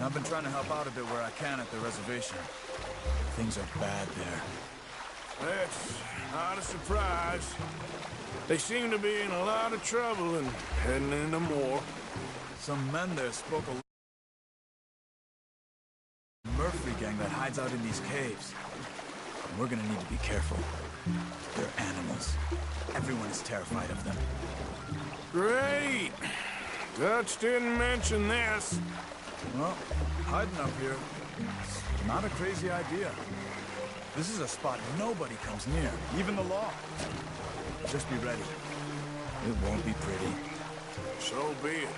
I've been trying to help out a bit where I can at the reservation. Things are bad there. That's not a surprise. They seem to be in a lot of trouble and heading into more. Some men there spoke a Murphy gang that hides out in these caves. We're gonna need to be careful. They're animals. Everyone is terrified of them. Great! Dutch didn't mention this. Well, hiding up here, it's not a crazy idea. This is a spot nobody comes near, even the law. Just be ready. It won't be pretty. So be it.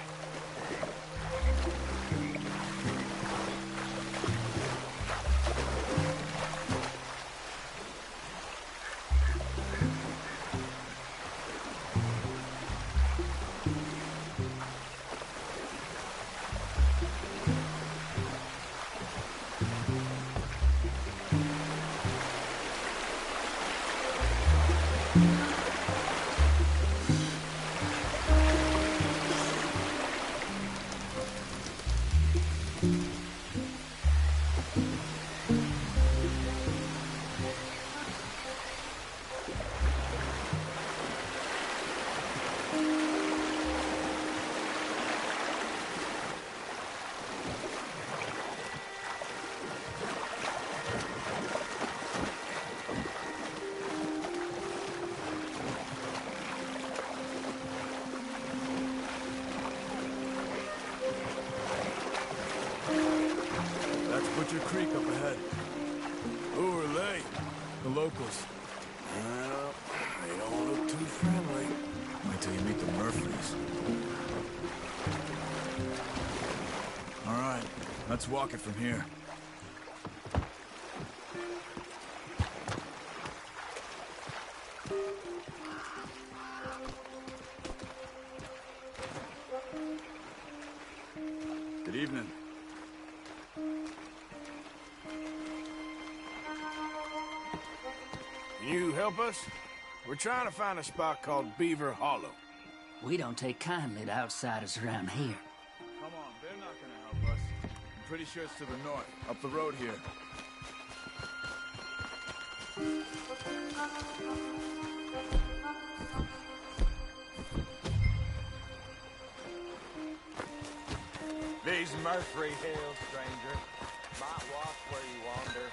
Butcher Creek up ahead. Who are they? The locals. Well, they don't look too friendly. Wait till you meet the Murphys. All right, let's walk it from here. Good evening. Can you help us? We're trying to find a spot called Beaver Hollow. We don't take kindly to outsiders around here. Come on, they're not gonna help us. I'm pretty sure it's to the north, up the road here. These Murphy Hills, stranger. Might walk where you wander.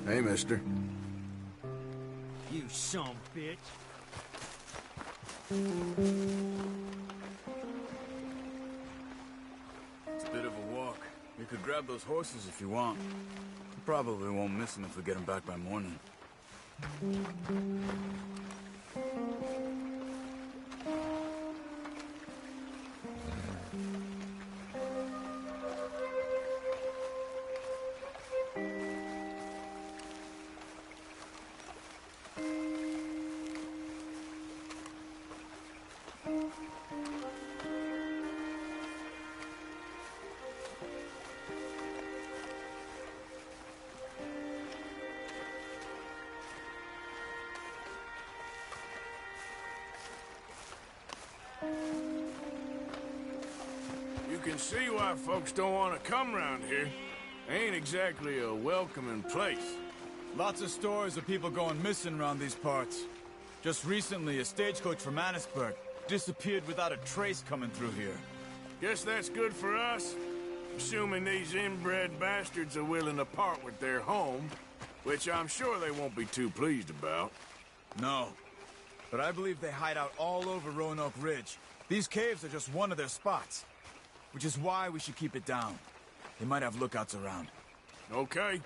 Hey, mister. You son of a bitch. It's a bit of a walk. You could grab those horses if you want. You probably won't miss them if we get them back by morning. You can see why folks don't want to come around here. Ain't exactly a welcoming place. Lots of stories of people going missing around these parts. Just recently, a stagecoach from Annisburg disappeared without a trace coming through here. Guess that's good for us. Assuming these inbred bastards are willing to part with their home, which I'm sure they won't be too pleased about. No. But I believe they hide out all over Roanoke Ridge. These caves are just one of their spots. Which is why we should keep it down. They might have lookouts around. Okay.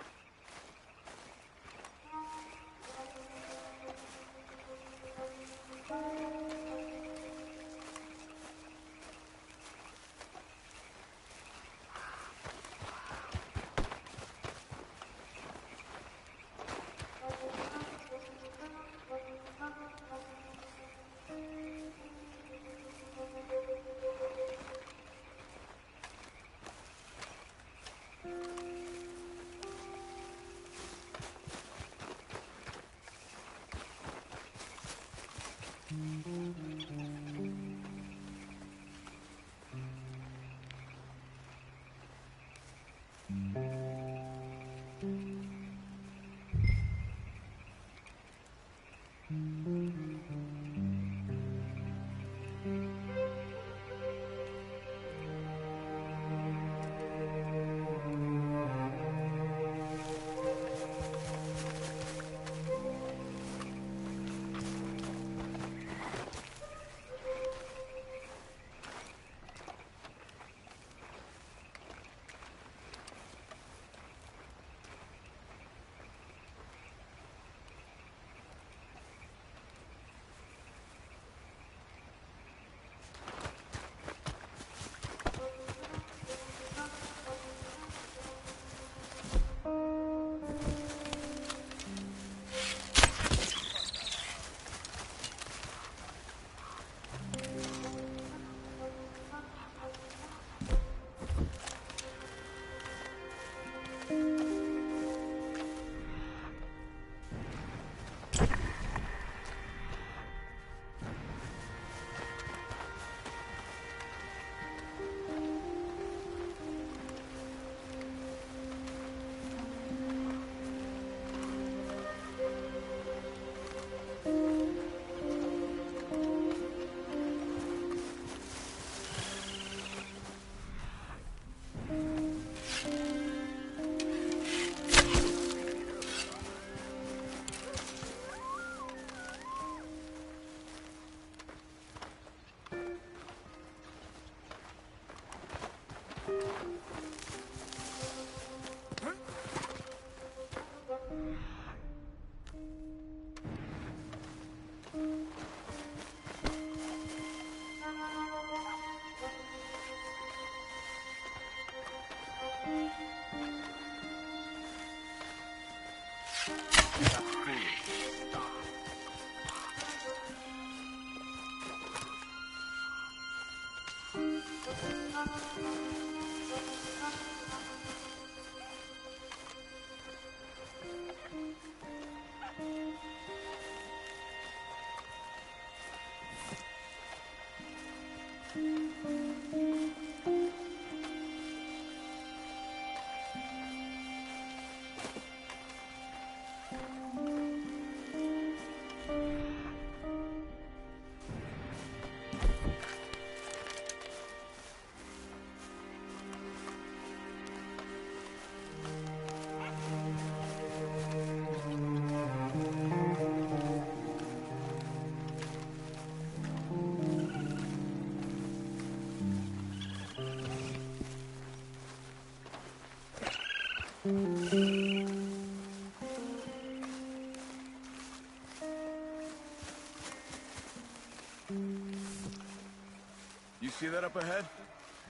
You see that up ahead?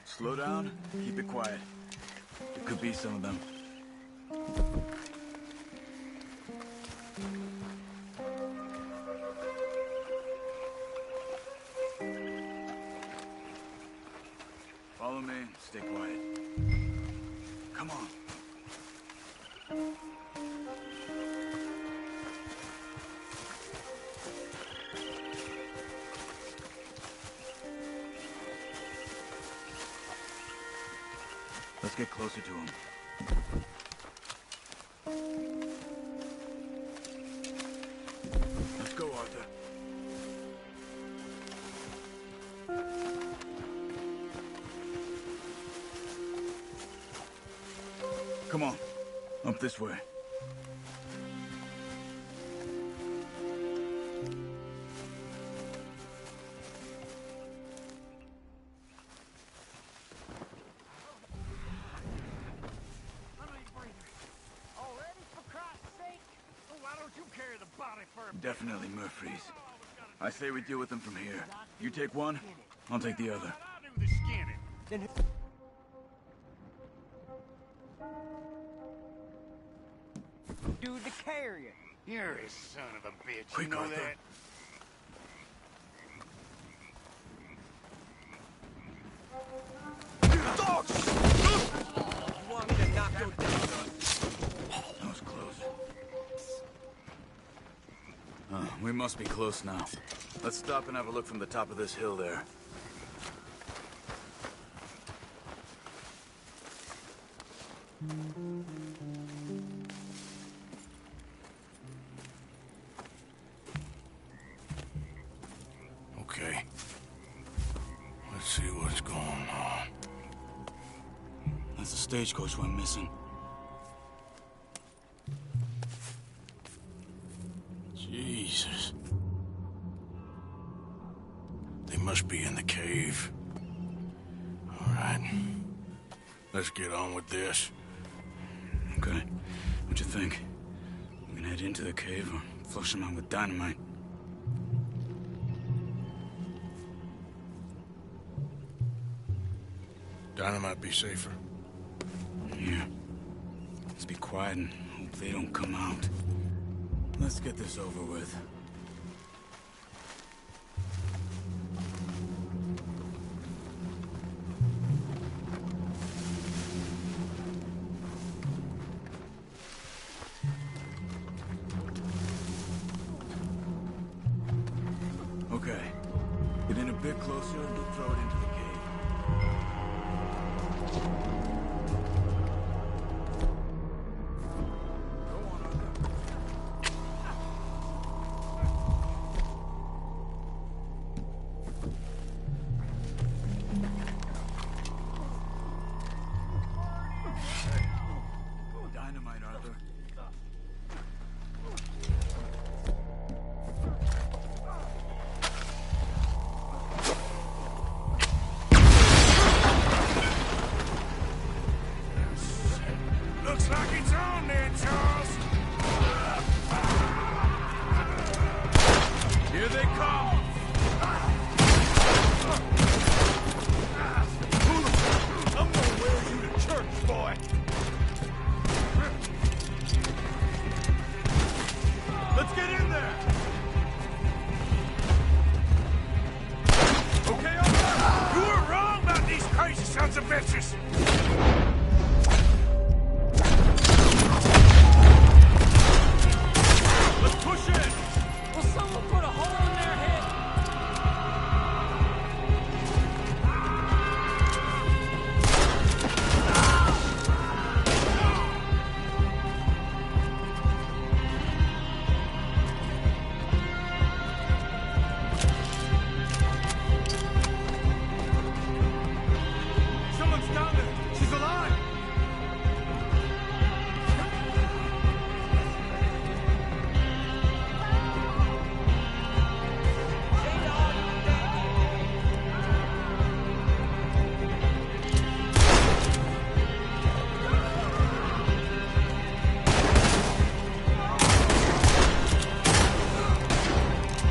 Slow down, keep it quiet. It could be some of them. Follow me, stay quiet. Come on. Let's get closer to him. Let's go, Arthur. Come on, up this way. Definitely Murphy's. I say we deal with them from here. You take one, I'll take the other. I'll do the skinning. Do the carrying. You're a son of a bitch, Quick, you know Arthur. that? You want me to knock your down? That was close. We must be close now. Let's stop and have a look from the top of this hill there. Okay. Let's see what's going on. That's the stagecoach we're missing. Jesus. They must be in the cave. All right. Let's get on with this. Okay. What you think? We can head into the cave or flush them out with dynamite? Dynamite be safer. Yeah. Let's be quiet and hope they don't come out. Let's get this over with. Okay. Get in a bit closer and we'll throw it into the cave. Dynamite, Arthur. Looks like it's on there, Charles. Here they come. I'm gonna wear you to church, boy. Let's get in there. Okay, all right. You were wrong about these crazy sons of bitches. Let's push in. Will someone put a hole in their head? Someone's down there. She's alive.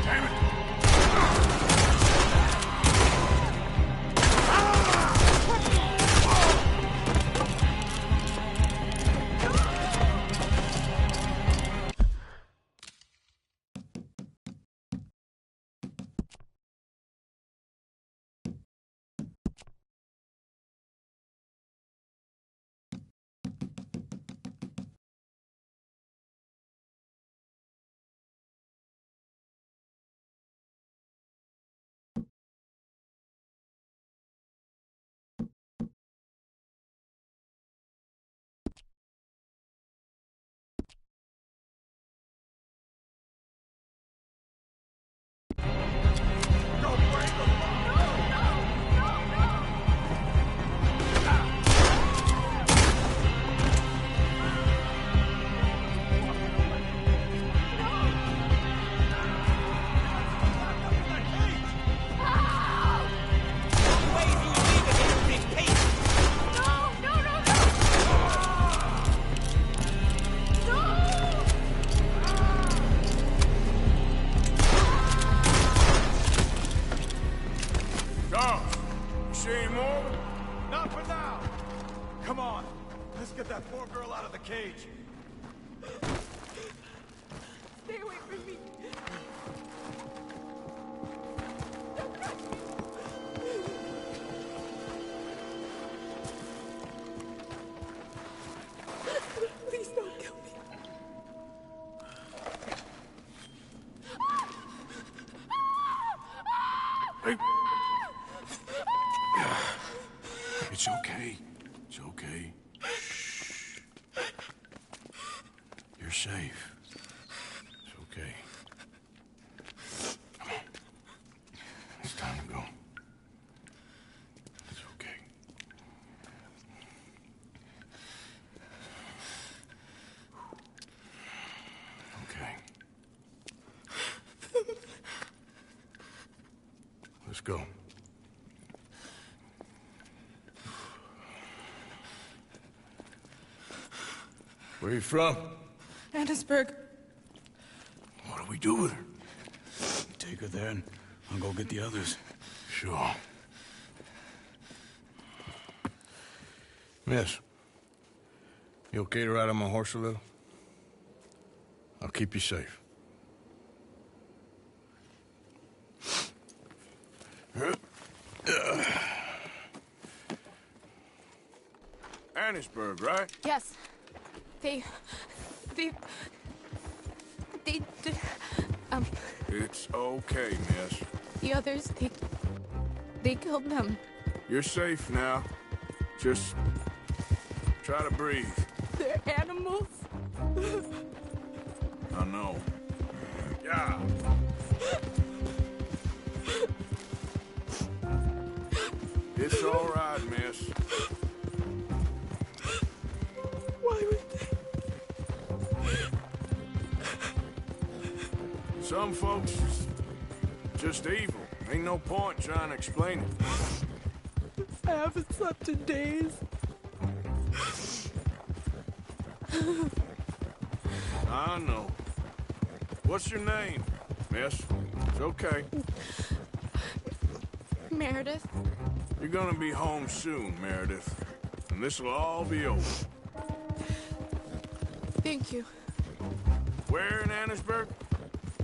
Damn it. Charles, you see any more? Not for now! Come on, let's get that poor girl out of the cage. Stay away from me. Please don't kill me. Hey. It's okay. It's okay. Shh. safe. It's okay. Come on. It's time to go. It's okay. Okay. Let's go. Where are you from? Annesburg. What do we do with her? Take her there and I'll go get the others. Sure. Miss, you okay to ride on my horse a little? I'll keep you safe. Annesburg, right? Yes. They... It's okay, miss. The others, they killed them. You're safe now. Just try to breathe. They're animals. I know. Yeah. It's all right, miss. Why would they? Some folks just evil. Ain't no point trying to explain it. I haven't slept in days. I know. What's your name, miss? It's okay. Meredith. You're gonna be home soon, Meredith. And this'll all be over. Thank you. Where in Annesburg?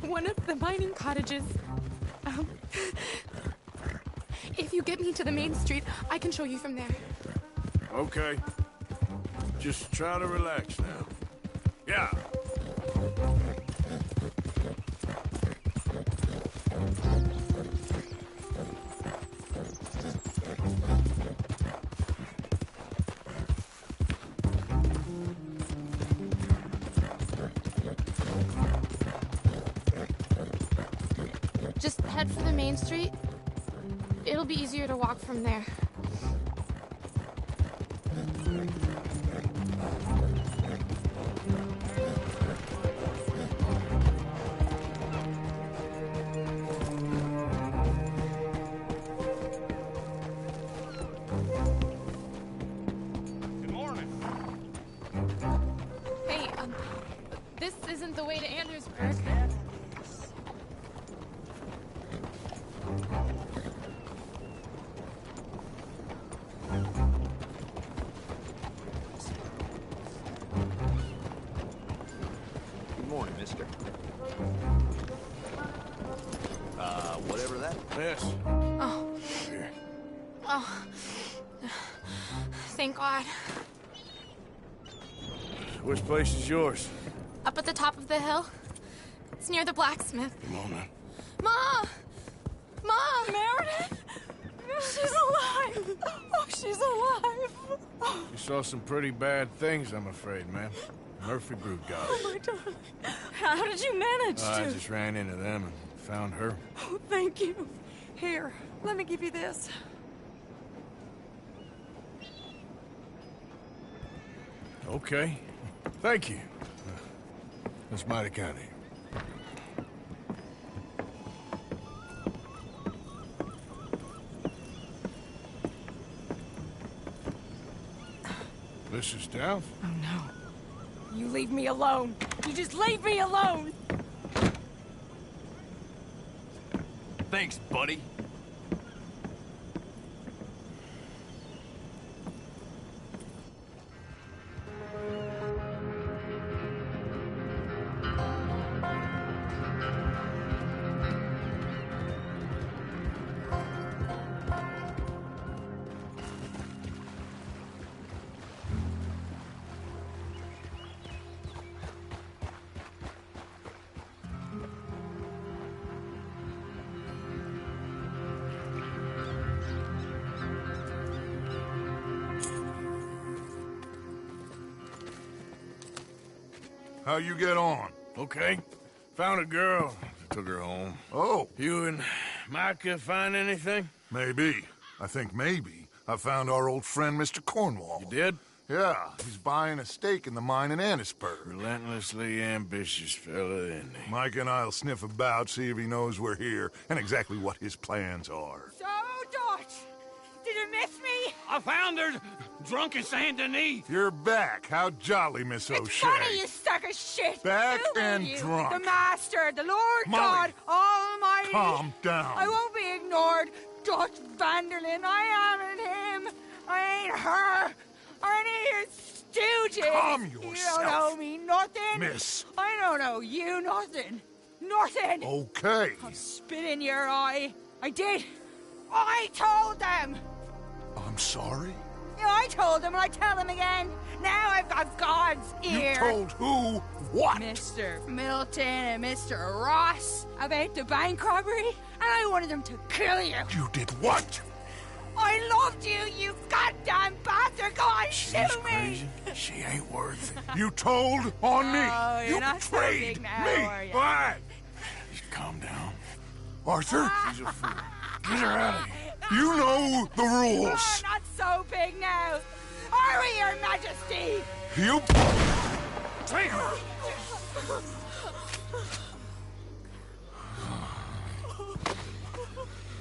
One of the mining cottages. If you get me to the main street, I can show you from there. Okay. Just try to relax now. Yeah. Just head for the main street. It'll be easier to walk from there. Good morning. Hey, this isn't the way to Andersburg. Good morning, mister. Whatever that. Miss. Oh. Here. Oh. Thank God. Which place is yours? Up at the top of the hill. It's near the blacksmith. Come on now. Ma! Ma! Meredith! She's alive! Oh, she's alive! You saw some pretty bad things, I'm afraid, ma'am. Murphy Brood got Oh, us. my darling. How did you manage I just ran into them and found her. Oh, thank you. Here, let me give you this. Okay. Thank you. That's mighty kind of you. Mrs. Downs? Oh, no. You leave me alone. You just leave me alone. Thanks, buddy. How you get on? Okay. Found a girl. Took her home. Oh. You and Micah find anything? Maybe. I think maybe. I found our old friend, Mr. Cornwall. You did? Yeah, he's buying a stake in the mine in Annisburg. Relentlessly ambitious fella, isn't he? Mike and I'll sniff about, see if he knows we're here, and exactly what his plans are. So, Dutch, did you miss me? I found her drunk in Saint Denis. You're back. How jolly, Miss O'Shea. It's funny, you sack of shit. Back Who are and you? drunk. The Master, the Lord Molly. God Almighty. Calm down. I won't be ignored, Dutch Vanderlyn. I am him. I ain't her. Or any of your stooges. Calm You yourself. don't know me nothing. Miss. I don't know you nothing. Nothing. Okay. I'll spit in your eye. I did. I told them. I'm sorry? Yeah, I told them and I tell them again. Now I've got God's ear. You told who what? Mr. Milton and Mr. Ross about the bank robbery, and I wanted them to kill you. You did what? I loved you, you goddamn bastard! Go on, She's shoot crazy. me! She ain't worth it. You told on me. Oh, you're You not so betrayed big now, me. are you? What? Just calm down. Arthur, She's a fool. Get her out of here. you know the Oh, rules. not so big now. Are we, Your Majesty? You... Take her.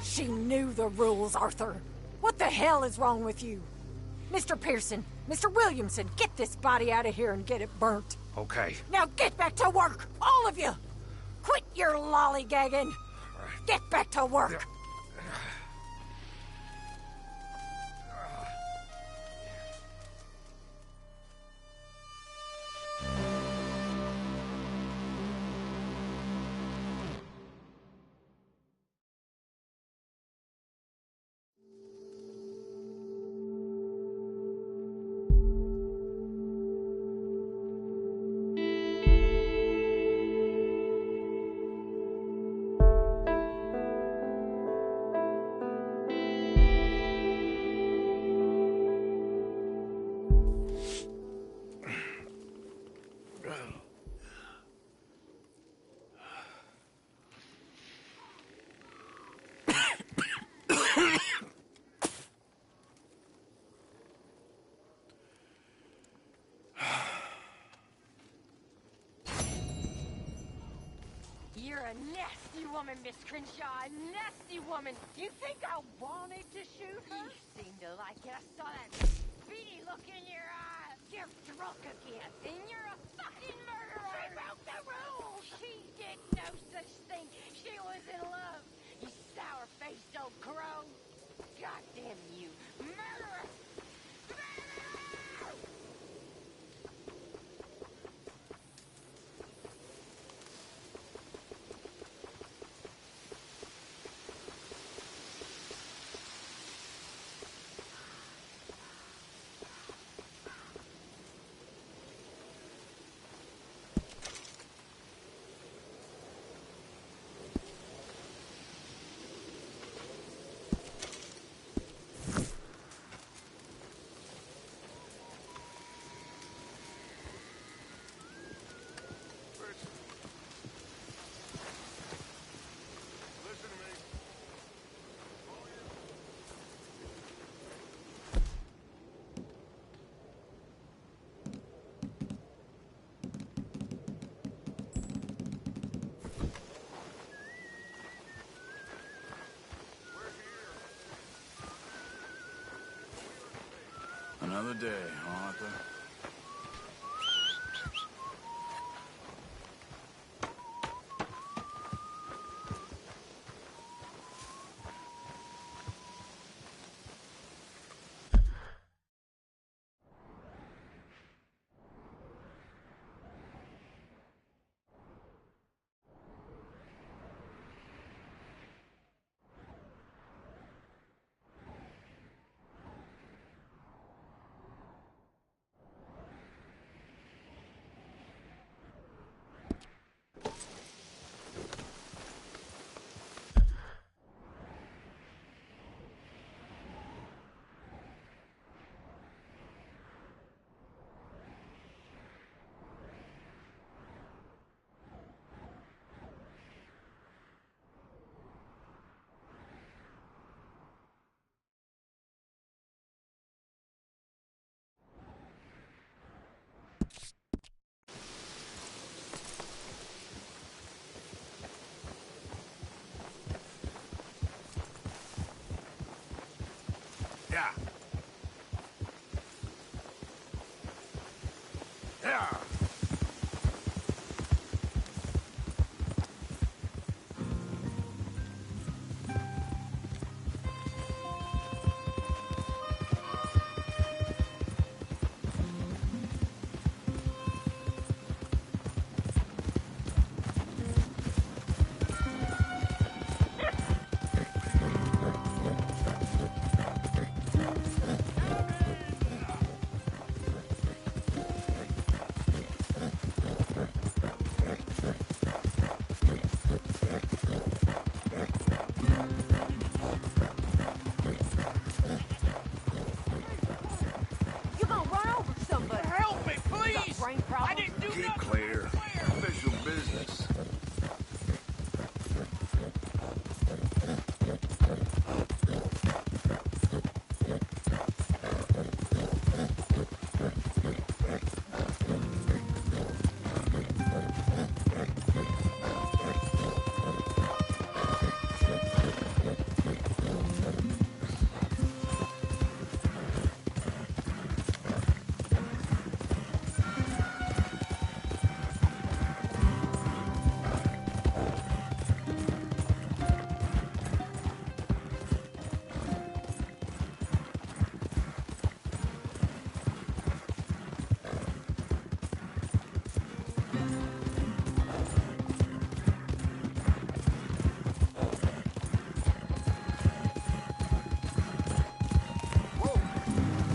She knew the rules, Arthur. What the hell is wrong with you? Mr. Pearson, Mr. Williamson, get this body out of here and get it burnt. Okay. Now get back to work, all of you! Quit your lollygagging! Get back to work! You're a nasty woman, Miss Crenshaw. A nasty woman. Do you think I wanted to shoot her? You seem to like it. I saw that beady look in your eye. You're drunk again, and you're a fucking murderer. She broke the rules. She did no such thing. She was in love. You sour-faced old crow. Goddamn you. Murderer. Another day, Arthur. Yeah. You gonna run over somebody? Help me, please! Brain problem? I didn't do Keep nothing. clear. Official business.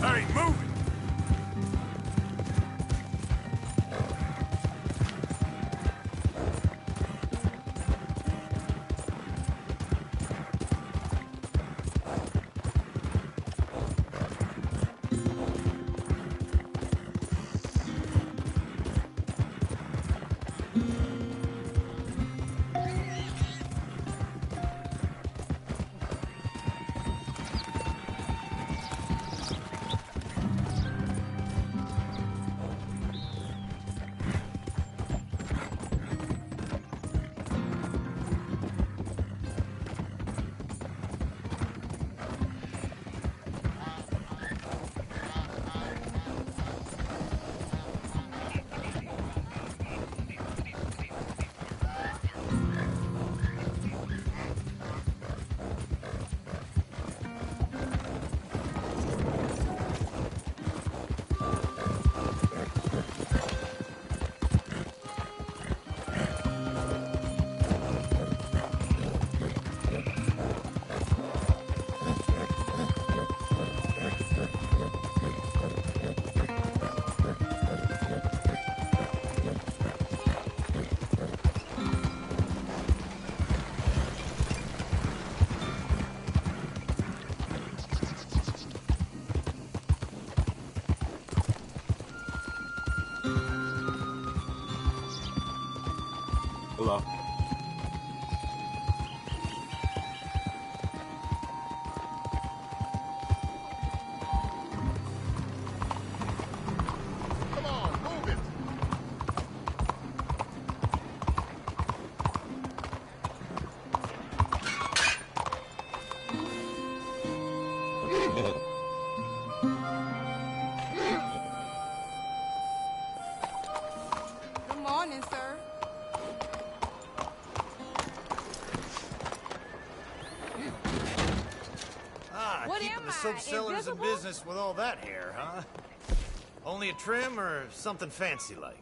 Hey, move it! Hello. Come on, move it. Good morning, sir. What keeping the soap sellers in business with all that hair, huh? Only a trim or something fancy like?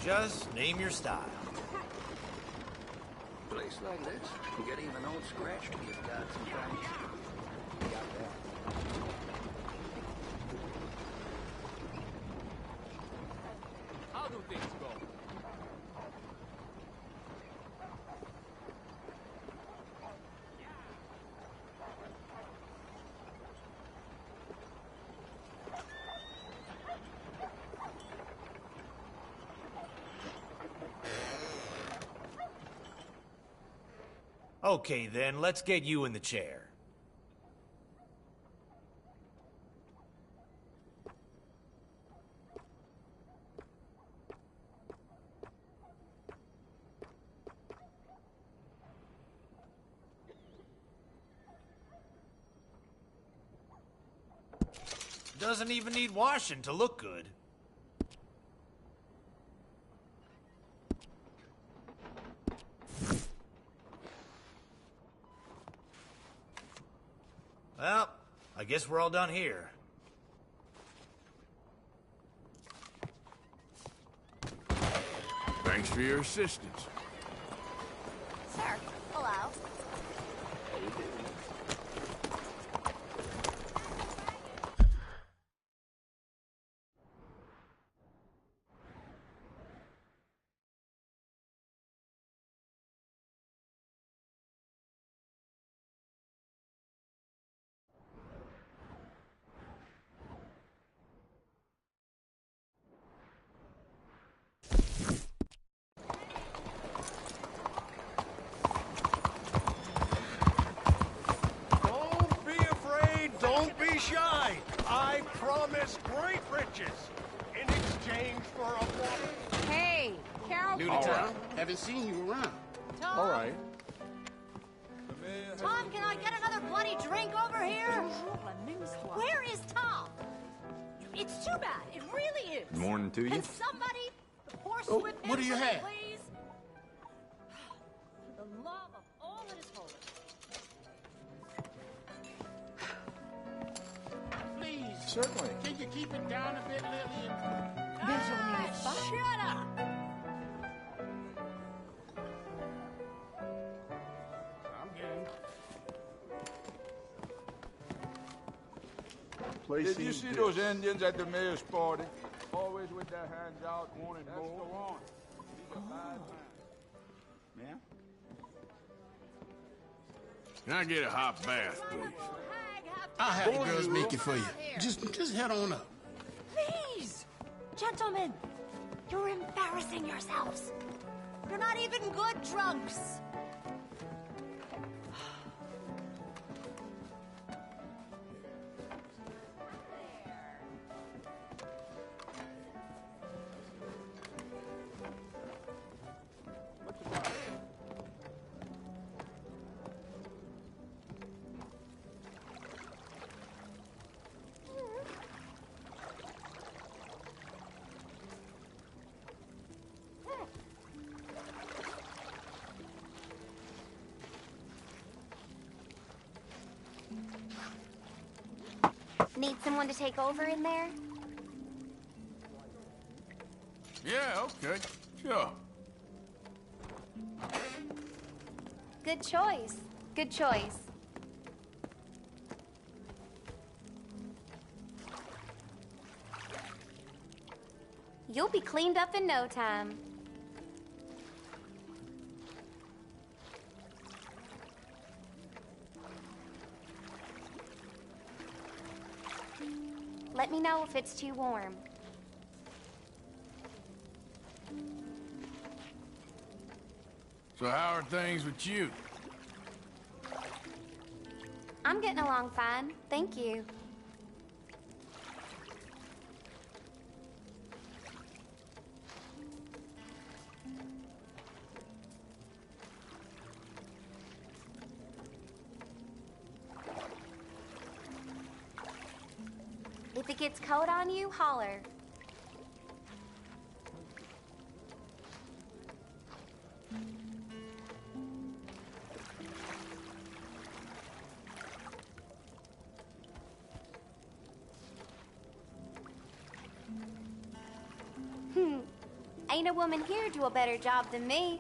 Just name your style. Place like this, you get even old Scratch to give God some thanks. You got that? How do things go? Okay, then, let's get you in the chair. Doesn't even need washing to look good. Well, I guess we're all done here. Thanks for your assistance. Sir, hello. Don't be shy. I promise great riches in exchange for a woman. Hey, Carol. New to town. Haven't seen you around. Tom. All right. Tom, can I get another bloody drink over here? Where is Tom? It's too bad. It really is. Good morning to you. Can somebody horse Oh, whip him, what do you have? please? For the love of all that is holy. Please. Certainly. Can you keep it down a bit, Lillian? Shut up! I'm game. Did you see those Indians at the mayor's party? Always with their hands out, wanting more. Go on. These are bad men. Ma'am? Can I get a hot bath, please? I'll have the girls make it for you. Just head on up. Please! Gentlemen, you're embarrassing yourselves. You're not even good drunks. Need someone to take over in there? Yeah, okay. Sure. Good choice. Good choice. You'll be cleaned up in no time. Let me know if it's too warm. So how are things with you? I'm getting along fine, thank you. If it gets cold on you, holler. Ain't a woman here do a better job than me.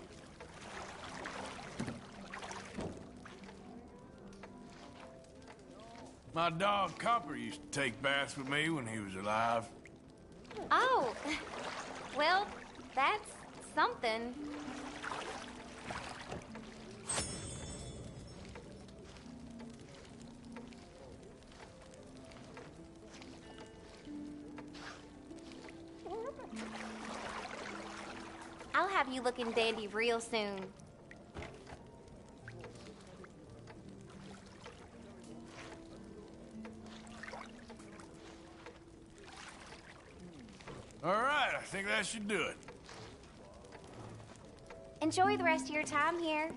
My dog Copper used to take baths with me when he was alive. Oh, well, that's something. I'll have you looking dandy real soon. All right, I think that should do it. Enjoy the rest of your time here.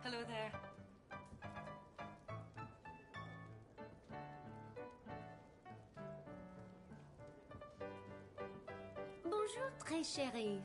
Hello there. Bonjour, très chérie.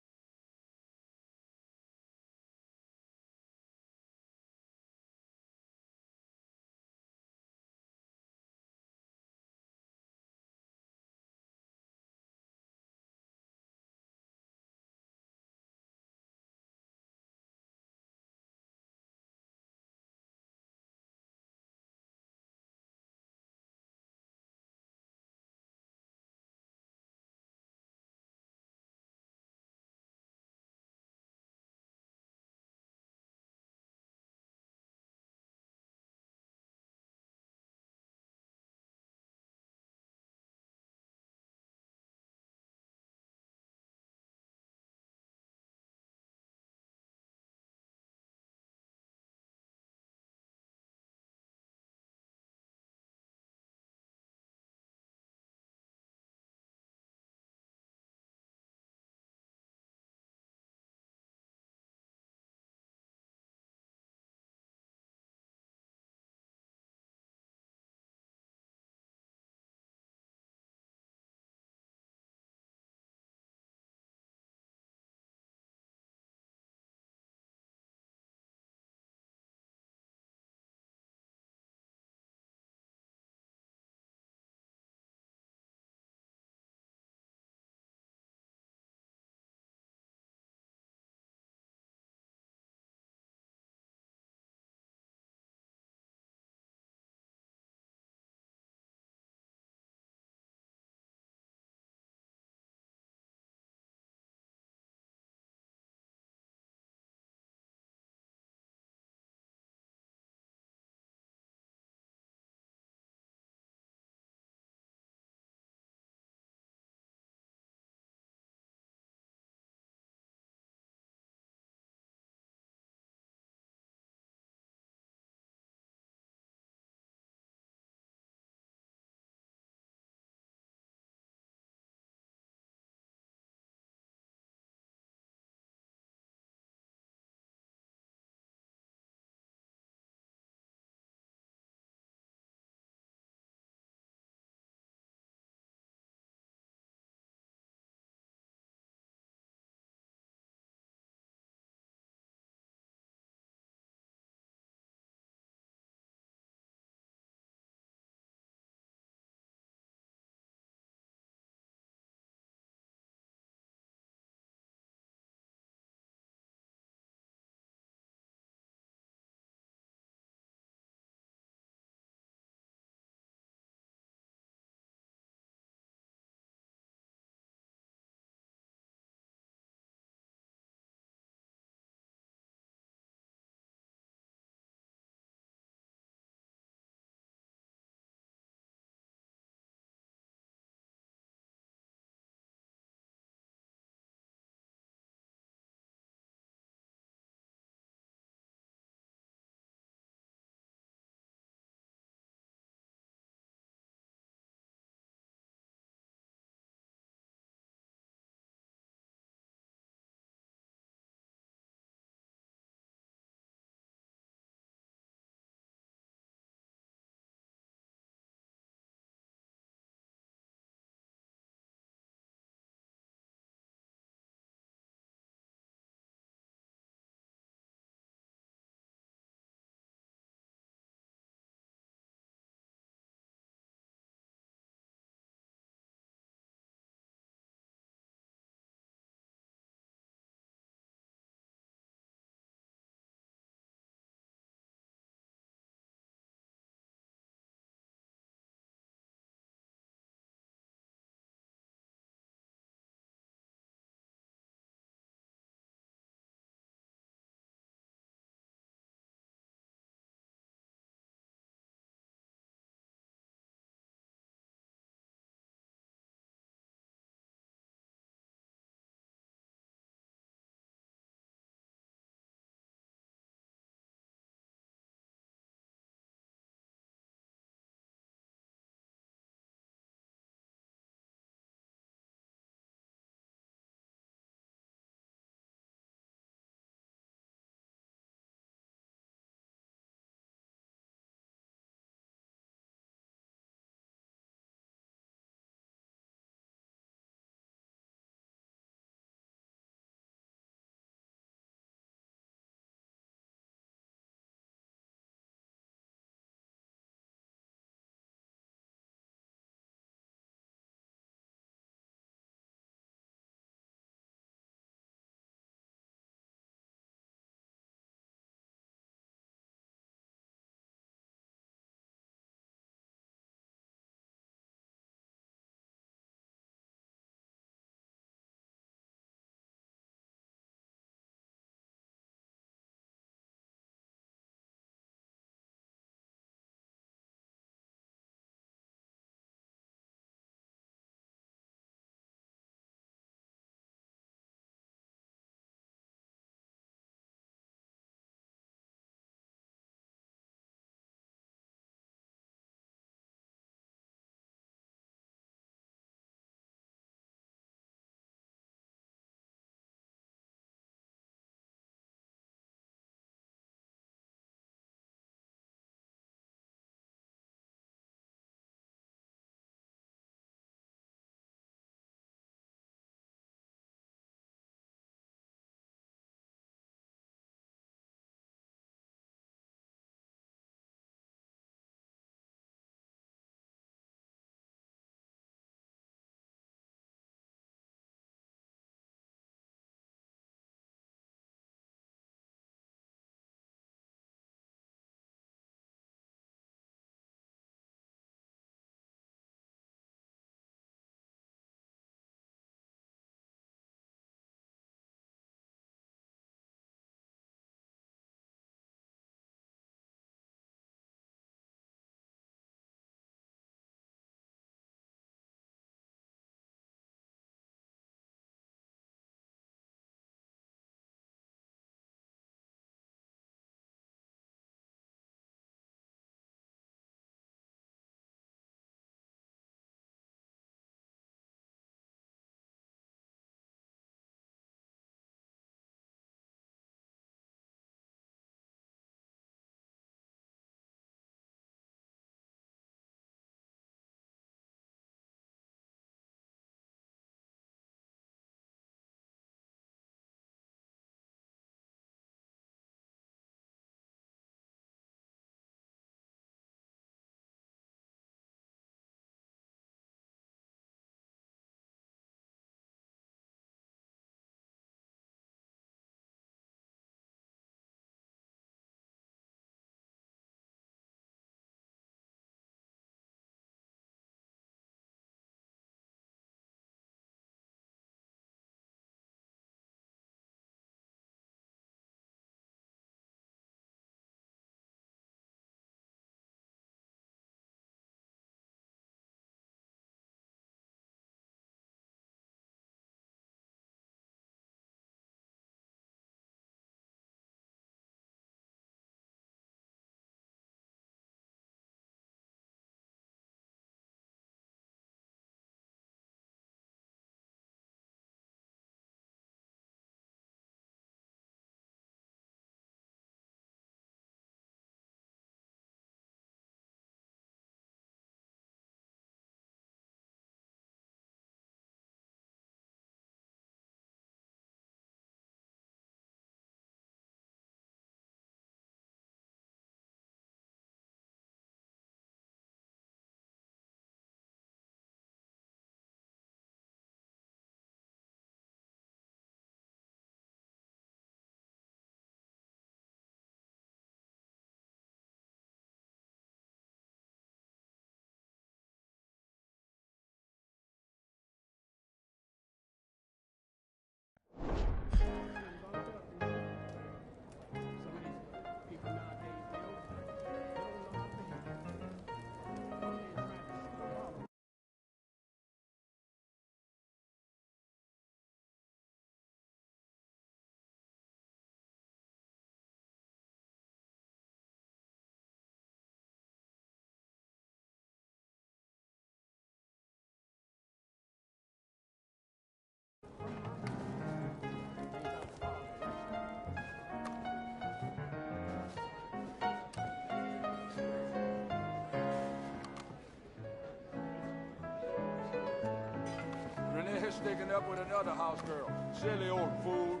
sticking up with another house girl. Silly old fool.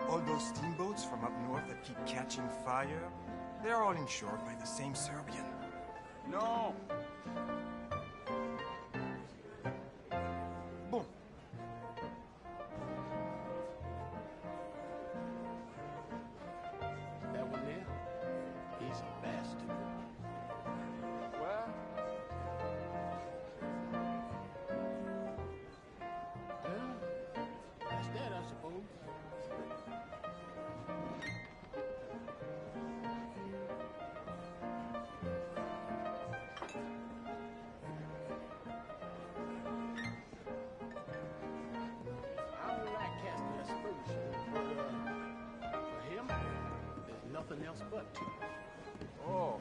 All those steamboats from up north that keep catching fire, they're all insured by the same Serbian. No. Boom. That one there, he's a bastard. Well? Well, that's that, I suppose. I don't like casting aspersions, but for him, there's nothing else but to. Oh.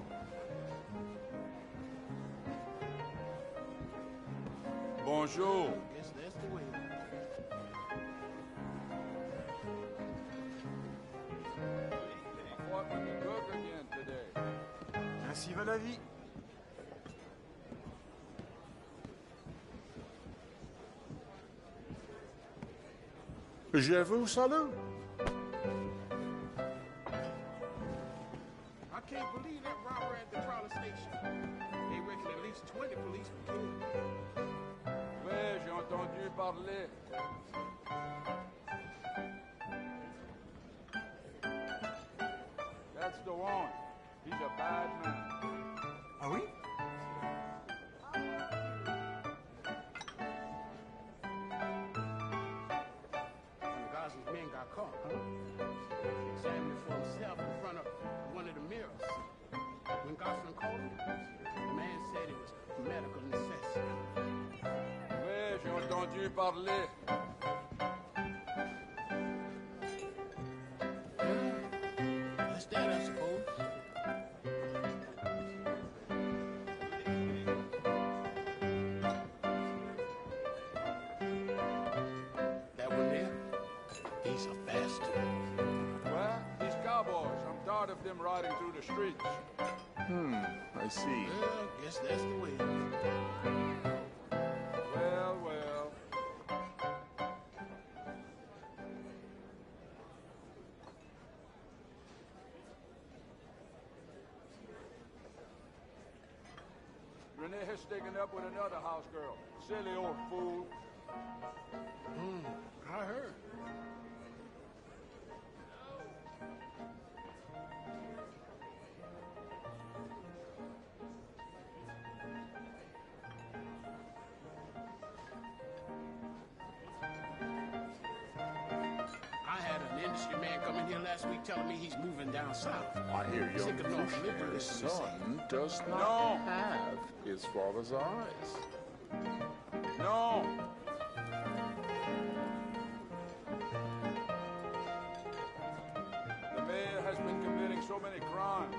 Bonjour. Guess that's the way. I fought with the cook again today. Ainsi va la vie. Je vous salue. I can't believe that robber at the trolley station. They reckon at least 20 police were killed. Ouais, j'ai entendu parler. That's the one. He's a bad man. Ah oui? The Goslin's men got caught, huh? Examined it for himself in front of one of the mirrors. When Gosling called him, the man said it was medical necessity. Ouais, j'ai entendu parler. That's that, I suppose. That one there, he's a bastard. Well, these cowboys, I'm tired of them riding through the streets. I see. Well, guess that's the way. Well, well. Renee has taken up with another house girl. Silly old fool. I heard. I had an industry man come in here last week telling me he's moving down south. I hear Sick young of North Fuchsia's Liberalism, son does not have his father's eyes. No. The mayor has been committing so many crimes.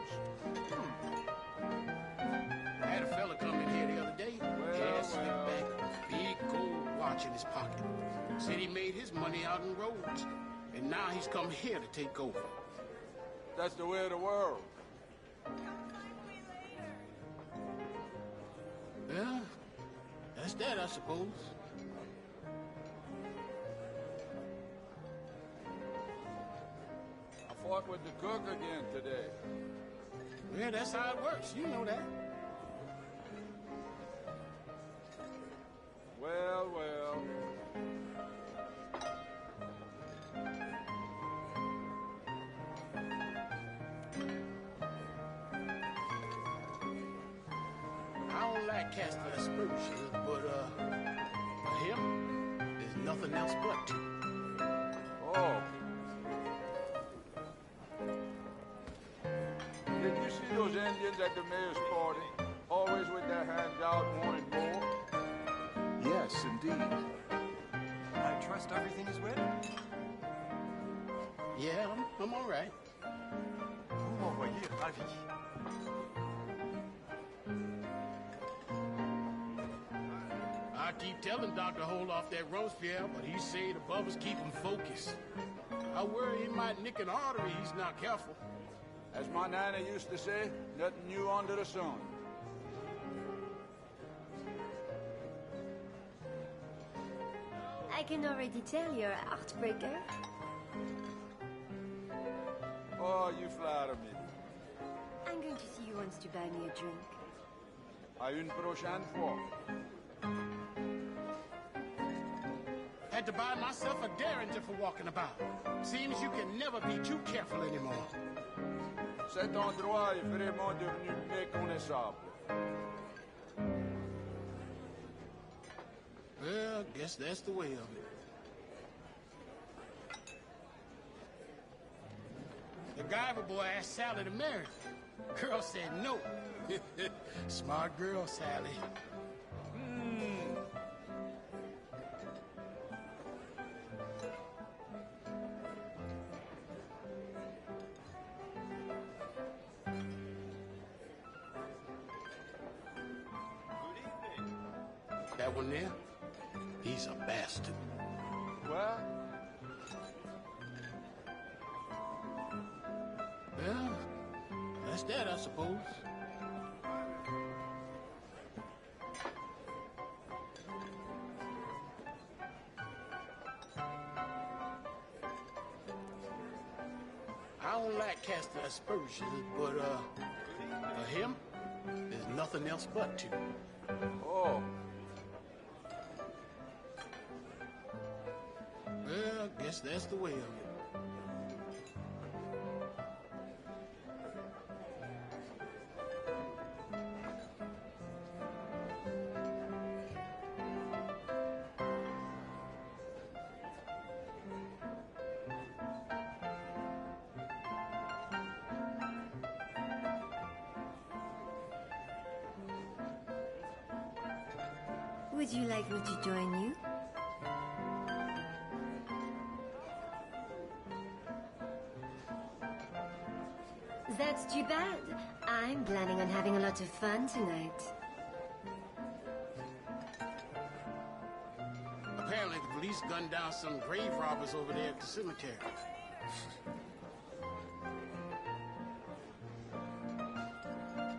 I had a fella come in here the other day. Well, Slick back, big gold watch in his pocket. Said he made his money out in roads. And now he's come here to take over. That's the way of the world. Well, that's that, I suppose. I fought with the cook again today. Yeah, that's how it works. You know that. Well, well. I don't like casting aspersions, but, for him, there's nothing else but to. Oh. Did you see those Indians at the mayor's party? Always with their hands out wanting more? Yes, indeed. I trust everything is well. Yeah, I'm all right. Vous m'envoyez ravi. I keep telling Doc to hold off that Robespierre, but he say the bubbles keep him focused. I worry he might nick an artery he's not careful. As my nana used to say, nothing new under the sun. I can already tell you're a heartbreaker. Oh, you flatter me. I'm going to see you wants to buy me a drink. À une prochaine fois. Had to buy myself a derringer for walking about. Seems you can never be too careful anymore. Cet endroit est vraiment devenu méconnaissable. Well, guess that's the way of it. The Guyver boy asked Sally to marry him. Girl said no. Smart girl, Sally. That one there, he's a bastard. What? Well, that's that, I suppose. I don't like casting aspersions, but, for him, there's nothing else but to. Oh. Well, guess that's the way of it. Would you like me to join you? That's too bad. I'm planning on having a lot of fun tonight. Apparently the police gunned down some grave robbers over there at the cemetery.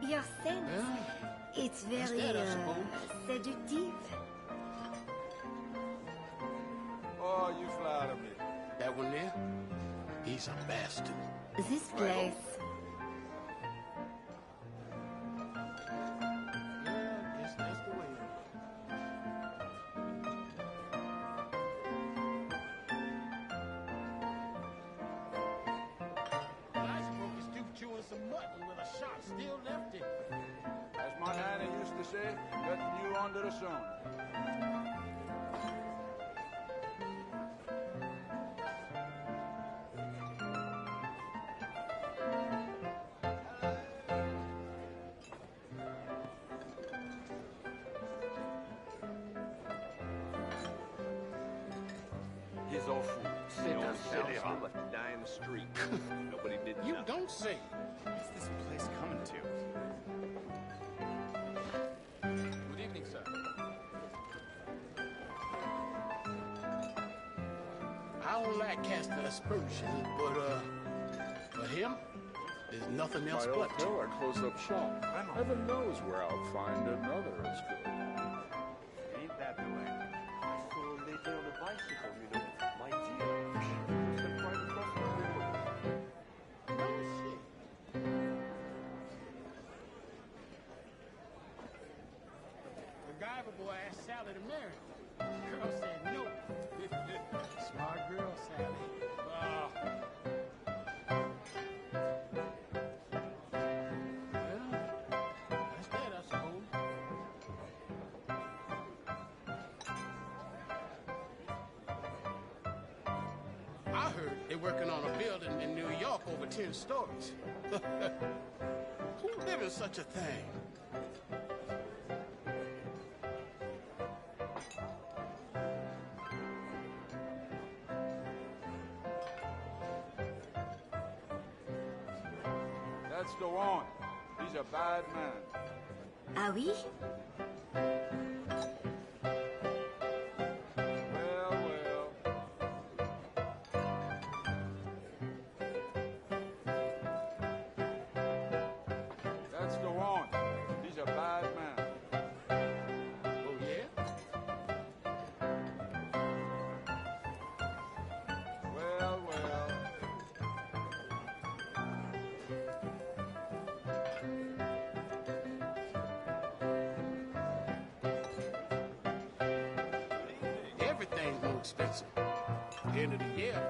Your sense, it's very seductive. Oh, you flatter me. That one there, he's a bastard. This place. As my nana used to say, nothing new under the sun. His old fool. Sit down, silly hop. Left to die in the street. Nobody did You nothing. don't say. What's this place coming to? Good evening, sir. I don't like casting aspersions, but, for him, there's nothing else My old but to. pillar close up shop. Heaven knows where I'll find another as good. Ain't that the way? I saw a lady on a bicycle, you know. My dear. Stepped right across the road. No shit. The Guyver boy asked Sally to marry him. Girl said no. Smart girl, Sally. Well, that's that, I suppose. I heard they're working on a building in New York over 10 stories. Who live in such a thing? That's the one. He's a bad man. Ah oui? Well, well. expensive. At the end of the year,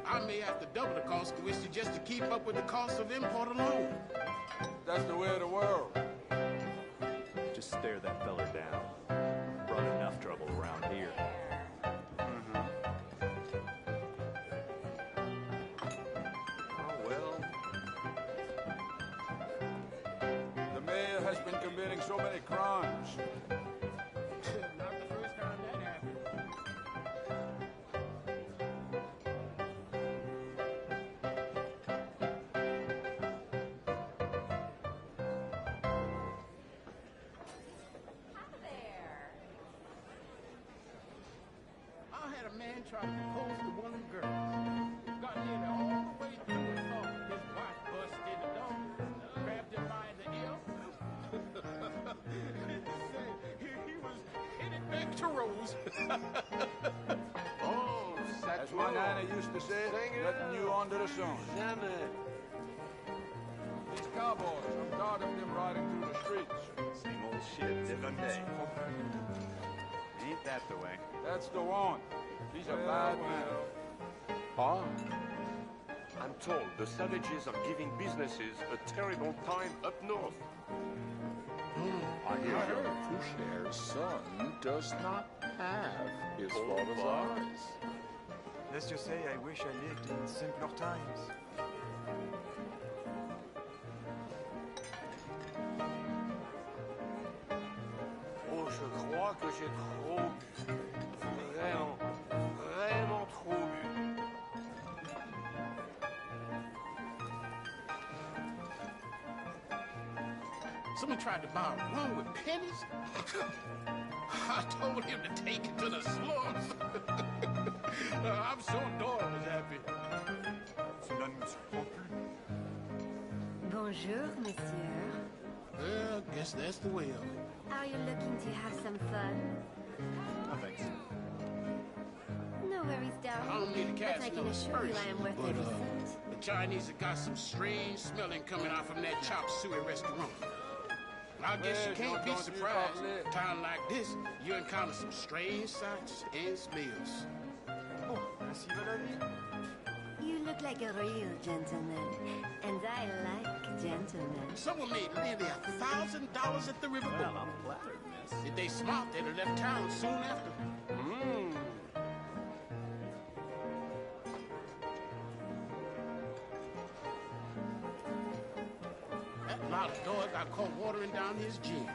I may have to double the cost of whiskey just to keep up with the cost of import alone. That's the way of the world. Just stare that feller down. Brought enough trouble around here. Oh, well. The mayor has been committing so many crimes. Not the first time that happened. I had a man try to propose to one of the girls. Got nearly all the way through and thought his wife busted in the door, grabbed him by the ear. he was headed back to Rose. Oh, as my nana used to say, nothing new under the sun. Jamais. These cowboys, I'm tired of them riding through the streets. Same old shit, different day. Ain't that the way? That's the one. He's a bad man. Ah. I'm told the savages are giving businesses a terrible time up north. I hear young Foucher's son does not have his father's eyes. Let's just say I wish I lived in simpler times. Oh, je crois que j'ai trop bu. Vraiment, vraiment trop bu. Someone tried to buy rum with pennies. I told him to take it to the slums. I'm sure Dora was happy. Cela ne me surprend plus. Bonjour, monsieur. Well, I guess that's the way of it. Are you looking to have some fun? No thanks. No worries, I darling. don't need a But I cast can no assure you I am worth but every cent. the Chinese have got some strange smelling coming out from that chop suey restaurant. I guess you can't be surprised. In a town like this, you encounter some strange sights and smells. Oh, ainsi va la vie. You look like a real gentleman, and I like gentlemen. Someone made nearly $1,000 at the riverboat. Well, I'm flattered, miss. If they smart, they'd have left town soon after. That lot of dog got caught watering down his gin.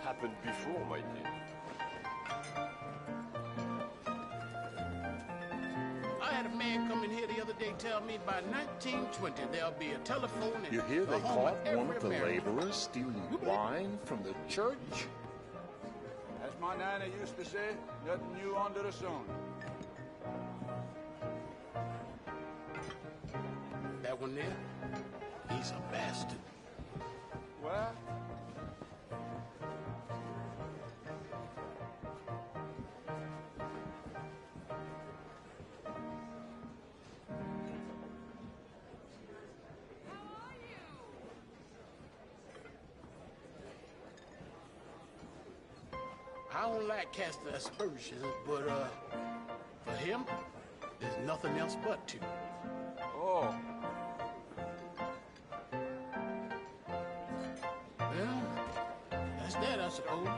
Happened before, my dear. I had a man come in here the other day tell me by 1920 there'll be a telephone and You hear they a home caught in one every of the American. laborers stealing wine from the church? As my nana used to say, nothing new under the sun. That one there, he's a bastard. Well, I don't like casting aspersions, but for him, there's nothing else but to. oh, Well, that's that, I suppose.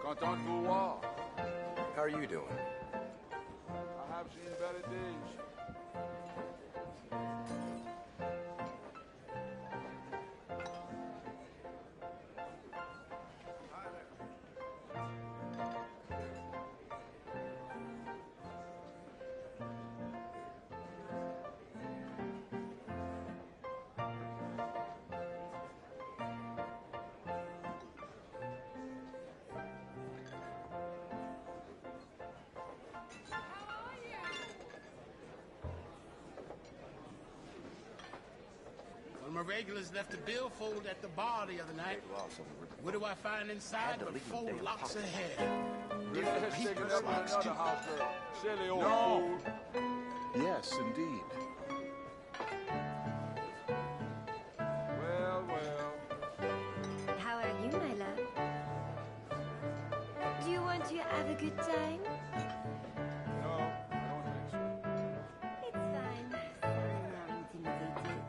content de vous voir. How are you doing? I have seen better days. One of my regulars left a billfold at the bar the other night. What do I find inside but 4 locks of hair? Different Let's take it people's up with locks, another too. house girl. Silly old No. fool. Yes, indeed. good time? No, I don't think so. It's fine. Sorry I'm intimidated.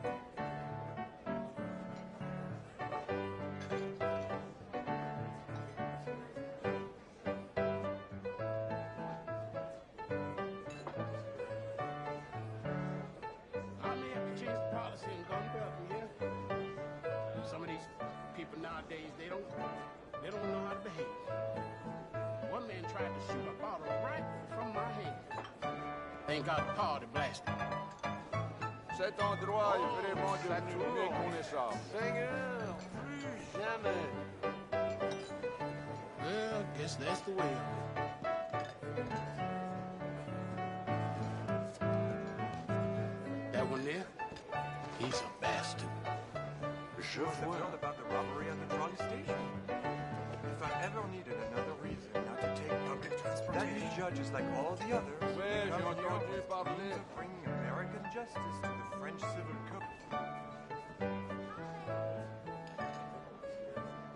I may have to change the policy in gun from here. Some of these people nowadays, they don't know how to behave. One man tried to shoot a bottle right from my hand. Thank God the party blasted. Cet endroit est vraiment devenu méconnaissable. Seigneur, plus jamais. Well, I guess that's the way of it. That one there, he's a bastard. Je vois. Heard about the robbery at the trolley station. If I ever needed another reason not to take public transportation, that judge is like all the others. Ouais, j'ai entendu parler. To bring American justice to the French civil code.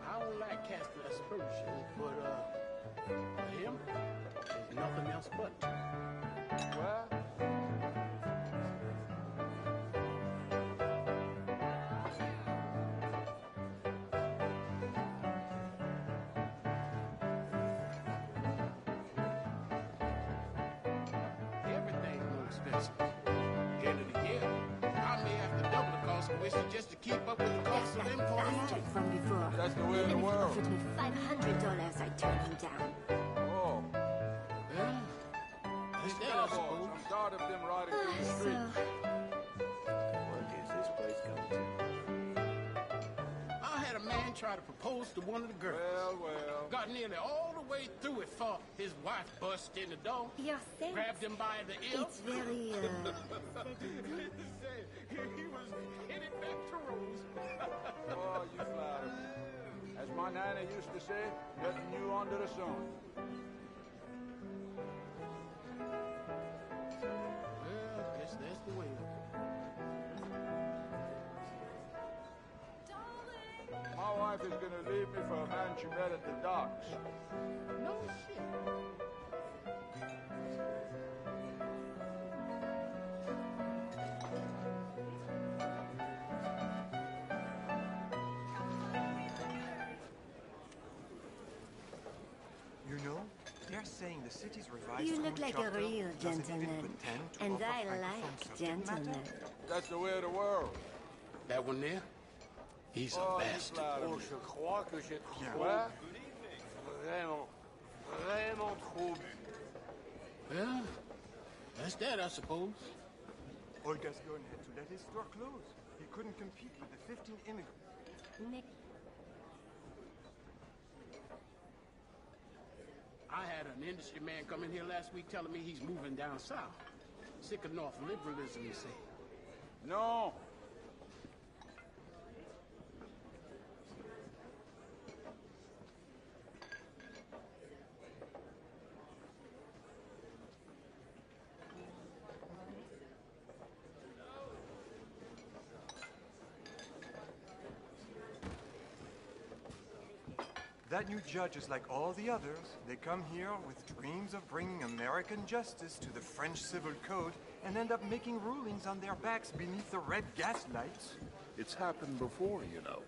I don't like casting aspersions, but for him, there's nothing else but. What? Everything's more expensive. End of the year, I may have to double the cost of whiskey just to keep up with the cost of importing Bastard from before. That's the way of the Even if he world. offered me $500, I'd turn him down. Oh. Yeah. That's These that, I cowboys, suppose. I'm tired of them riding through the streets. What is this place coming to? I had a man try to propose to one of the girls. Well. Got nearly all the way through it before his wife bust in the door. You're saying Grabbed him by the ear. it's very, He was headed back to Rose. Oh, you flatter. As my nana used to say, nothing new under the sun. Well, I guess that's the way of it. My wife is gonna leave me for a man she met at the docks. No shit. You know, they're saying the city's revised You home look like a charter real doesn't even gentleman. pretend to And offer I francophone like subject gentlemen. matter. That's the way of the world. That one there, he's a Oh, you bastard. flatter Oh, me. je crois que j'ai trop What? vraiment trop bu. Well, that's that, I suppose. Olga's going had to let his store close. He couldn't compete with the 15 immigrants. Nick, I had an industry man come in here last week telling me he's moving down south. Sick of North liberalism, he said. No. That new judge is like all the others. They come here with dreams of bringing American justice to the French civil code and end up making rulings on their backs beneath the red gas lights. It's happened before, you know.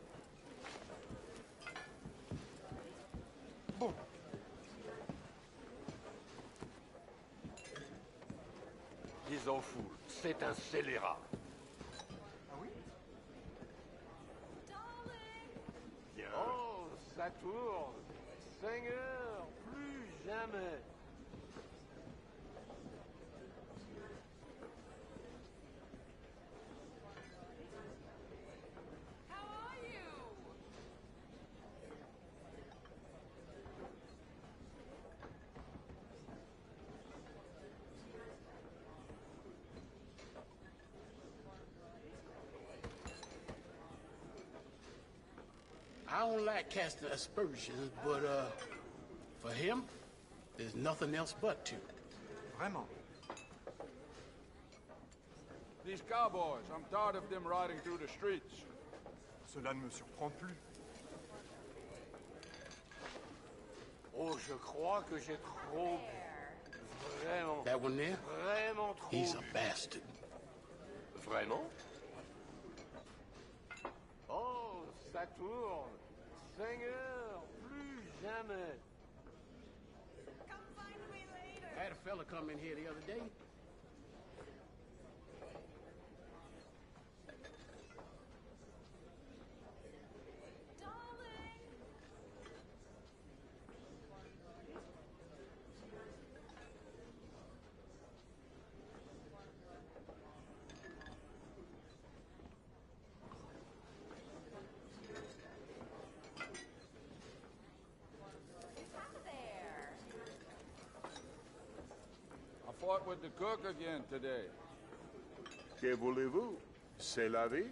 Bon. Ils en foutent. C'est un scélérat. Ah oui? Oh, ça tourne. Seigneur, plus jamais. I don't like casting aspersions, but for him, there's nothing else but to. Vraiment. These cowboys, I'm tired of them riding through the streets. Cela ne me surprend plus. Oh, je crois que j'ai trop bu. Vraiment. That one there? Vraiment trop He's bu. a bastard. Vraiment? Oh, ça tourne. Seigneur, plus jamais. I had a fella come in here the other day. I fought with the cook again today. Que voulez-vous? C'est la vie.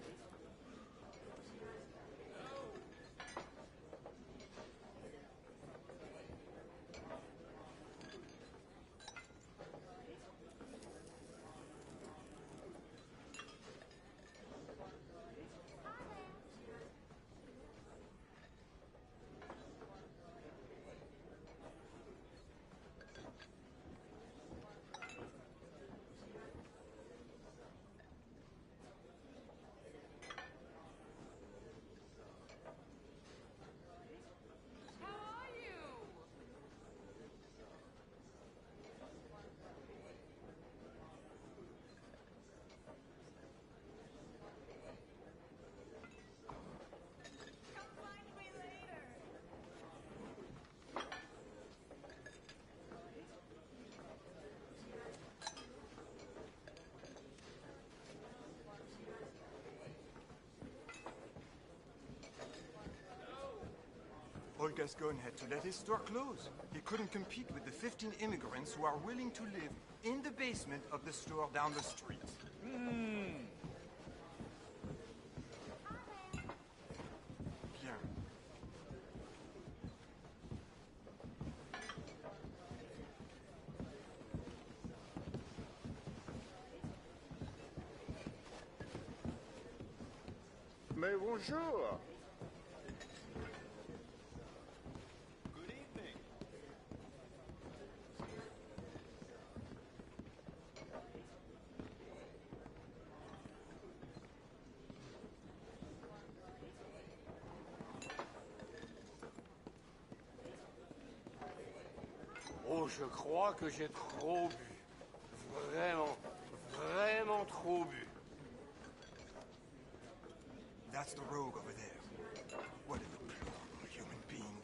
Old Gascon had to let his store close. He couldn't compete with the 15 immigrants who are willing to live in the basement of the store down the street. Bien. Mais bonjour. Oh, je crois que j'ai trop bu. Vraiment, vraiment trop bu. That's the rogue over there. What a deplorable human being.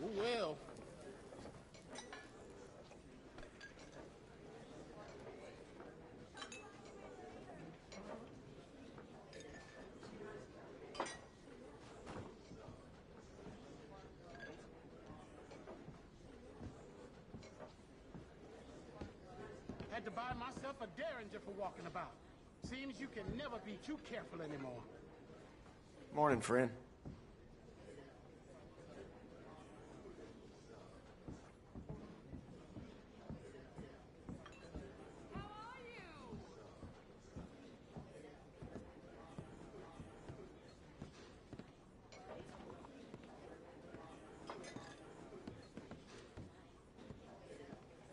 Oh, well. Had to buy myself a derringer for walking about. Seems you can never be too careful anymore. Morning, friend.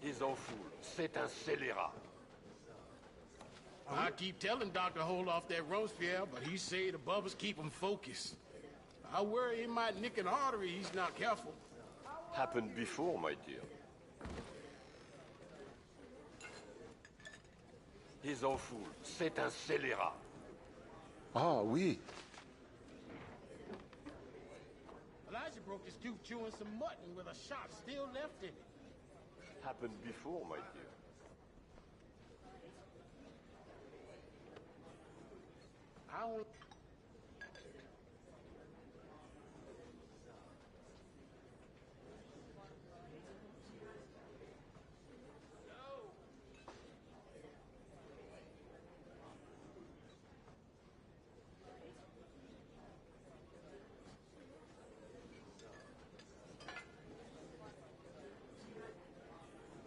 Ils en foulent. C'est un scélérat. I keep telling Doc to hold off that Robespierre, but he say the bubbas keep him focused. I worry he might nick an artery he's not careful. Happened before, my dear. Ils en foulent. C'est un scélérat. Ah, oui. Elijah broke his tooth chewing some mutton with a shot still left in it. Happened before, my dear. I don't...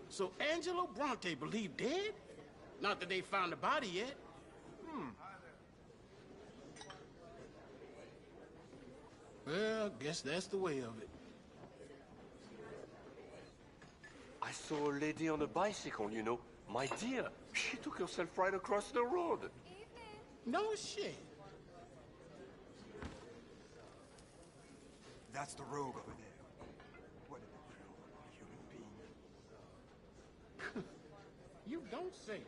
So Angelo Bronte believed dead? Not that they found the body yet. Well, guess that's the way of it. saw a lady on a bicycle, you know. My dear, she took herself right across the road. No shit. That's the rogue over there. What an incredible human being. You don't say.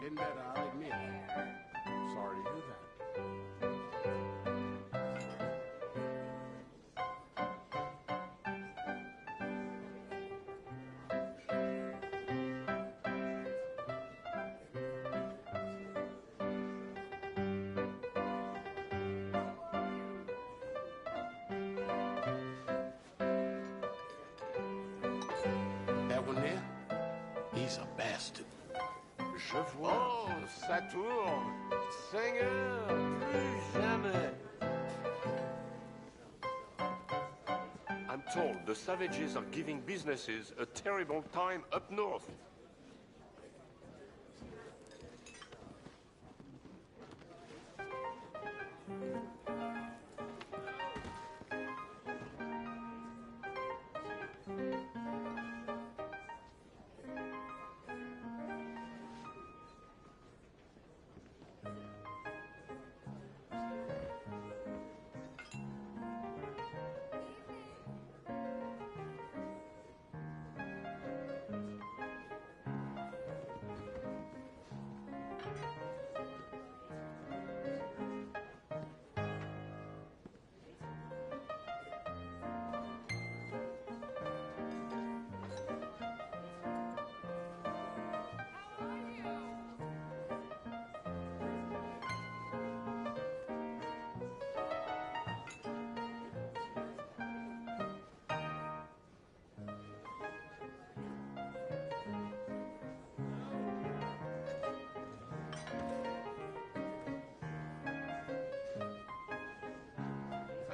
Getting better, I'll admit. Sorry to hear That one there, he's a bastard. Je vois. Oh, ça tourne. Seigneur, plus jamais. I'm told the savages are giving businesses a terrible time up north.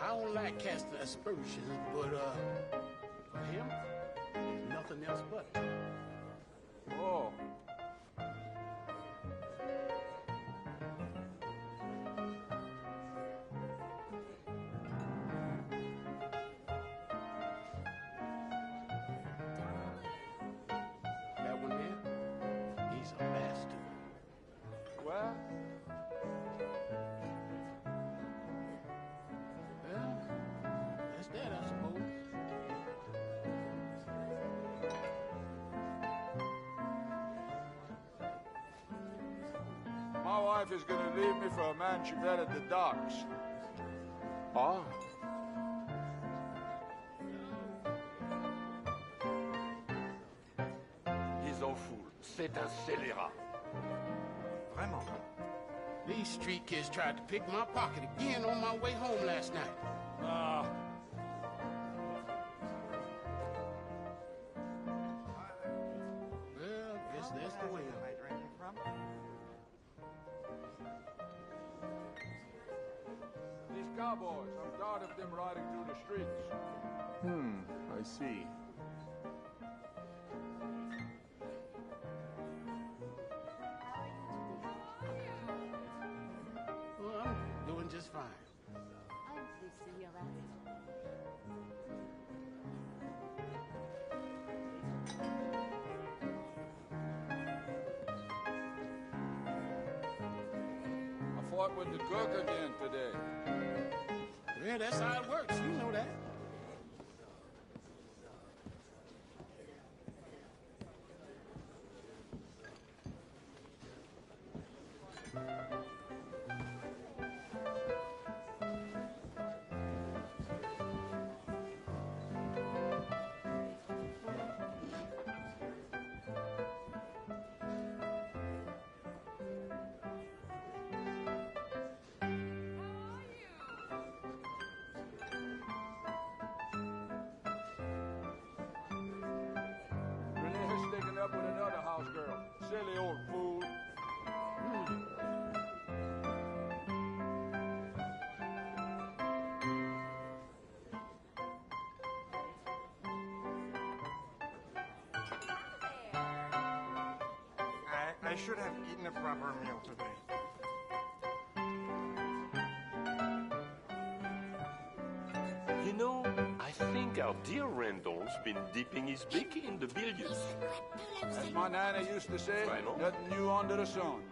I don't like casting aspersions, but, for him, there's nothing else but. Oh. That one there, he's a bastard. Well? Well, that's that, I suppose. My wife is gonna leave me for a man she met at the docks. Ah. He's awful. C'est un scélérat. Vraiment. These street kids tried to pick my pocket again on my way home last night. Ah. Well, guess that's the way of it. cowboys. I'm tired of them riding through the streets. I see. Well, I'm doing just fine. I'm pleased to hear that. I fought with the cook again today. Yeah, that's how it works. You know that. Renee's sticking up with another house girl. Silly old fool. I should have eaten a proper meal today. You know, I think our dear Randall's been dipping his beak in the billiards. As my nana used to say, Right on. nothing new under the sun.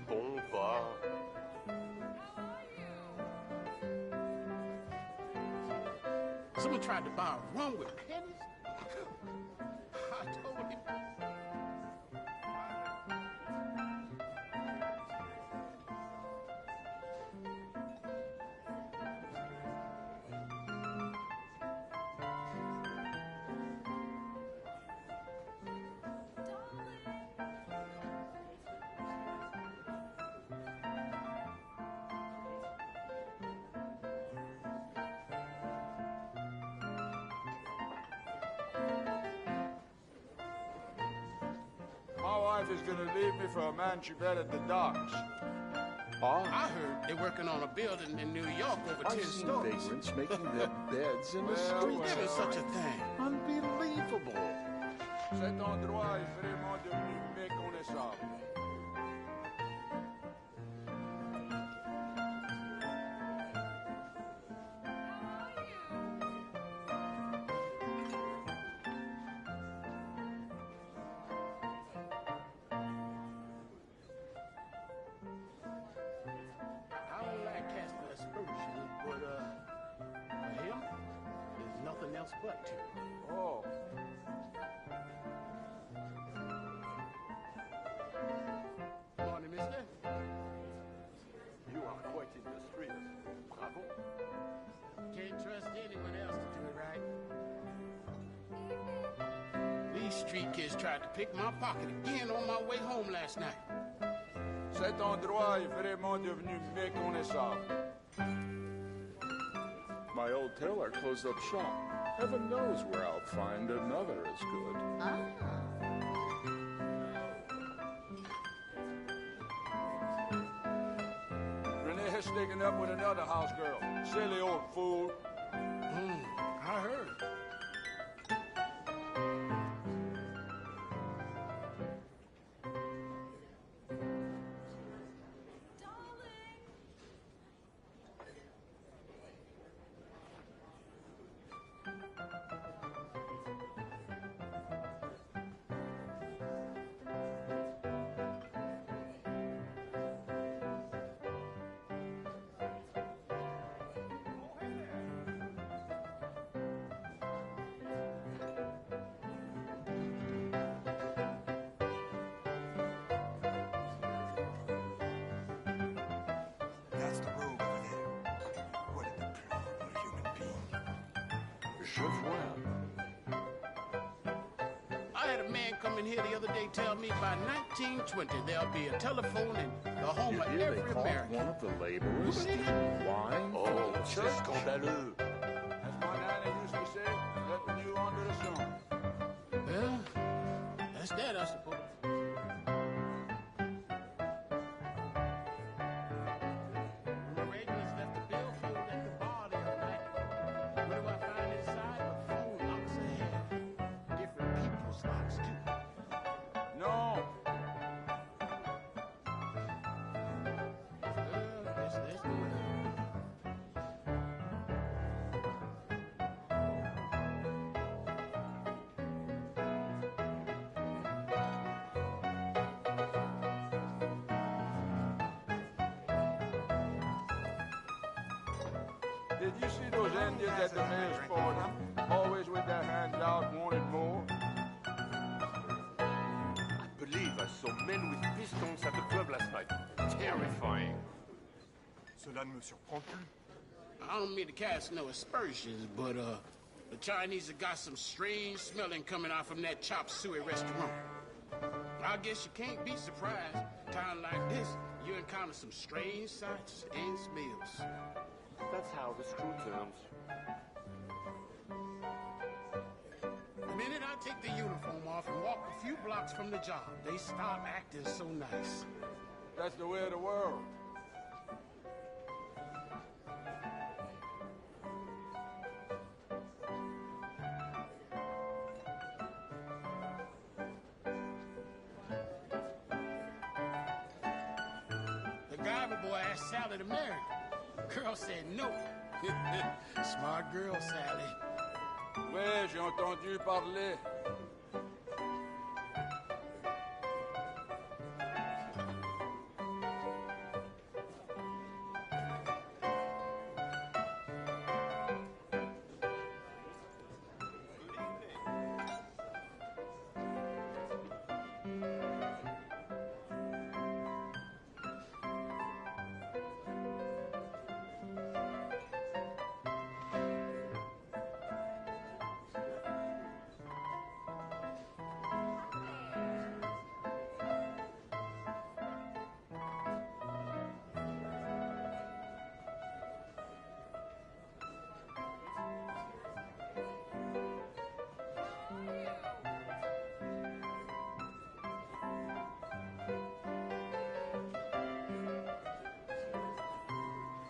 Bon va. Someone tried to buy rum with pennies. I told him. My wife is gonna leave me for a man she met at the docks. I heard they're working on a building in New York over 10 I've seen stories. vagrants making their beds in the Well, streets. There is such a thing. Unbelievable. Cet endroit est vraiment devenu méconnaissable. I don't like casting aspersions, but for him, there's nothing else but to. Oh, Morning, mister. You are quite industrious. Bravo. Can't trust anyone else to do it right. These street kids tried to pick my pocket again on my way home last night. cet endroit est vraiment devenu méconnaissable. My old tailor closed up shop. Heaven knows where I'll find another as good. Renee has taken up with another house girl. Silly old fool. I heard. That's the road over there. What a deplorable human being. Je vois. I had a man come in here the other day tell me by 1920 there'll be a telephone in the home You of hear every they caught American. one of the laborers You believe stealing wine Oh, from the c'est church? scandaleux. As my nana used to say, nothing new under the sun. Well, that's that, I suppose. did you see those Indians at the mayor's party? Always with their hands out, wanted more. I believe I saw men with pistons at the club last night. Terrifying. Cela ne me surprend plus. I don't mean to cast no aspersions, but the Chinese have got some strange smelling coming out from that chop suey restaurant. I guess you can't be surprised. Time like this, you encounter some strange sights and smells. That's how the screw turns. The minute I take the uniform off and walk a few blocks from the job, they stop acting so nice. That's the way of the world. The Guyver boy asked Sally to marry him. Girl said no. Smart girl, Sally. Ouais, j'ai entendu parler.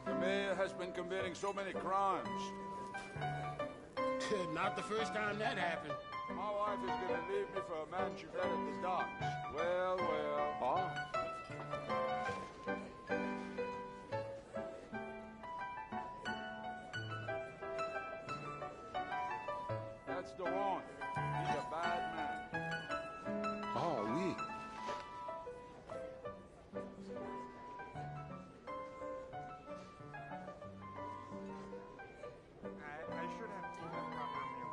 The mayor has been committing so many crimes. Not the first time that happened. My wife is gonna leave me for a man she met at the docks. Well, well. Ah. That's the one. He's a bad man. Ah, oui. I should have taken a proper meal.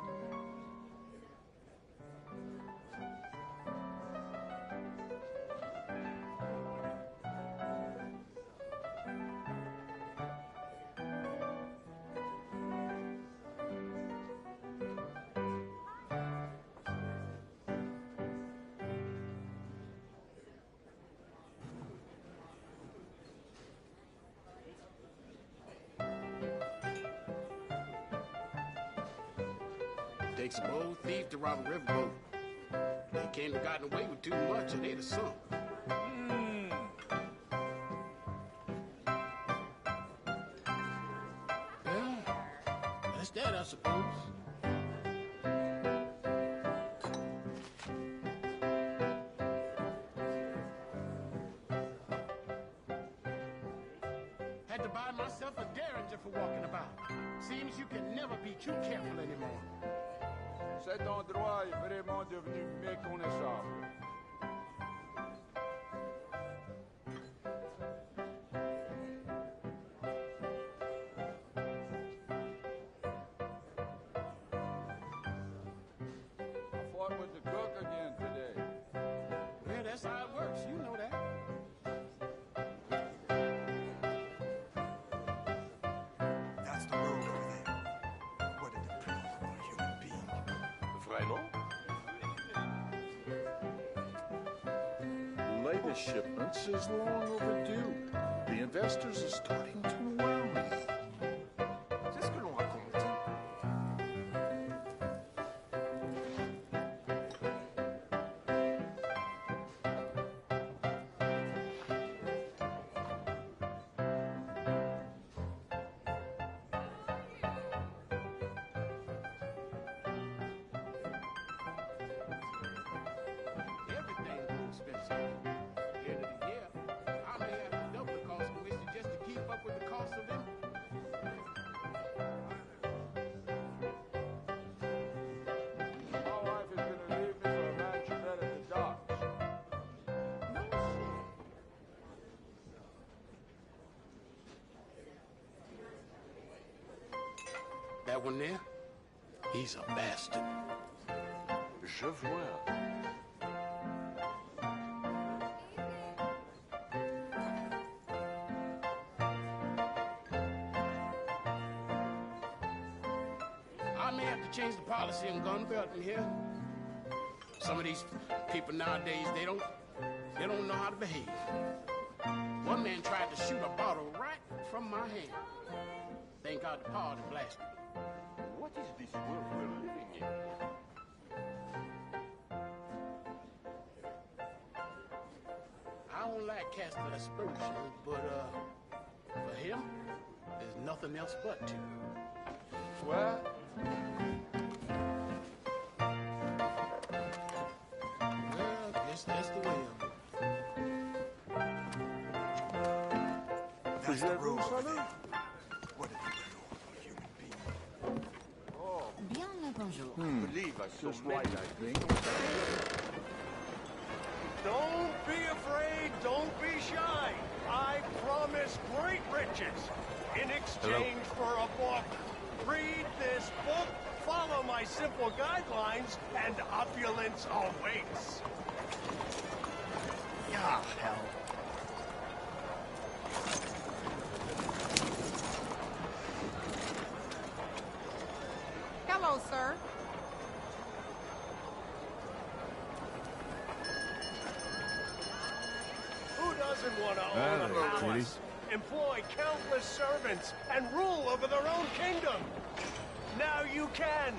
Takes a bold thief to rob a riverboat. They can't have gotten away with too much or they'd have sunk. Yeah, that's that, I suppose. Had to buy myself a derringer for walking about. Seems you can never be too careful anymore. Cet endroit est vraiment devenu méconnaissable. I fought with the cook again today. Well, that's how it works. You know that. That's the road over there. What a deplorable human being. Vraiment? Latest shipments is long overdue. The investors are starting to worry. C'est ce que l'on raconte. Everything too expensive. At the end of the year, I may have to double the cost of whiskey just to keep up with the cost of them one there? He's a bastard. Je vois. I may have to change the policy on gun belting here. Some of these people nowadays, they don't know how to behave. One man tried to shoot a bottle right from my hand. Thank God the powder blasted. What is this world we're living in? I don't like casting aspersions, but for him, there's nothing else but to. Well, Well, guess that's the way of it. That's the road over there. What a human being. Bien le bonjour. Believe I just right, I think. Don't be afraid, don't be shy. I promise great riches in exchange for a book. Read this book, follow my simple guidelines, and opulence awaits. Ah, hell. Hello, sir. Who doesn't want to Hello, own a palace, employ countless servants, and rule over their own kingdom? Now you can.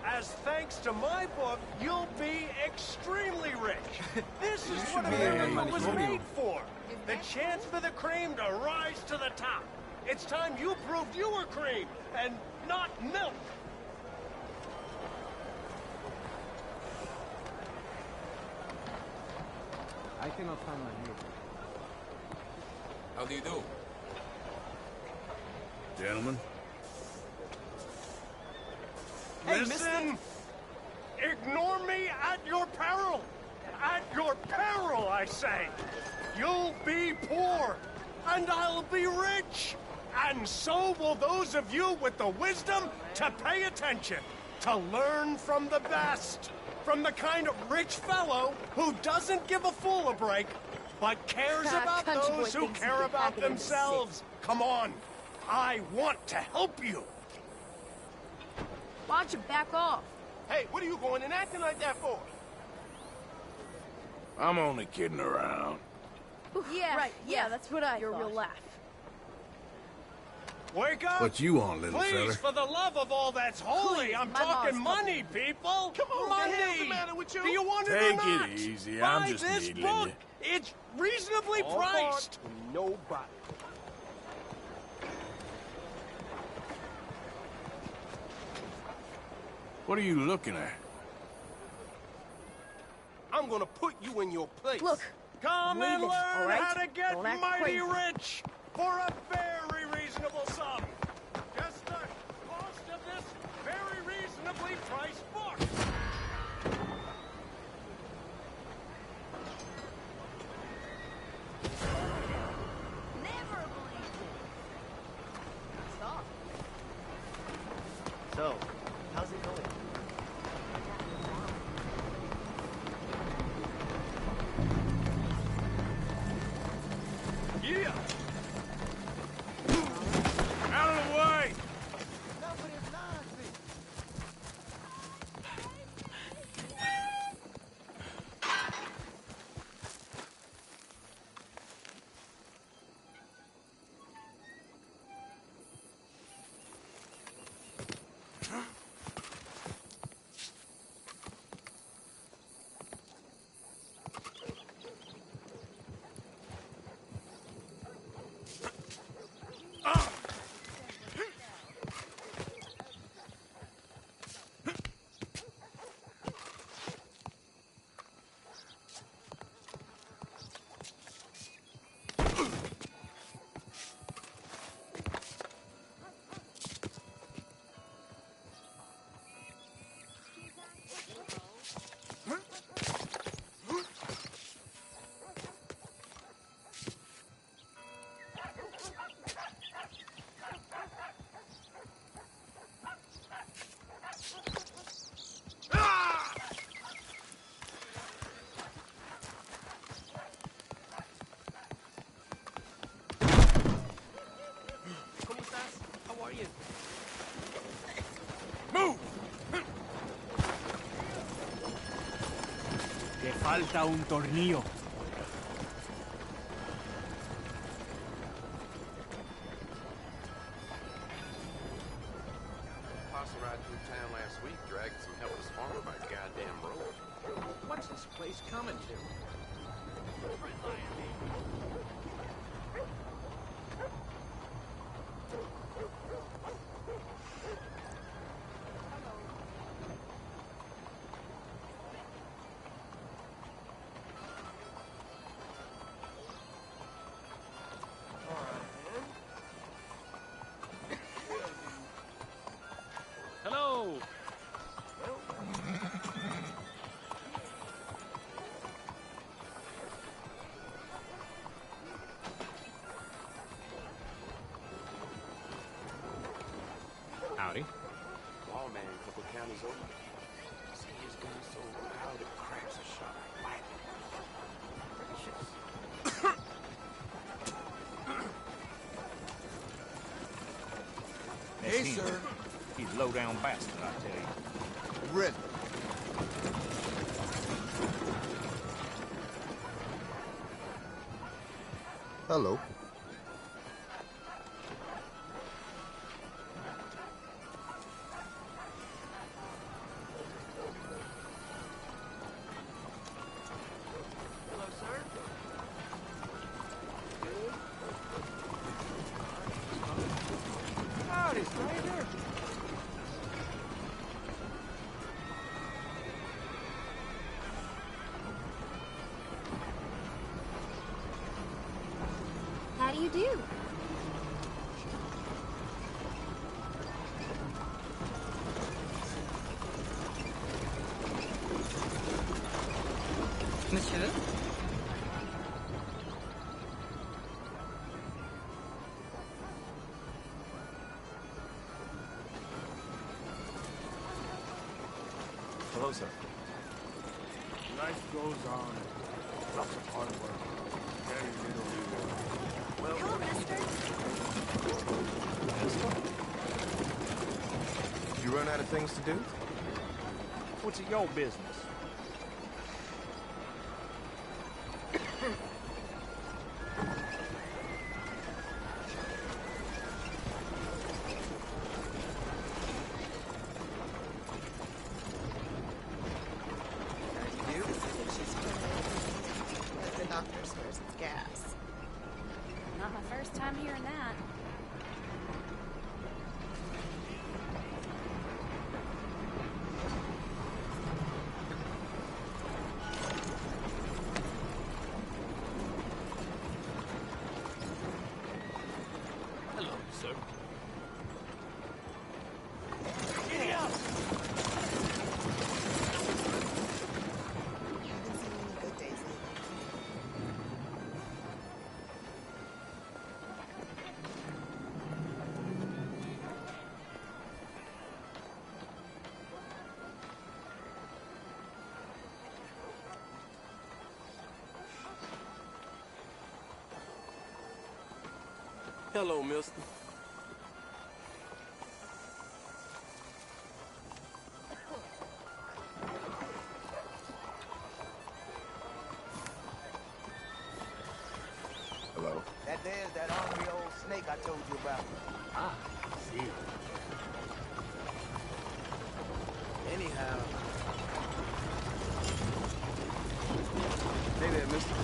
As thanks to my book, you'll be extremely rich. This is what America was made for. The chance for the cream to rise to the top. It's time you proved you were cream, and not milk. I cannot find my hair. How do you do? Gentlemen? Listen! Ignore me at your peril! At your peril, I say! You'll be poor, and I'll be rich! And so will those of you with the wisdom to pay attention, to learn from the best, from the kind of rich fellow who doesn't give a fool a break, but cares about those who care about themselves. Come on, I want to help you. Why don't you back off? Hey, what are you going and acting like that for? I'm only kidding around. Yeah, right. Yeah, that's what I Your real laugh. Wake up! What you want, little Please, feller? for the love of all that's holy, Please, I'm my talking mom's money, people! Come on, money! what the hell's the matter with you? Do you want it Take or not? it easy, Buy I'm just this needling book. you. It's reasonably All priced. Nobody. What are you looking at? I'm gonna put you in your place. Look, Come and leave learn it, all right? how to get Don't act mighty crazy. rich for a very reasonable sum. Just the cost of this very reasonably priced book. never believed it. Stop. So, how's it going? Yeah. Out of the way! How are you? Move! Te falta un tornillo. Posse ride through town last week dragged some helpless farmer by goddamn road. What's this place coming to? Hello. Howdy. Lawman, a couple counties over. See his gun so loud it cracks a shot. Hey, sir. He's a low-down bastard, I tell you. Red. Hello. Hello, sir. Howdy, stranger. How do you do? Monsieur? Hello, sir. Life goes on. Lots of hard work. Very little reward. Well, Hello, mister. You run out of things to do? What's it your business? The doctor swears it's gas. Not my first time hearing that. Hello, sir. Haven't seen any good days lately. hello, mister. Hello. That there's that ornery old snake I told you about. Ah, see. Anyhow. Hey there, mister.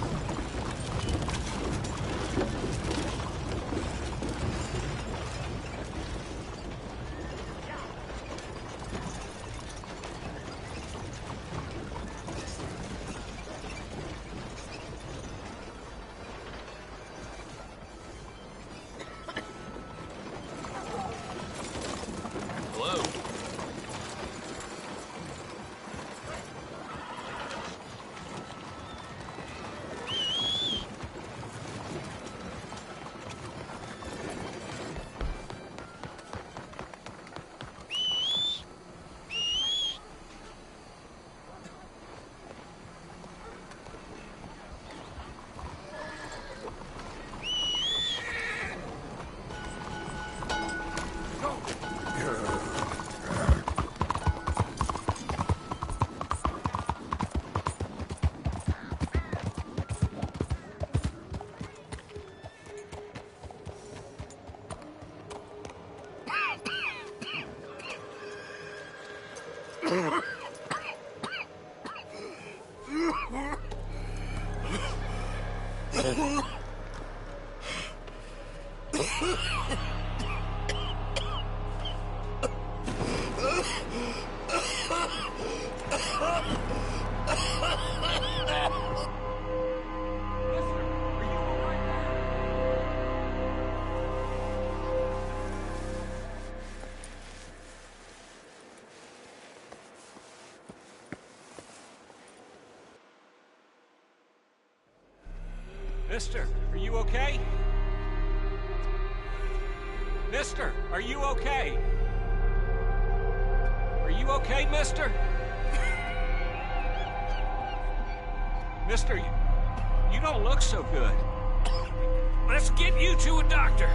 Mister, are you okay? Mister, are you okay? Are you okay, mister? Mister, you don't look so good. Let's get you to a doctor.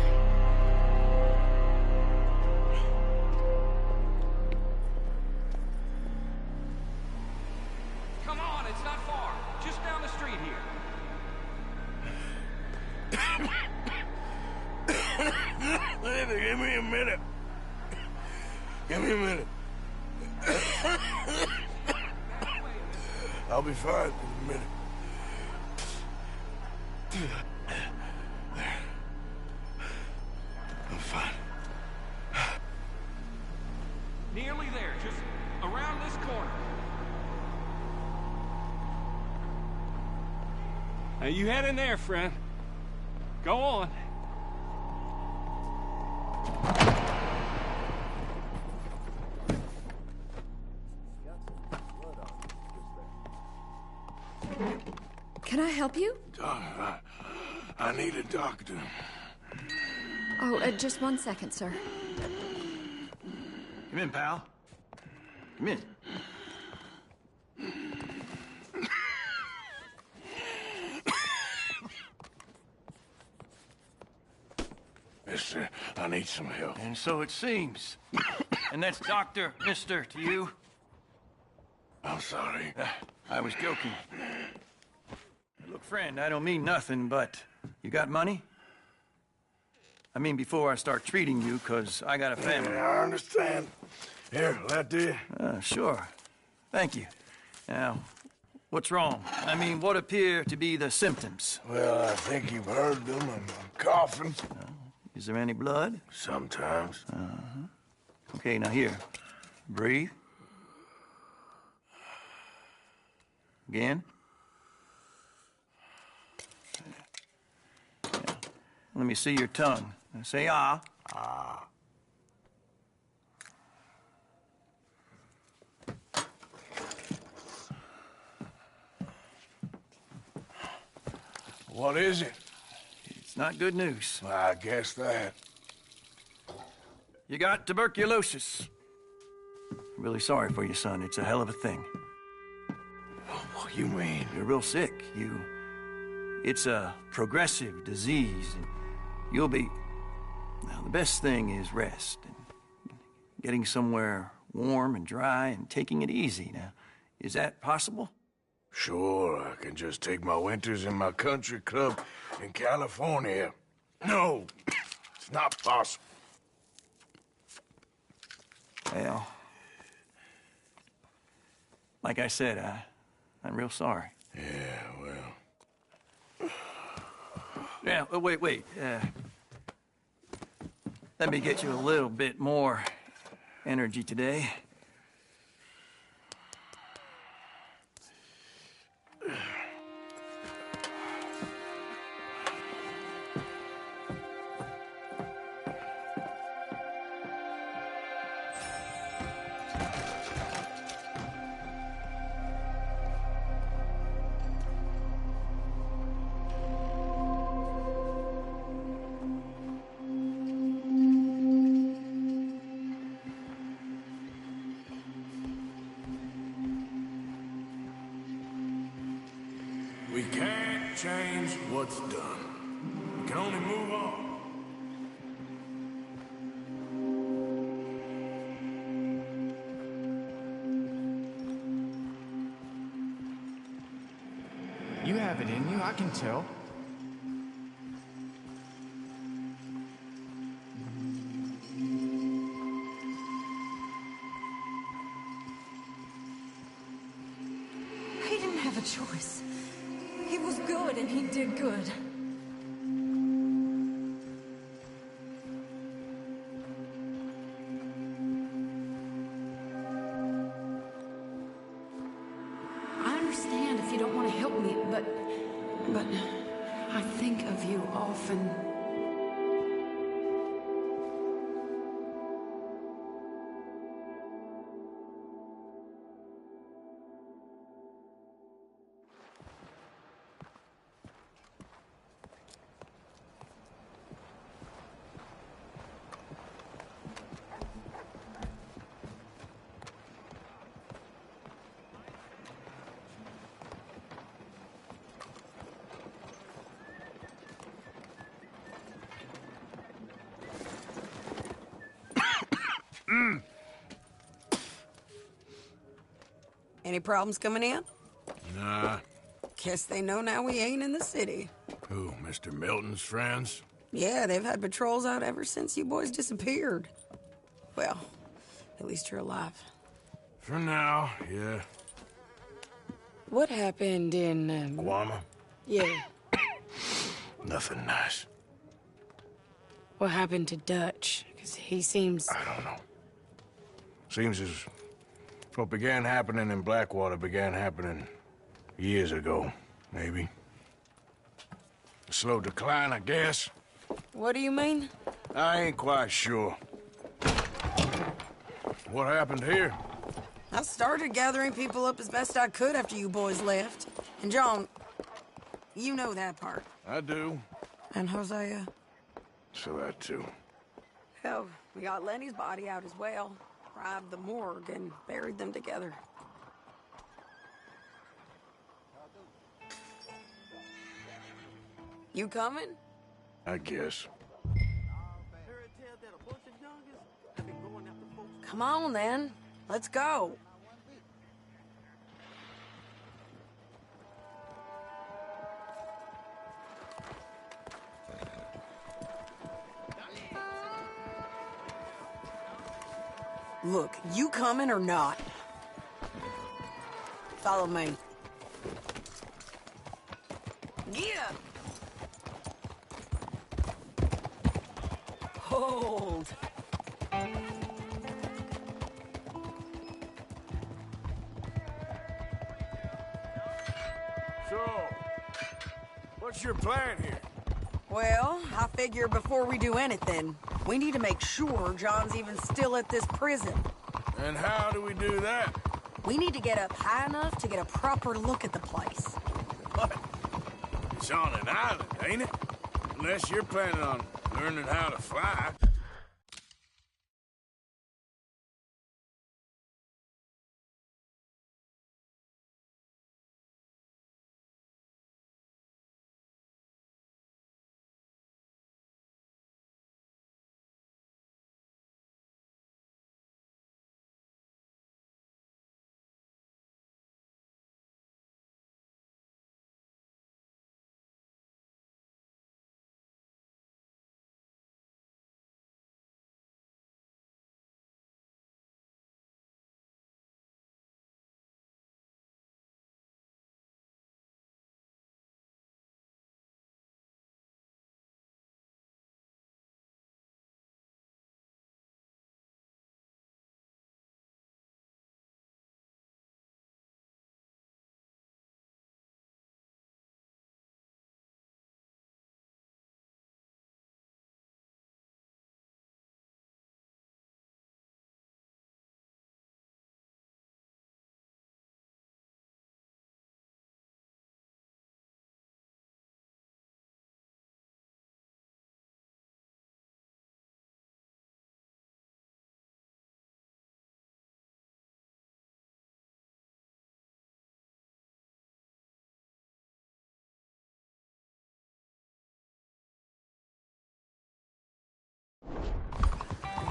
Come on, it's not far. Just down the street here. Give me a minute. Give me a minute. I'll be fine in a minute. I'm fine. Nearly there, just around this corner. Now you head in there, friend. Go on. Can I help you? I need a doctor. Oh, just 1 second, sir. Come in, pal. Come in. Mister, I need some help. And so it seems. And that's Dr. Mister to you? I'm sorry. I was joking. Look, friend, I don't mean nothing, but you got money? I mean, before I start treating you, 'cause I got a family. Yeah, I understand. Here, that do you? Sure. Thank you. Now, what's wrong? I mean, what appear to be the symptoms? Well, I think you've heard them. I'm coughing. Is there any blood? Sometimes. Okay, now here. Breathe. Again. Let me see your tongue. Say ah. Ah. What is it? It's not good news. I guess that. You got tuberculosis. I'm really sorry for you, son. It's a hell of a thing. What do you mean? You're real sick. It's a progressive disease, and you'll be... Now, the best thing is rest, and getting somewhere warm and dry and taking it easy. Now, is that possible? Sure, I can just take my winters in my country club in California. No, it's not possible. Well, like I said, I'm real sorry. Yeah, well... Yeah, wait. Let me get you a little bit more energy today. We can't change what's done. We can only move on. I can tell. He didn't have a choice. He was good and he did good. I understand if you don't want to help me, but I think of you often. Any problems coming in? Nah. Guess they know now we ain't in the city. Who, Mr. Milton's friends? Yeah, they've had patrols out ever since you boys disappeared. Well, at least you're alive. For now, yeah. What happened in, Guama? Yeah. Nothing nice. What happened to Dutch? Because he seems... I don't know. Seems as what began happening in Blackwater began happening years ago, maybe. A slow decline, I guess. What do you mean? I ain't quite sure. What happened here? I started gathering people up as best I could after you boys left. And John, you know that part. I do. And Hosea? So that too. Hell, we got Lenny's body out as well. Robbed the morgue and buried them together. You coming? I guess. Come on, then. Let's go. Look, you coming or not? Follow me. Yeah. Hold. So, what's your plan here? Well, I figure before we do anything, we need to make sure John's even still at this prison. And how do we do that? We need to get up high enough to get a proper look at the place. What? It's on an island, ain't it? Unless you're planning on learning how to fly.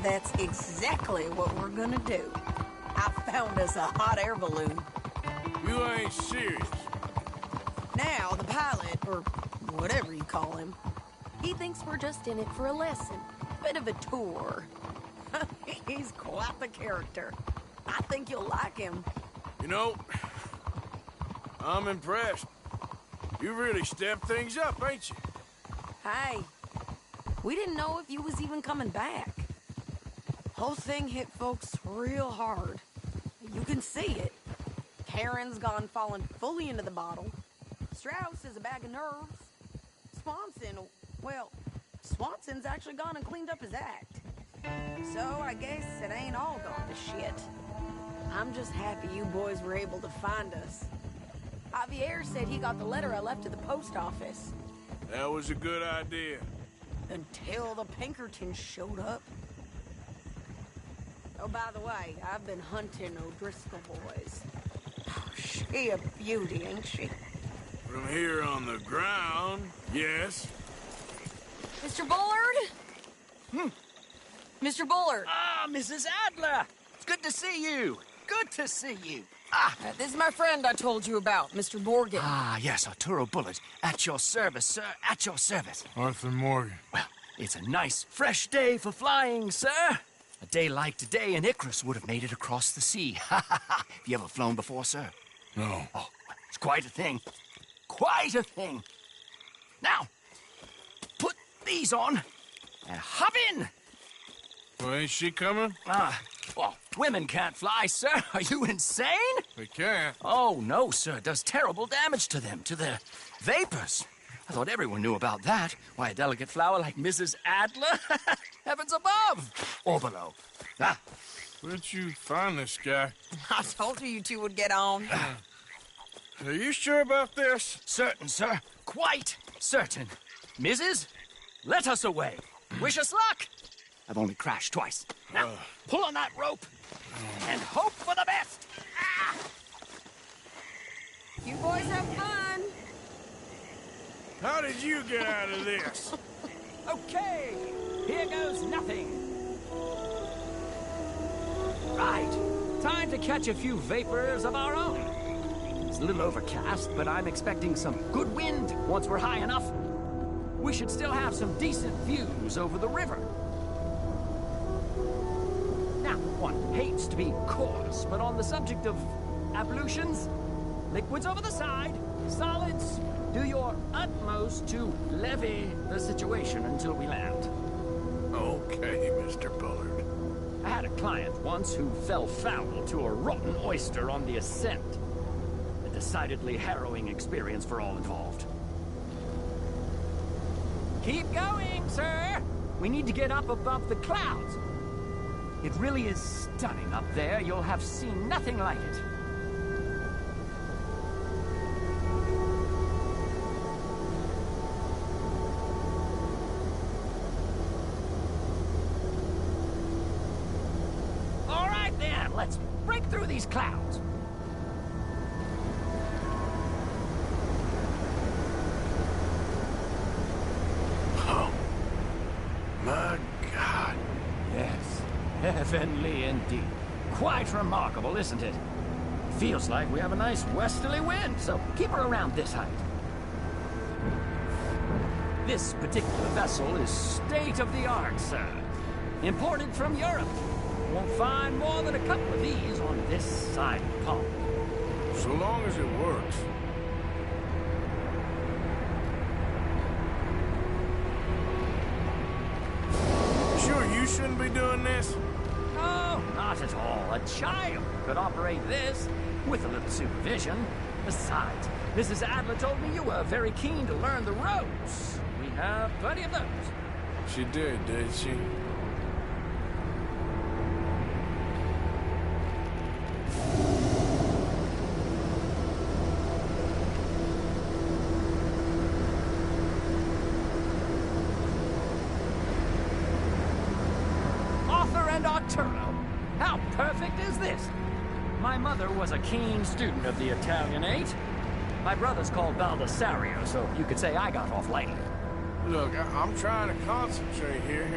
That's exactly what we're gonna do. I found us a hot air balloon. You ain't serious. Now, the pilot, or whatever you call him, he thinks we're just in it for a lesson. Bit of a tour. He's quite the character. I think you'll like him. You know, I'm impressed. You really stepped things up, ain't you? Hey, we didn't know if you was even coming back. Whole thing hit folks real hard. You can see it. Karen's gone falling fully into the bottle. Strauss is a bag of nerves. Swanson's actually gone and cleaned up his act. So I guess it ain't all gone to shit. I'm just happy you boys were able to find us. Javier said he got the letter I left at the post office. That was a good idea. Until the Pinkertons showed up. Oh, by the way, I've been hunting O'Driscoll boys. She a beauty, ain't she? From here on the ground, yes. Mr. Bullard? Mr. Bullard. Ah, Mrs. Adler. It's good to see you. Good to see you. This is my friend I told you about, Mr. Morgan. Ah, yes, Arturo Bullard. At your service, sir. At your service. Arthur Morgan. Well, it's a nice, fresh day for flying, sir. A day like today, an Icarus would have made it across the sea. Have you ever flown before, sir? No. Oh, it's quite a thing. Quite a thing. Now, put these on and hop in. Well, ain't she coming? Well, women can't fly, sir. Are you insane? They can't. Oh, no, sir. It does terrible damage to them, to their vapors. I thought everyone knew about that. Why, a delicate flower like Mrs. Adler? Heavens above. Or below. Where'd you find this guy? I told you two would get on. Are you sure about this? Certain, sir. Quite certain. Mrs., let us away. Wish us luck. I've only crashed twice. Now, pull on that rope and hope for the best. You boys have fun. How did you get out of this? Okay, here goes nothing. Right, time to catch a few vapors of our own. It's a little overcast, but I'm expecting some good wind once we're high enough. We should still have some decent views over the river. Now, one hates to be coarse, but on the subject of ablutions, liquids over the side, solids, do your utmost to levy the situation until we land. Okay, Mr. Bullard. I had a client once who fell foul to a rotten oyster on the ascent. A decidedly harrowing experience for all involved. Keep going, sir! We need to get up above the clouds. It really is stunning up there. You'll have seen nothing like it. All right, then. Let's break through these clouds. Oh, my God. Yes. Heavenly indeed. Quite remarkable, isn't it? Feels like we have a nice westerly wind, so keep her around this height. This particular vessel is state-of-the-art, sir. Imported from Europe. Won't find more than a couple of these on this side of the pond. So long as it works. Sure you shouldn't be doing this? Oh, not at all. A child could operate this with a little supervision. Besides, Mrs. Adler told me you were very keen to learn the ropes. We have plenty of those. She did she? And Arturo. How perfect is this? My mother was a keen student of the Italianate. My brother's called Baldessario, so you could say I got off lightly. Look, I'm trying to concentrate here.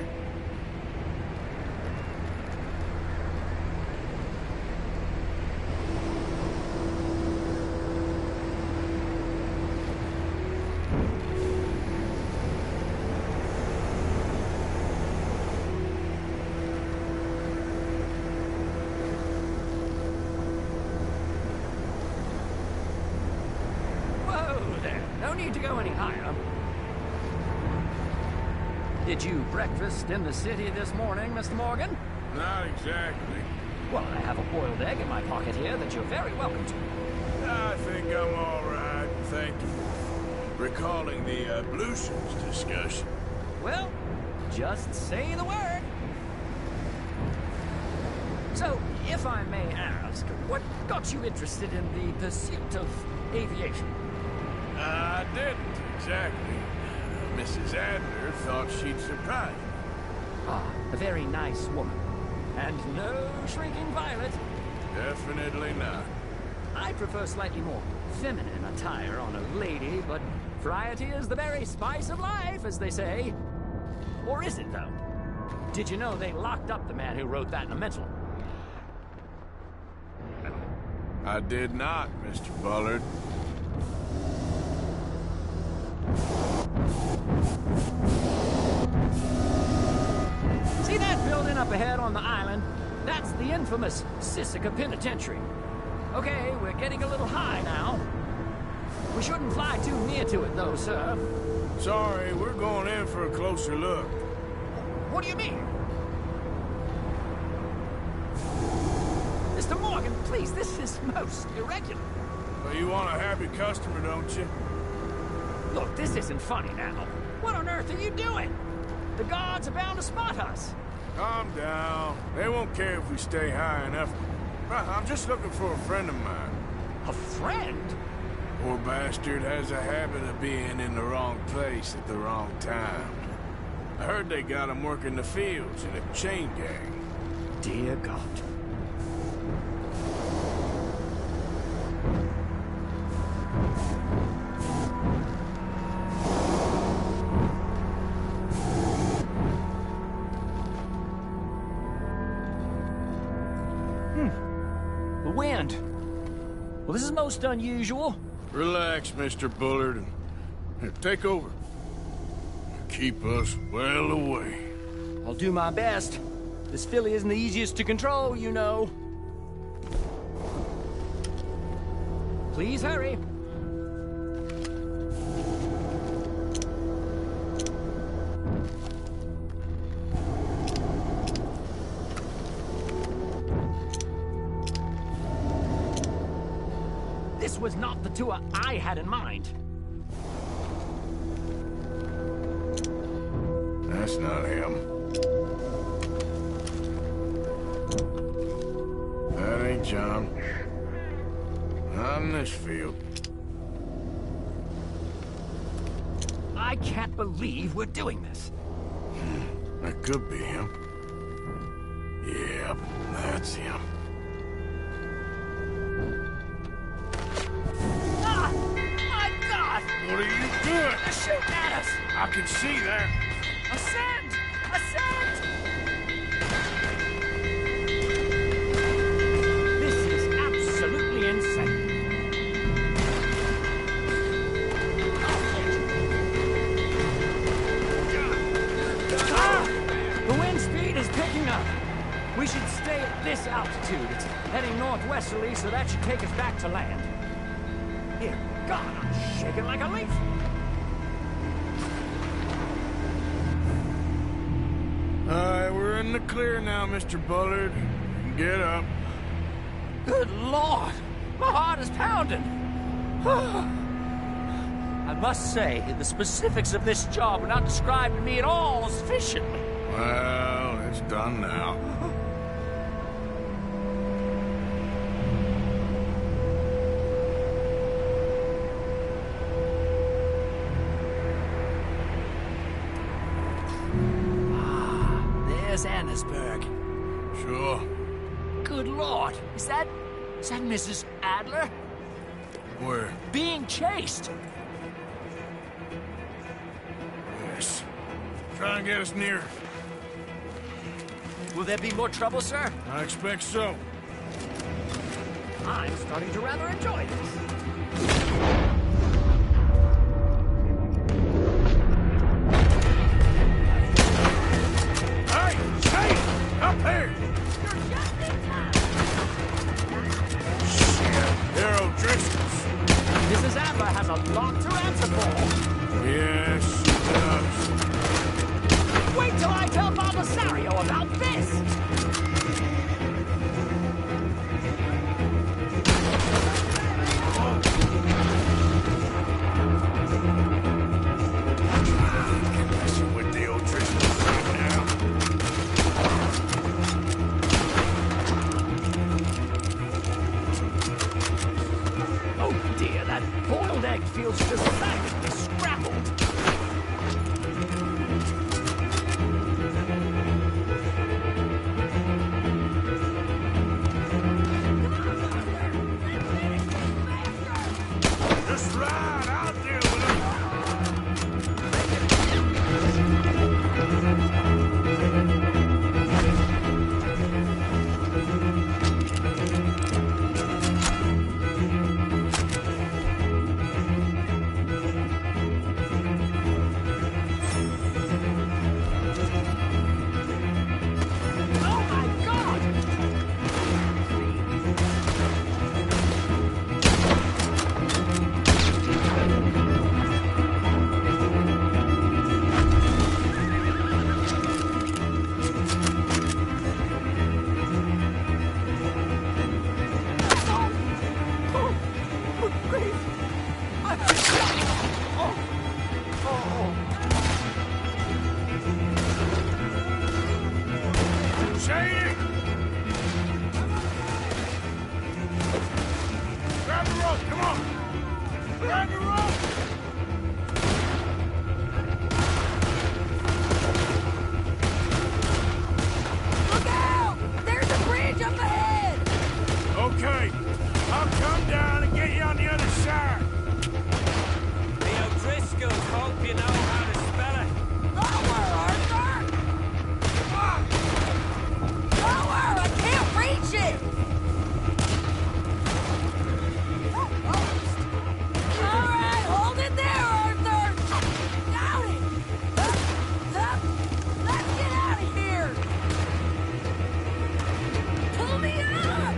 need to go any higher. Did you breakfast in the city this morning, Mr. Morgan? Not exactly. Well, I have a boiled egg in my pocket here that you're very welcome to. I think I'm all right, thank you. Recalling the ablutions discussion. Well, just say the word. So, if I may ask, what got you interested in the pursuit of aviation? I didn't exactly. Mrs. Adler thought she'd surprise me. Ah, a very nice woman. And no shrinking violet. Definitely not. I prefer slightly more feminine attire on a lady, but variety is the very spice of life, as they say. Or is it, though? Did you know they locked up the man who wrote that in a mental? I did not, Mr. Bullard. See that building up ahead on the island? That's the infamous Sisika Penitentiary. Okay, we're getting a little high now. We shouldn't fly too near to it, though, sir. Sorry, we're going in for a closer look. What do you mean? Mr. Morgan, please, this is most irregular. Well, you want a happy customer, don't you? Look, this isn't funny now. What on earth are you doing? The guards are bound to spot us. Calm down. They won't care if we stay high enough. I'm just looking for a friend of mine. A friend? Poor bastard has a habit of being in the wrong place at the wrong time. I heard they got him working the fields in a chain gang. Dear God. The wind. Well, this is most unusual. Relax, Mr. Bullard. Here, take over. Keep us well away. I'll do my best. This filly isn't the easiest to control, you know. Please hurry. This was not the tour I had in mind. That's not him. That ain't John. Not in this field. I can't believe we're doing this. That could be him. Yep, that's him. Ah! My God! What are you doing? They're shooting at us! I can see that. Ascend! Ascend! This is absolutely insane. The wind speed is picking up. We should stay at this altitude. It's heading northwesterly, so that should take us back to land. Here, God, I'm shaking like a leaf. All right, we're in the clear now, Mr. Bullard. Get up. Good Lord! My heart is pounding. I must say, the specifics of this job were not described to me at all sufficiently. Well, it's done now. There's Annesburg. Sure. Good Lord. Is that Mrs. Adler? Where? Being chased. Yes. Try and get us near. Will there be more trouble, sir? I expect so. I'm starting to rather enjoy this. Up there! Shit, they're O'Driscoll's. Mrs. Adler has a lot to answer for. feels decidedly scrappled. Just ride, I'll deal with it. Shady! Grab the rope, come on! Grab the rope! Look out! There's a bridge up ahead! Okay, I'll come down and get you on the other side. The O'Driscolls hope you know how to spell it. Lower, Arthur! Lower! I can't reach it! All right, hold it there, Arthur! Got it! Let's get out of here! Pull me up!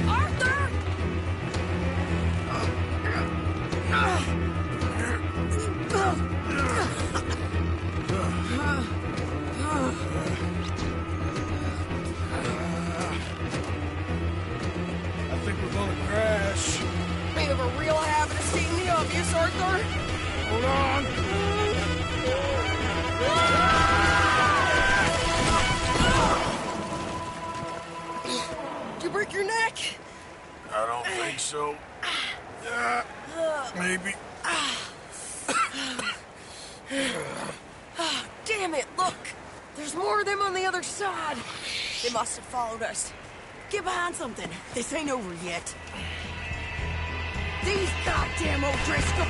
Arthur! I think we're gonna crash. We have a real habit of seeing the obvious, Arthur. Hold on. Did you break your neck? I don't think so. Maybe. Damn it, look! There's more of them on the other side. They must have followed us. Get behind something. This ain't over yet. These goddamn O'Driscoll!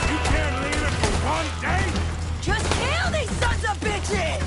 You can't leave it for one day? Just kill these sons of bitches!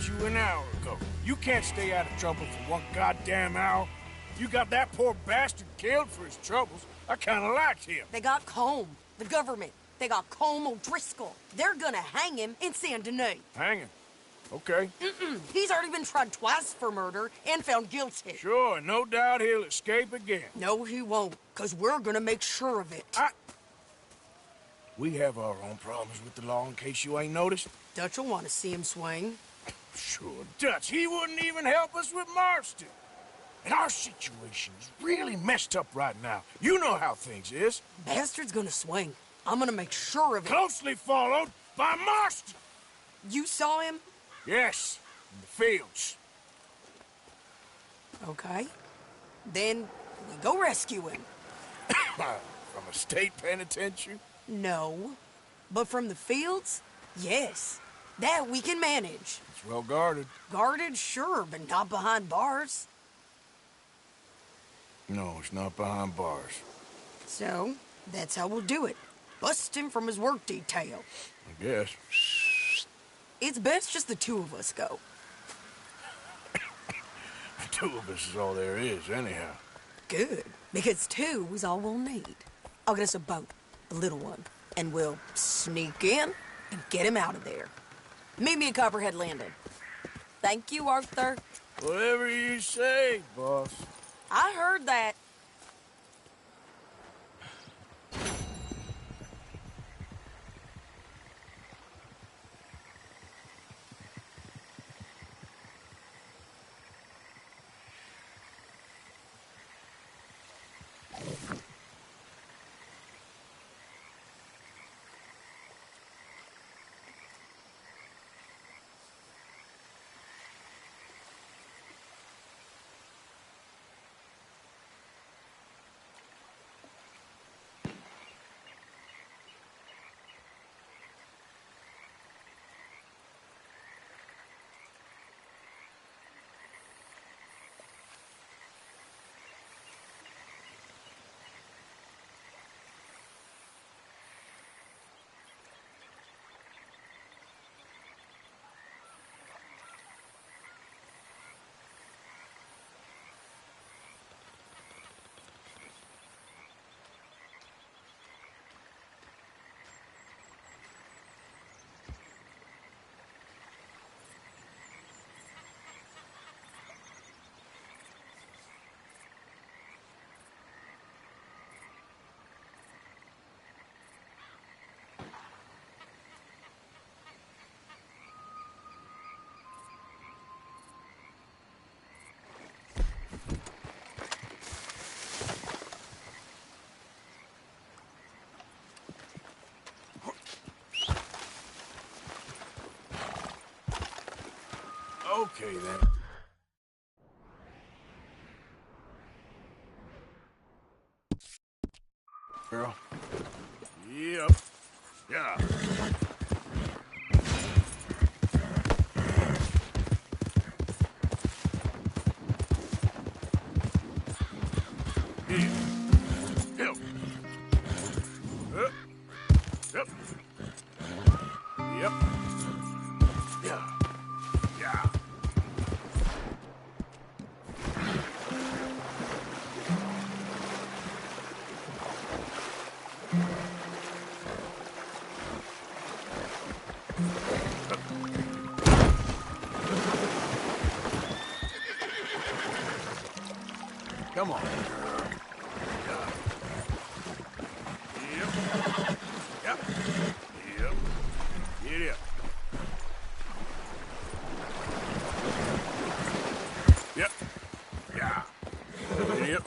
you an hour ago. You can't stay out of trouble for one goddamn hour. You got that poor bastard killed for his troubles. I kinda liked him. They got Combe, the government. They got Combe O'Driscoll. They're gonna hang him in Saint Denis. Hang him? Okay. He's already been tried twice for murder and found guilty. Sure, no doubt he'll escape again. No, he won't, because we're gonna make sure of it. We have our own problems with the law, in case you ain't noticed. Dutch will want to see him swing. Sure, Dutch, he wouldn't even help us with Marston. And our situation is really messed up right now. You know how things is. Bastard's gonna swing. I'm gonna make sure of it. Closely followed by Marston. You saw him? Yes, in the fields. Okay. Then we go rescue him. From a state penitentiary? No. But from the fields? Yes. That we can manage. It's well guarded. Guarded, sure, but not behind bars. No, it's not behind bars. So, that's how we'll do it. Bust him from his work detail. I guess. It's best just the two of us go. The two of us is all there is, anyhow. Good, because two is all we'll need. I'll get us a boat, a little one, and we'll sneak in and get him out of there. Meet me at Copperhead Landing. Thank you, Arthur. Whatever you say, boss. I heard that. Okay, then. Girl. Yep. Yeah. Yep. Yep. Yep. Yeah. Yeah. Come on. Yeah. Yep. Yep. Yep. Get up. Yep. Yeah. Yep. Yep.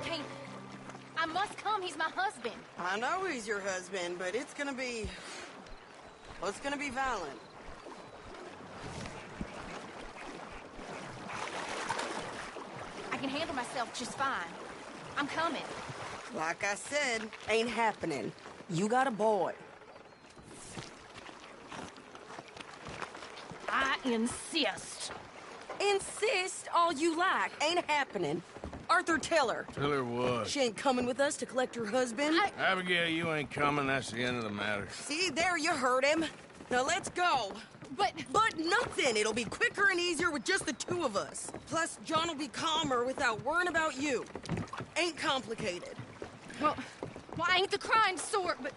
can't... I must come. He's my husband. I know he's your husband, but it's gonna be... Well, it's gonna be violent. I can handle myself just fine. I'm coming. Like I said, ain't happening. You got a boy. I insist. Insist all you like. Ain't happening. Arthur, tell her. Tell her what? She ain't coming with us to collect her husband. Abigail, you ain't coming. That's the end of the matter. See, there you heard him. Now let's go. But nothing. It'll be quicker and easier with just the two of us. Plus, John will be calmer without worrying about you. Ain't complicated. Well, I ain't the crying sort, but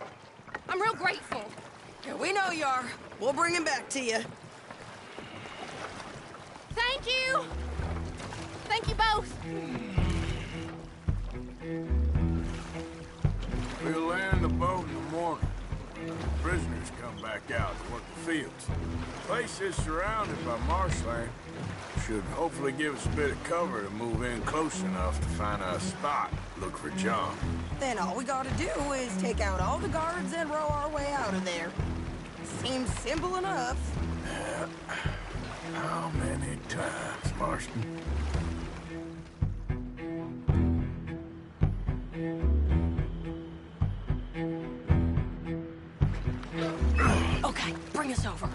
I'm real grateful. Yeah, we know you are. We'll bring him back to you. Thank you. Thank you both. We'll land the boat in the morning. Prisoners come back out to work the fields. The place is surrounded by marshland. Should hopefully give us a bit of cover to move in close enough to find a spot. Look for John. Then all we gotta do is take out all the guards and row our way out of there. Seems simple enough. How many times, Marston? Okay, bring us over.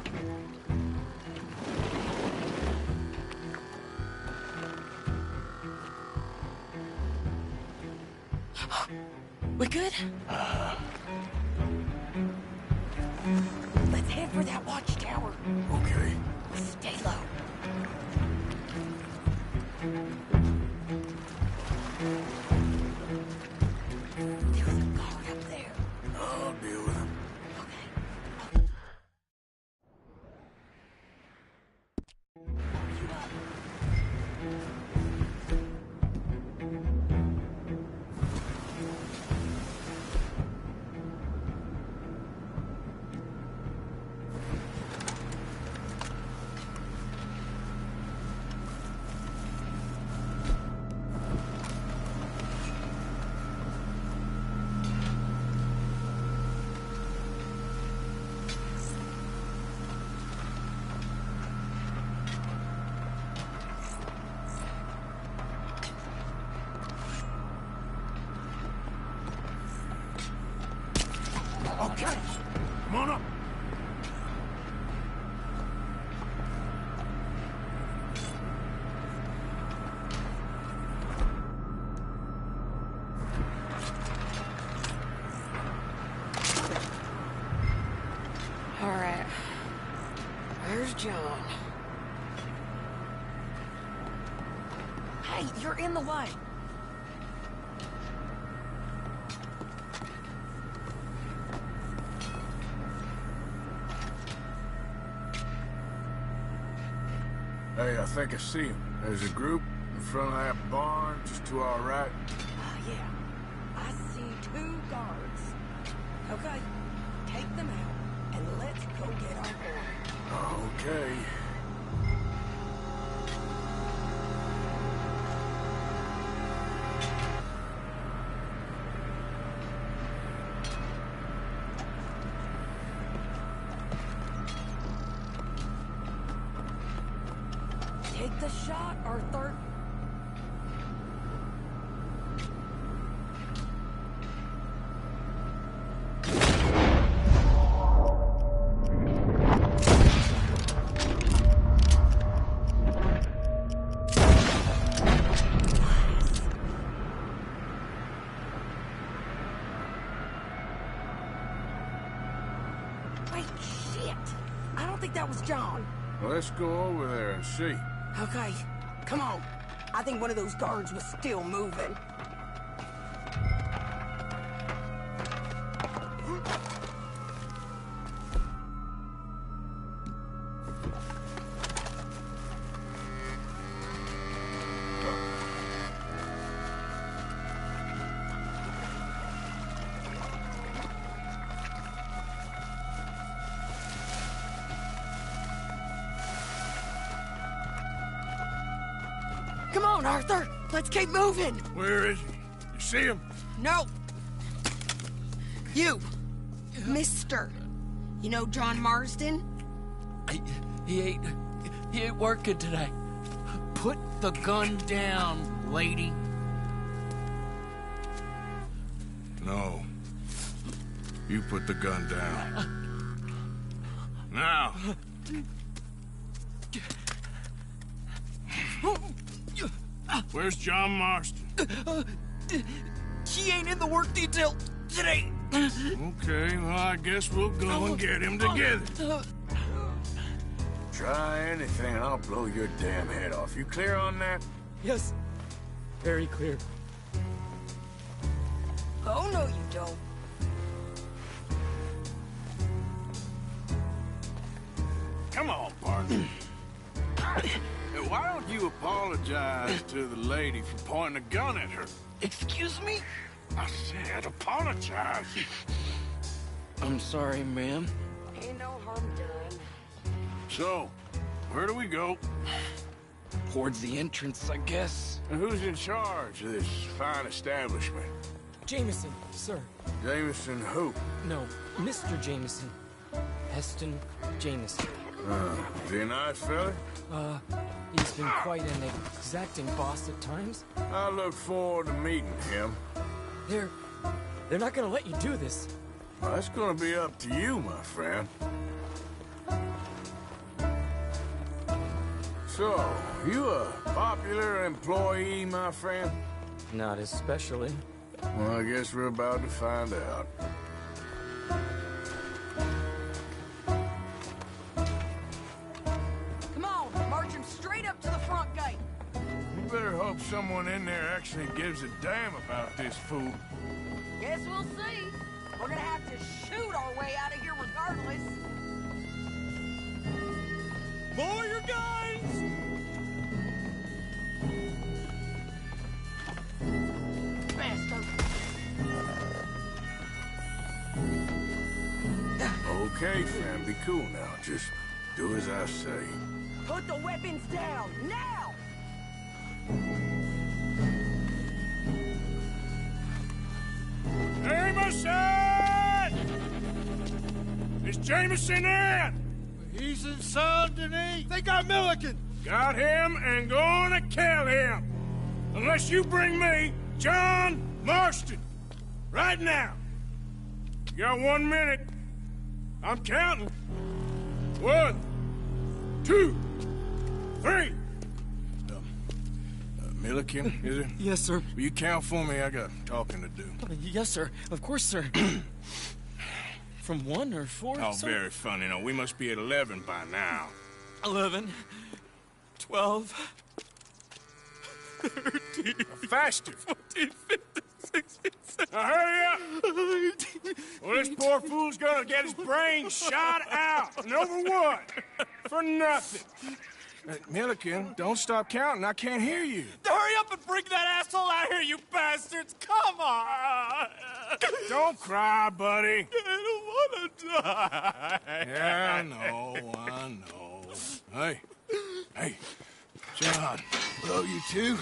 We good? Let's head for that watchtower. Okay. Stay low. There's a guard up there. I'll deal with him. Okay, come on up. All right. Where's John? Hey, you're in the way. Hey, I think I see him. There's a group in front of that barn, just to our right. Yeah. I see 2 guards. Okay, take them out, and let's go get our boy. Okay. Take the shot, Arthur. Wait, shit. I don't think that was John. Well, let's go over there and see. Okay, come on. I think one of those guards was still moving. Come on, Arthur. Let's keep moving. Where is he? You see him? No. You, Mister. You know John Marsden? He ain't working today. Put the gun down, lady. No. You put the gun down. Now. Where's John Marston? He ain't in the work detail today. Okay, well, I guess we'll go and get him together. Try anything and I'll blow your damn head off. You clear on that? Yes. Very clear. Oh, no, you don't. Come on, partner. Hey, why don't you apologize to the lady for pointing a gun at her? Excuse me? I said apologize. I'm sorry, ma'am. Ain't no harm done. So, where do we go? Towards the entrance, I guess. And who's in charge of this fine establishment? Jameson, sir. Jameson who? No, Mr. Jameson. Heston Jameson. Is he a nice fella? He's been quite an exacting boss at times. I look forward to meeting him. They're not gonna let you do this. Well, that's gonna be up to you, my friend. So, you a popular employee, my friend? Not especially. Well, I guess we're about to find out. Come on, march him straight up to the front gate. You better hope someone in there actually gives a damn about this fool. Guess we'll see. We're gonna have to shoot our way out of here regardless. Lower your guns! Bastard. Okay, friend, be cool now. Just do as I say. Put the weapons down, now! Jameson! Is Jameson in? He's in Saint Denis. They got Milliken. Got him and gonna kill him. Unless you bring me John Marston. Right now. You got 1 minute. I'm counting. 1, 2, 3. Milliken, is it? Yes, sir. Will you count for me? I got talking to do. Yes, sir. Of course, sir. From 1 or 4? Oh, sir? very funny. No, we must be at 11 by now. 11, 12, 13, faster. 14, 15, 16, 17. Now hurry up! Well, this poor fool's gonna get his brains shot out. And over what? For nothing. Milliken, don't stop counting. I can't hear you. Hurry up and bring that asshole out here, you bastards! Come on! Don't cry, buddy. I don't want to die. Yeah, I know. Hey, John. Love you too.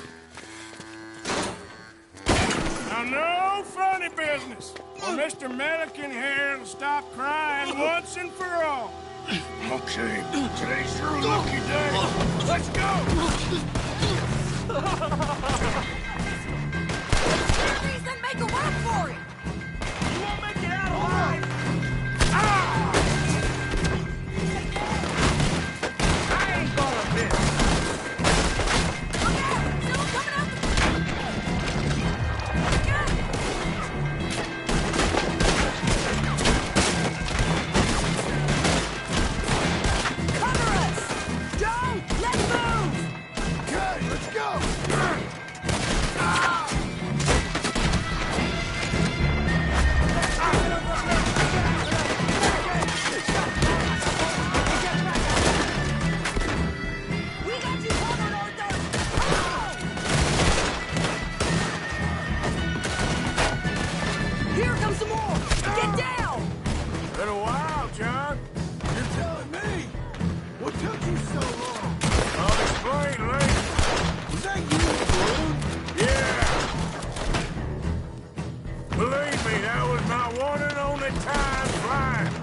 Now, no funny business. Well, Mr. Milliken here will stop crying once and for all. Okay, today's your lucky day. Let's go! Then make a run for it! You won't make it out alive! I ain't gonna miss! Look out! Someone coming out Cover us! Don't! Let's move! Okay, let's go! We got you covered, Arthur! Here comes some more! Get down! Been a while, John. You're telling me? What took you so long? I'll explain later. Was that you, Balloon? Yeah. Believe me, that was my one and only time flying.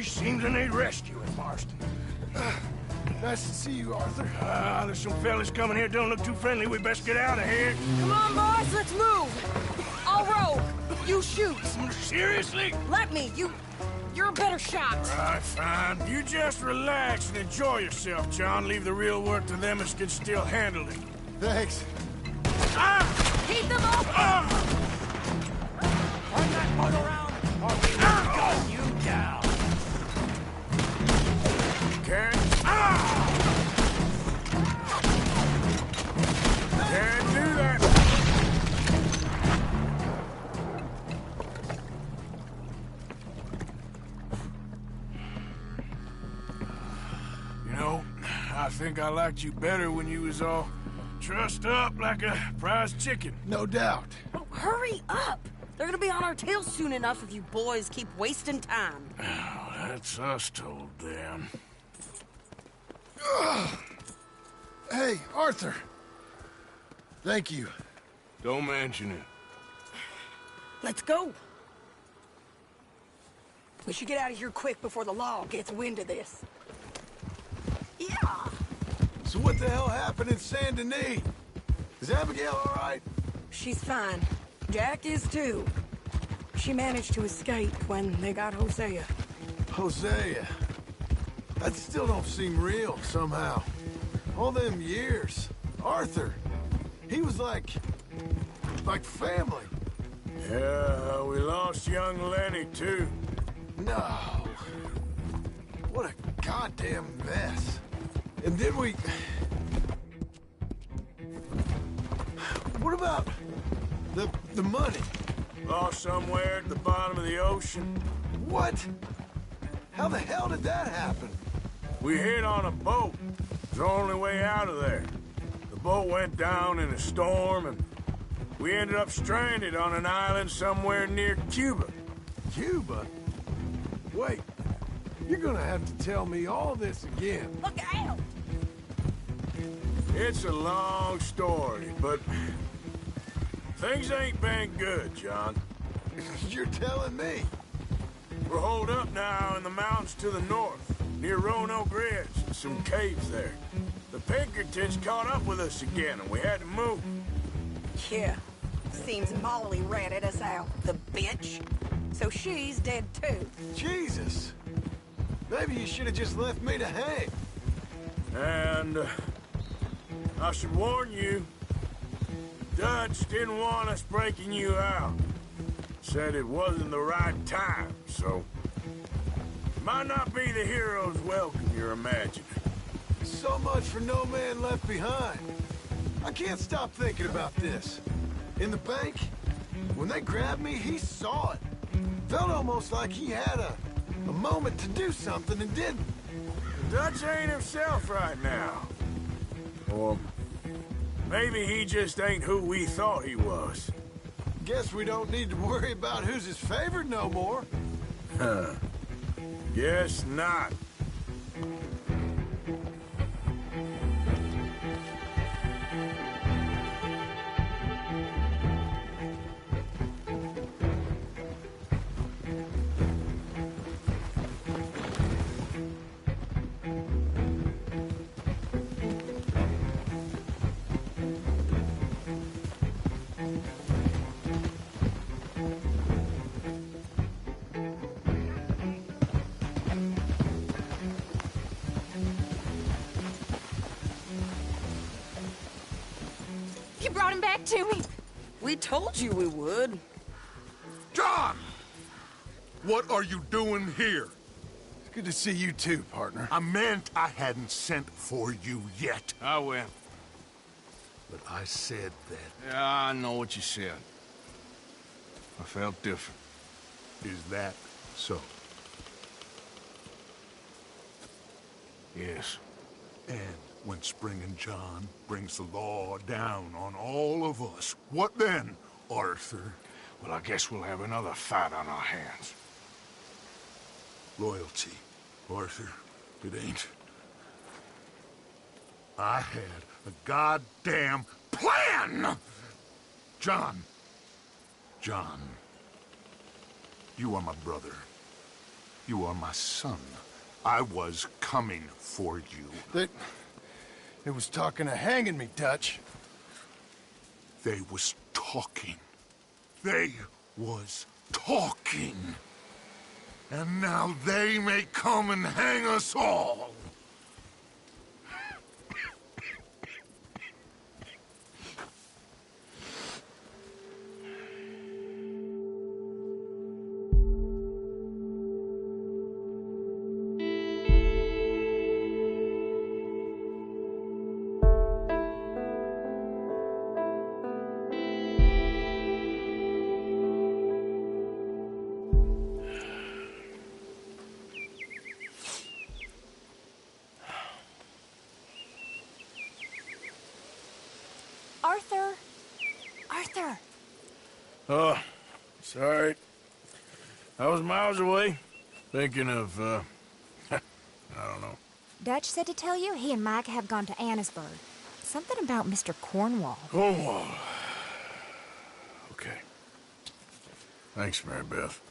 Seems I need rescuing, Marston. Nice to see you, Arthur. There's some fellas coming here. Don't look too friendly. We best get out of here. Come on, boys, let's move. I'll row. You shoot. Seriously? Let me. You're a better shot. All right, fine. You just relax and enjoy yourself, John. Leave the real work to them as can still handle it. Thanks. Keep them open! Turn that boat around, or we will gun you down. Can't do that. You know, I think I liked you better when you was all trussed up like a prize chicken. No doubt. Oh, hurry up! They're gonna be on our tails soon enough if you boys keep wasting time. Oh, that's us told them. Hey, Arthur. Thank you. Don't mention it. Let's go. We should get out of here quick before the law gets wind of this. Yeah. So what the hell happened in Saint Denis? Is Abigail all right? She's fine. Jack is too. She managed to escape when they got Hosea. Hosea? That still don't seem real, somehow. All them years. Arthur. He was like family. Yeah, we lost young Lenny, too. No. What a goddamn mess. And then we... What about the money? Lost somewhere at the bottom of the ocean. What? How the hell did that happen? We hit on a boat. It was the only way out of there. The boat went down in a storm, and we ended up stranded on an island somewhere near Cuba. Cuba? Wait, you're gonna have to tell me all this again. Look out! It's a long story, but things ain't been good, John. You're telling me? We're holed up now in the mountains to the north, near Roanoke Ridge, some caves there. The Pinkertons caught up with us again, and we had to move. Yeah, seems Molly ratted us out, the bitch. So she's dead too. Jesus! Maybe you should have just left me to hang. And I should warn you, Dutch didn't want us breaking you out. Said it wasn't the right time, so might not be the hero's welcome you're imagining. So much for no man left behind. I can't stop thinking about this. In the bank, when they grabbed me, he saw it. Felt almost like he had a moment to do something and didn't. Dutch ain't himself right now. Or maybe he just ain't who we thought he was. Guess we don't need to worry about who's his favorite no more. Huh. Guess not. You brought him back to me. We told you we would. John! What are you doing here? It's good to see you too, partner. I meant I hadn't sent for you yet. I will. But I said that. Yeah, I know what you said. I felt different. Is that so? Yes. And when Spring and John brings the law down on all of us, what then, Arthur? Well, I guess we'll have another fight on our hands. Loyalty, Arthur. It ain't. I had a goddamn plan! John. John. You are my brother. You are my son. I was coming for you. They was talking of hanging me, Dutch. They was talking. They was talking. And now they may come and hang us all. Arthur! Arthur! Oh, sorry. I was miles away, thinking of, I don't know. Dutch said to tell you he and Micah have gone to Annisburg. Something about Mr. Cornwall. Cornwall. Okay. Thanks, Mary Beth.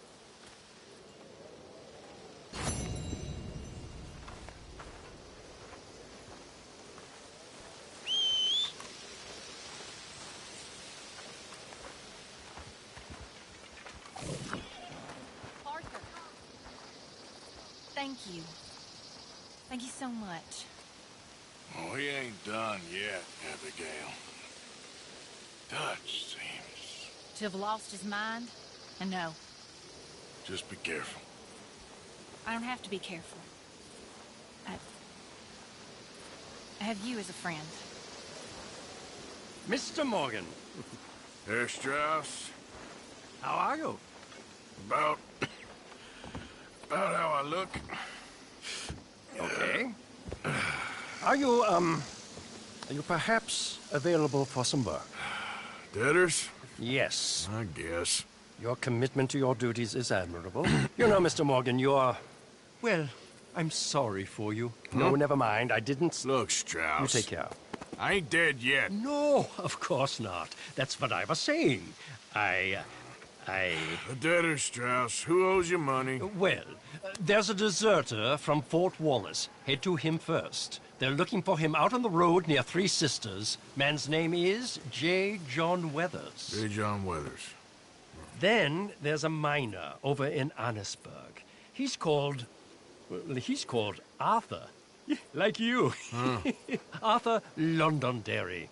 Arthur. Thank you. Thank you so much. Oh, he ain't done yet, Abigail. Dutch seems... To have lost his mind? And no. Just be careful. I don't have to be careful. I have you as a friend. Mr. Morgan. Herr Strauss. How are you? About how I look. Okay. Are you perhaps available for some work? Debtors? Yes. I guess. Your commitment to your duties is admirable. You know, Mr. Morgan, you're... Well, I'm sorry for you. No, never mind. I didn't... Look, Strauss. You take care. I ain't dead yet. No, of course not. That's what I was saying. I... A debtor, Strauss. Who owes you money? Well, there's a deserter from Fort Wallace. Head to him first. They're looking for him out on the road near Three Sisters. Man's name is J. John Weathers. J. John Weathers. Then there's a miner over in Annisburg. He's called Arthur. Like you. Arthur Londonderry.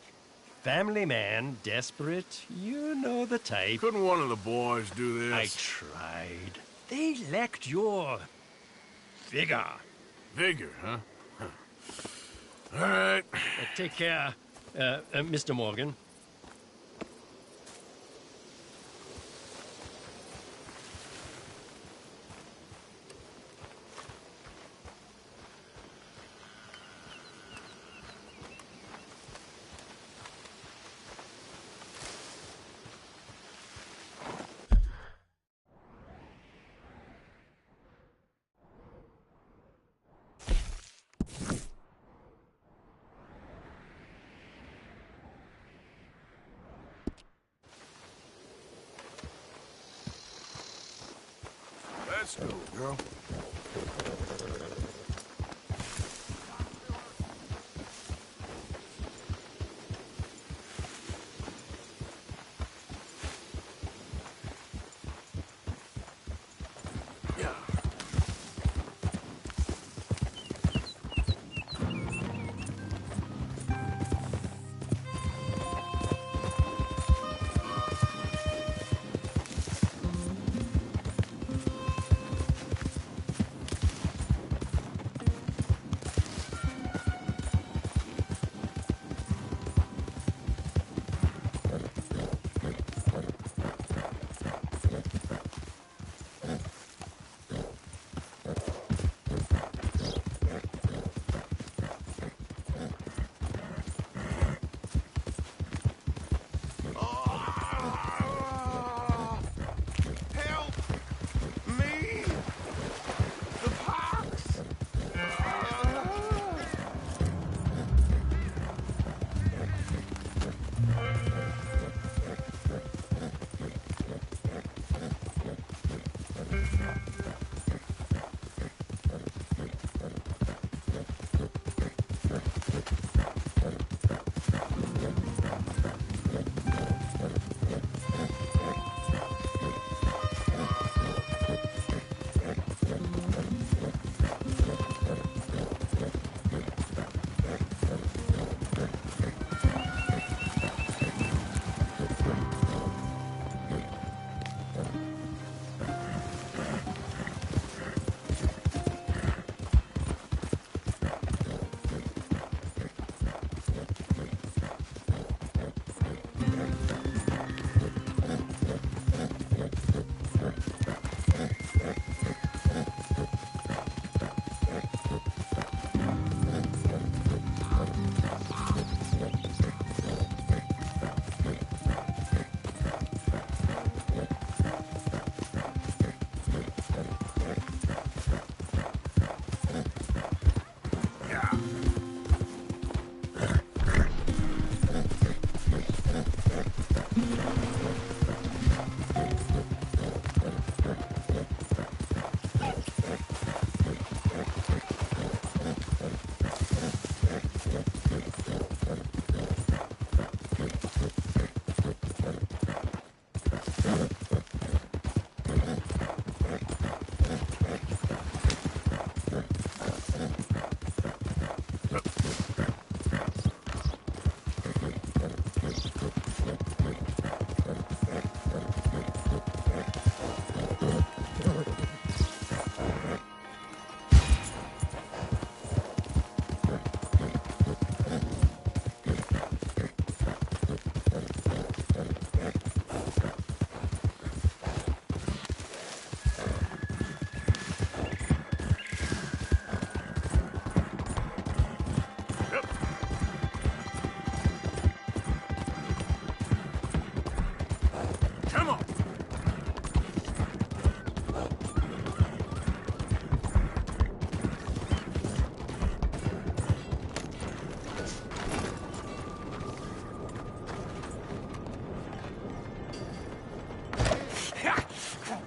Family man, desperate, you know the type. Couldn't one of the boys do this? I tried. They lacked your... vigor. Vigor, huh? All right. Take care, Mr. Morgan. Let's go, girl.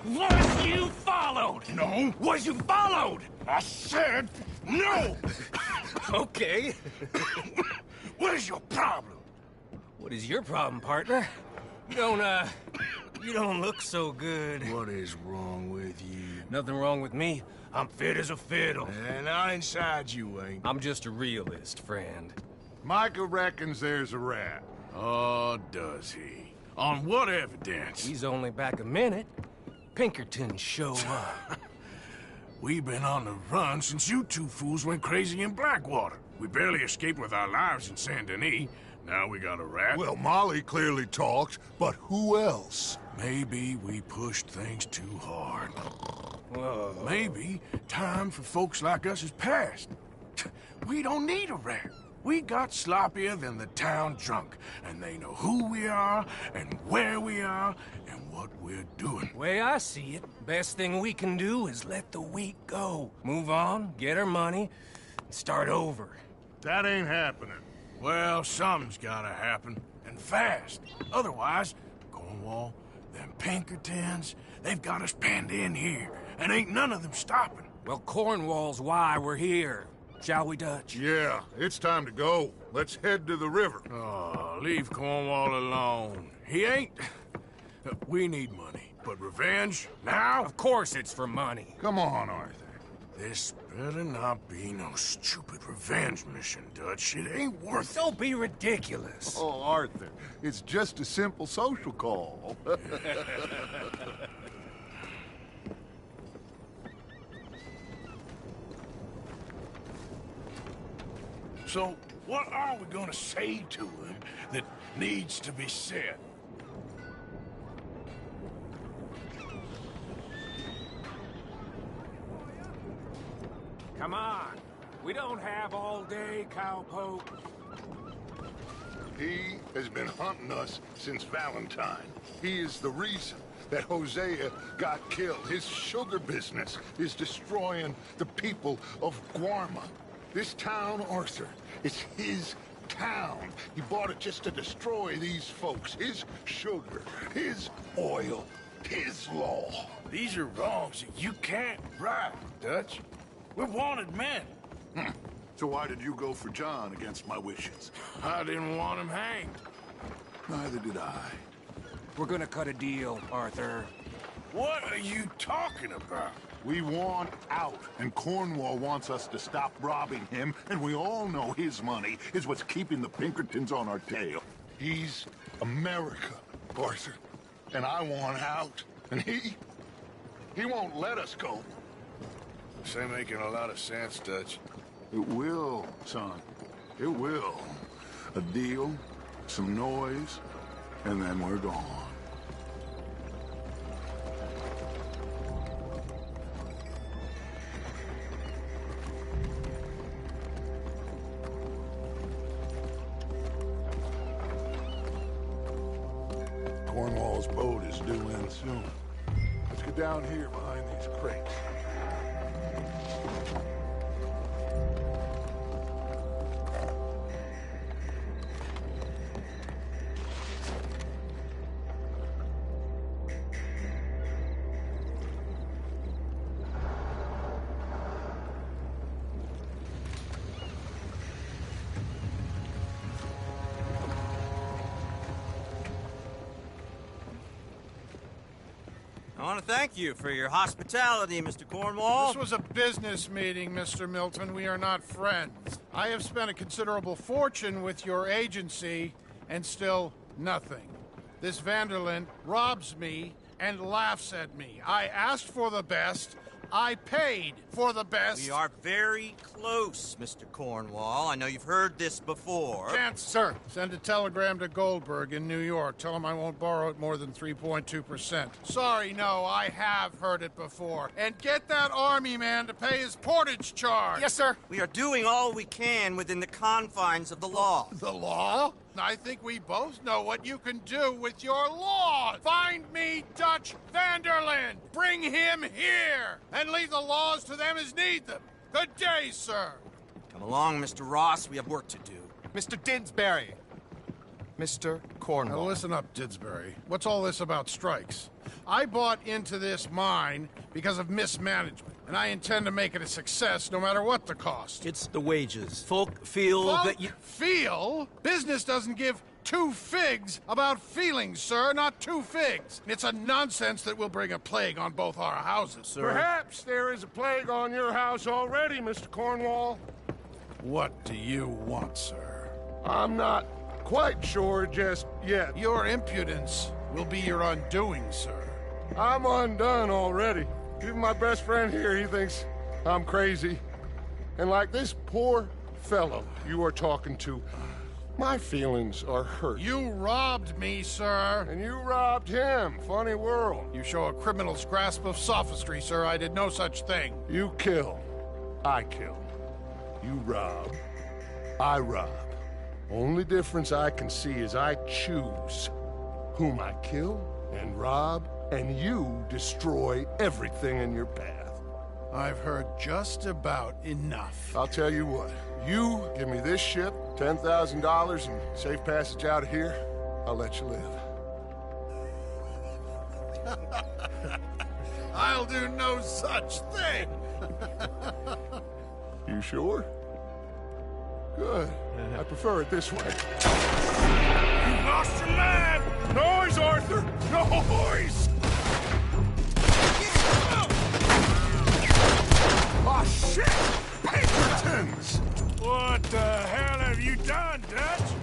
Was you followed? No. Was you followed? I said no. Okay. What is your problem? What is your problem, partner? You don't look so good. What is wrong with you? Nothing wrong with me. I'm fit as a fiddle. And not inside you ain't. I'm just a realist, friend. Micah reckons there's a rat. Oh, does he? On what evidence? He's only back a minute. Pinkerton show up. We've been on the run since you two fools went crazy in Blackwater. We barely escaped with our lives in Saint Denis. Now we got a rat. Well, Molly clearly talked, but who else? Maybe we pushed things too hard. Whoa. Maybe time for folks like us is past. We don't need a rat. We got sloppier than the town drunk, and they know who we are, and where we are, and what we're doing. Way I see it, best thing we can do is let the week go. Move on, get our money, and start over. That ain't happening. Well, something's gotta happen, and fast. Otherwise, Cornwall, them Pinkertons, they've got us penned in here, and ain't none of them stopping. Well, Cornwall's why we're here. Shall we, Dutch? Yeah, it's time to go. Let's head to the river. Oh, leave Cornwall alone. He ain't... We need money, but revenge, now? Of course it's for money. Come on, Arthur. This better not be no stupid revenge mission, Dutch. It ain't worth it. Don't be ridiculous. Oh, Arthur, it's just a simple social call. So, what are we gonna say to him that needs to be said? Come on. We don't have all day, cowpoke. He has been hunting us since Valentine. He is the reason that Hosea got killed. His sugar business is destroying the people of Guarma. This town, Arthur, is his town. He bought it just to destroy these folks. His sugar, his oil, his law. These are wrongs that you can't right, Dutch. We're wanted men. So why did you go for John against my wishes? I didn't want him hanged. Neither did I. We're gonna cut a deal, Arthur. What are you talking about? We want out, and Cornwall wants us to stop robbing him, and we all know his money is what's keeping the Pinkertons on our tail. He's America, Arthur, and I want out, and he won't let us go. This ain't making a lot of sense, Dutch. It will, son. It will. A deal, some noise, and then we're gone. Cornwall's boat is due in soon. Let's get down here behind these crates. I want to thank you for your hospitality, Mr. Cornwall. This was a business meeting, Mr. Milton. We are not friends. I have spent a considerable fortune with your agency, and still nothing. This Vanderlyn robs me and laughs at me. I asked for the best. I paid for the best. We are very close, Mr. Cornwall. I know you've heard this before. Chance, sir. Send a telegram to Goldberg in New York. Tell him I won't borrow it more than 3.2%. Sorry, no, I have heard it before. And get that army man to pay his portage charge. Yes, sir. We are doing all we can within the confines of the law. The law? I think we both know what you can do with your laws. Find me Dutch Vanderlyn. Bring him here. And leave the laws to them as need them. Good day, sir. Come along, Mr. Ross. We have work to do. Mr. Dinsbury. Mr. Cornwall. Now listen up, Didsbury. What's all this about strikes? I bought into this mine because of mismanagement, and I intend to make it a success no matter what the cost. It's the wages. Folk feel that you... Feel? Business doesn't give two figs about feelings, sir, not two figs. It's a nonsense that will bring a plague on both our houses, sir. Perhaps there is a plague on your house already, Mr. Cornwall. What do you want, sir? I'm not quite sure just yet. Your impudence will be your undoing, sir. I'm undone already. Even my best friend here, he thinks I'm crazy. And like this poor fellow you are talking to, my feelings are hurt. You robbed me, sir. And you robbed him. Funny world. You show a criminal's grasp of sophistry, sir. I did no such thing. You kill. I kill. You rob. I rob. Only difference I can see is I choose whom I kill and rob, and you destroy everything in your path. I've heard just about enough. I'll tell you what. You give me this ship, $10,000, and safe passage out of here, I'll let you live. I'll do no such thing. You sure? Good. I prefer it this way. You lost your mind! Noise, Arthur! Noise! Oh, shit! Pinkertons! What the hell have you done, Dutch?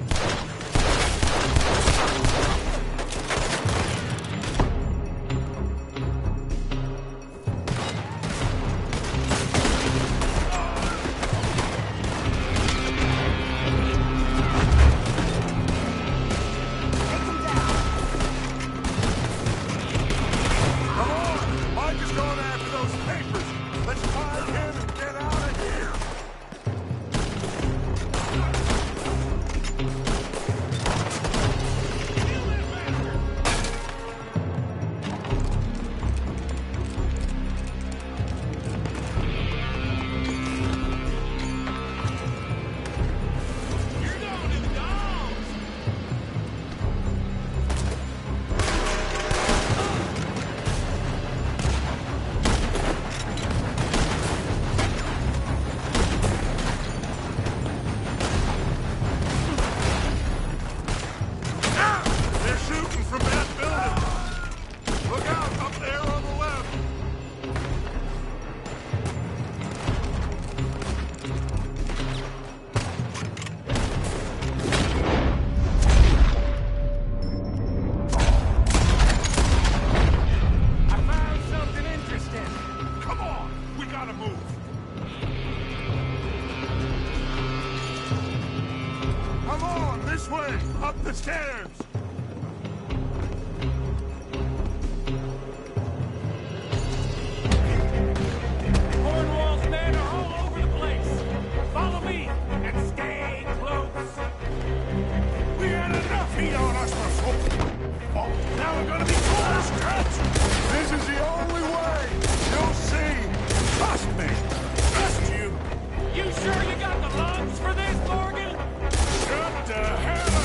Up the stairs! Cornwall's men are all over the place. Follow me and stay close. We had enough heat on us before. Oh, now we're gonna be forced, Dutch. This is the only way. You'll see. Trust me. Trust you? You sure you got the lungs for this, Morgan? Shut the hell up.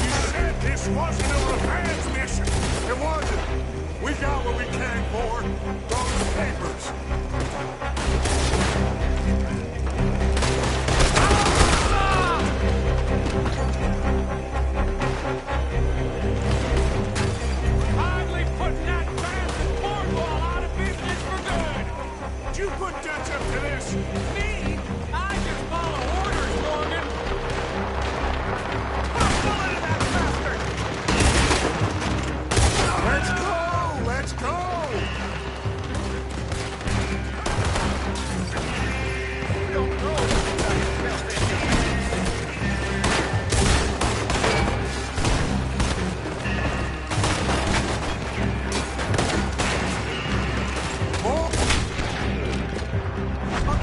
You said this wasn't a revenge mission. It wasn't. We got what we came for. Those papers. Finally putting that bastard Cornwall out of business for good. Did you put Dutch up to this? Me? I just follow orders, Morgan. Put a bullet in that bastard! Let's go! Let's go! We don't know what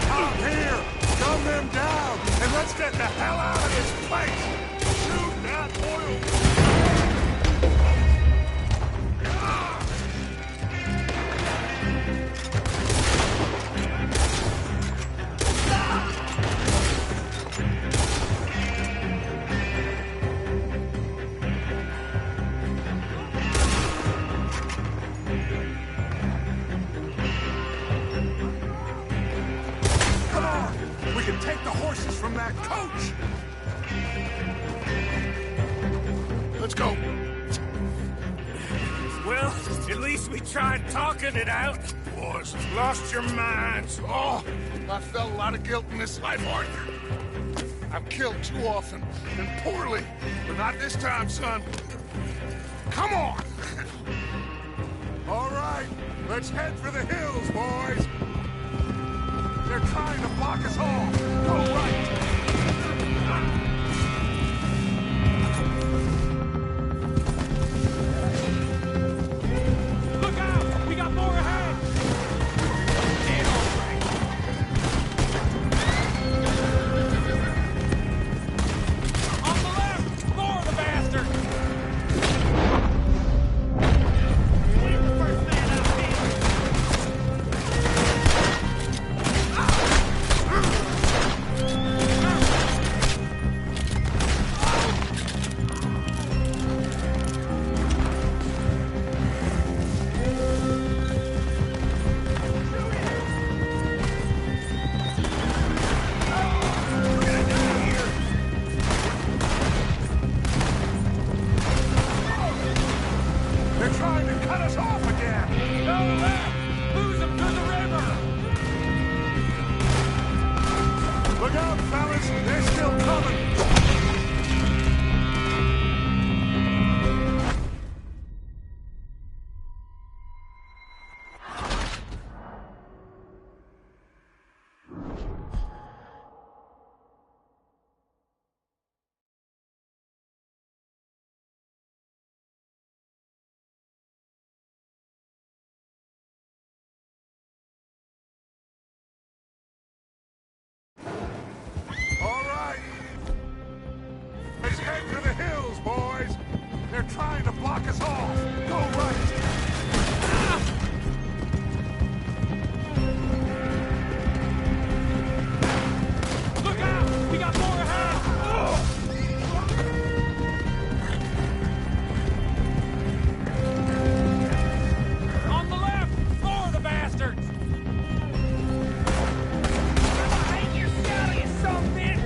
Out here! Dumb them down! And let's get the hell out of this place! Shoot that oil! take the horses from that coach! Let's go. Well, at least we tried talking it out. Boys, lost your minds. Oh, I felt a lot of guilt in this life, Arthur. I've killed too often, and poorly. But not this time, son. Come on! All right, let's head for the hills, boys. They're trying to block us off. Go right. Look out! We got more ahead! On the left! More of the bastards! They're trying to cut us off again. Go left! Lose them to the river! Look out, fellas. They're still coming. All right. Let's head for the hills, boys. They're trying to block us off. Go right. Look out! We got more ahead! On the left! More of the bastards! Take your shot, you son of a bitch!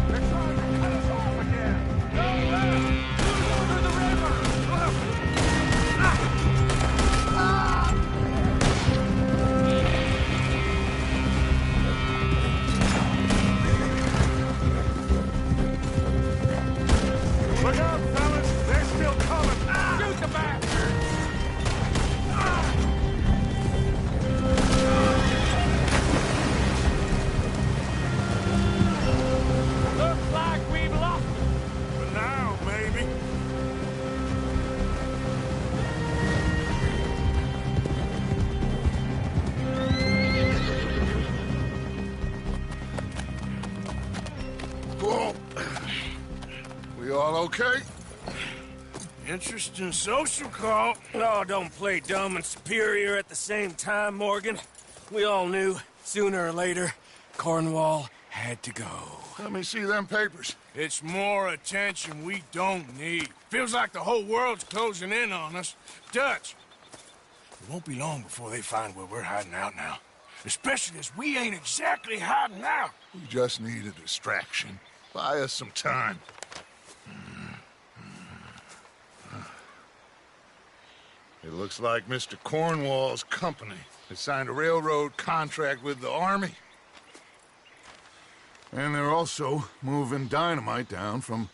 They're trying to cut us off again. Go left! Lose them to the river! Look out, fellas. They're still coming. Shoot the bastards! Looks like we've lost them. For now, maybe. Whoa. We all okay? Interesting social call. Oh, don't play dumb and superior at the same time, Morgan. We all knew, sooner or later, Cornwall had to go. Let me see them papers. It's more attention we don't need. Feels like the whole world's closing in on us. Dutch, it won't be long before they find where we're hiding out now. Especially as we ain't exactly hiding out. We just need a distraction. Buy us some time. It looks like Mr. Cornwall's company has signed a railroad contract with the Army. And they're also moving dynamite down from,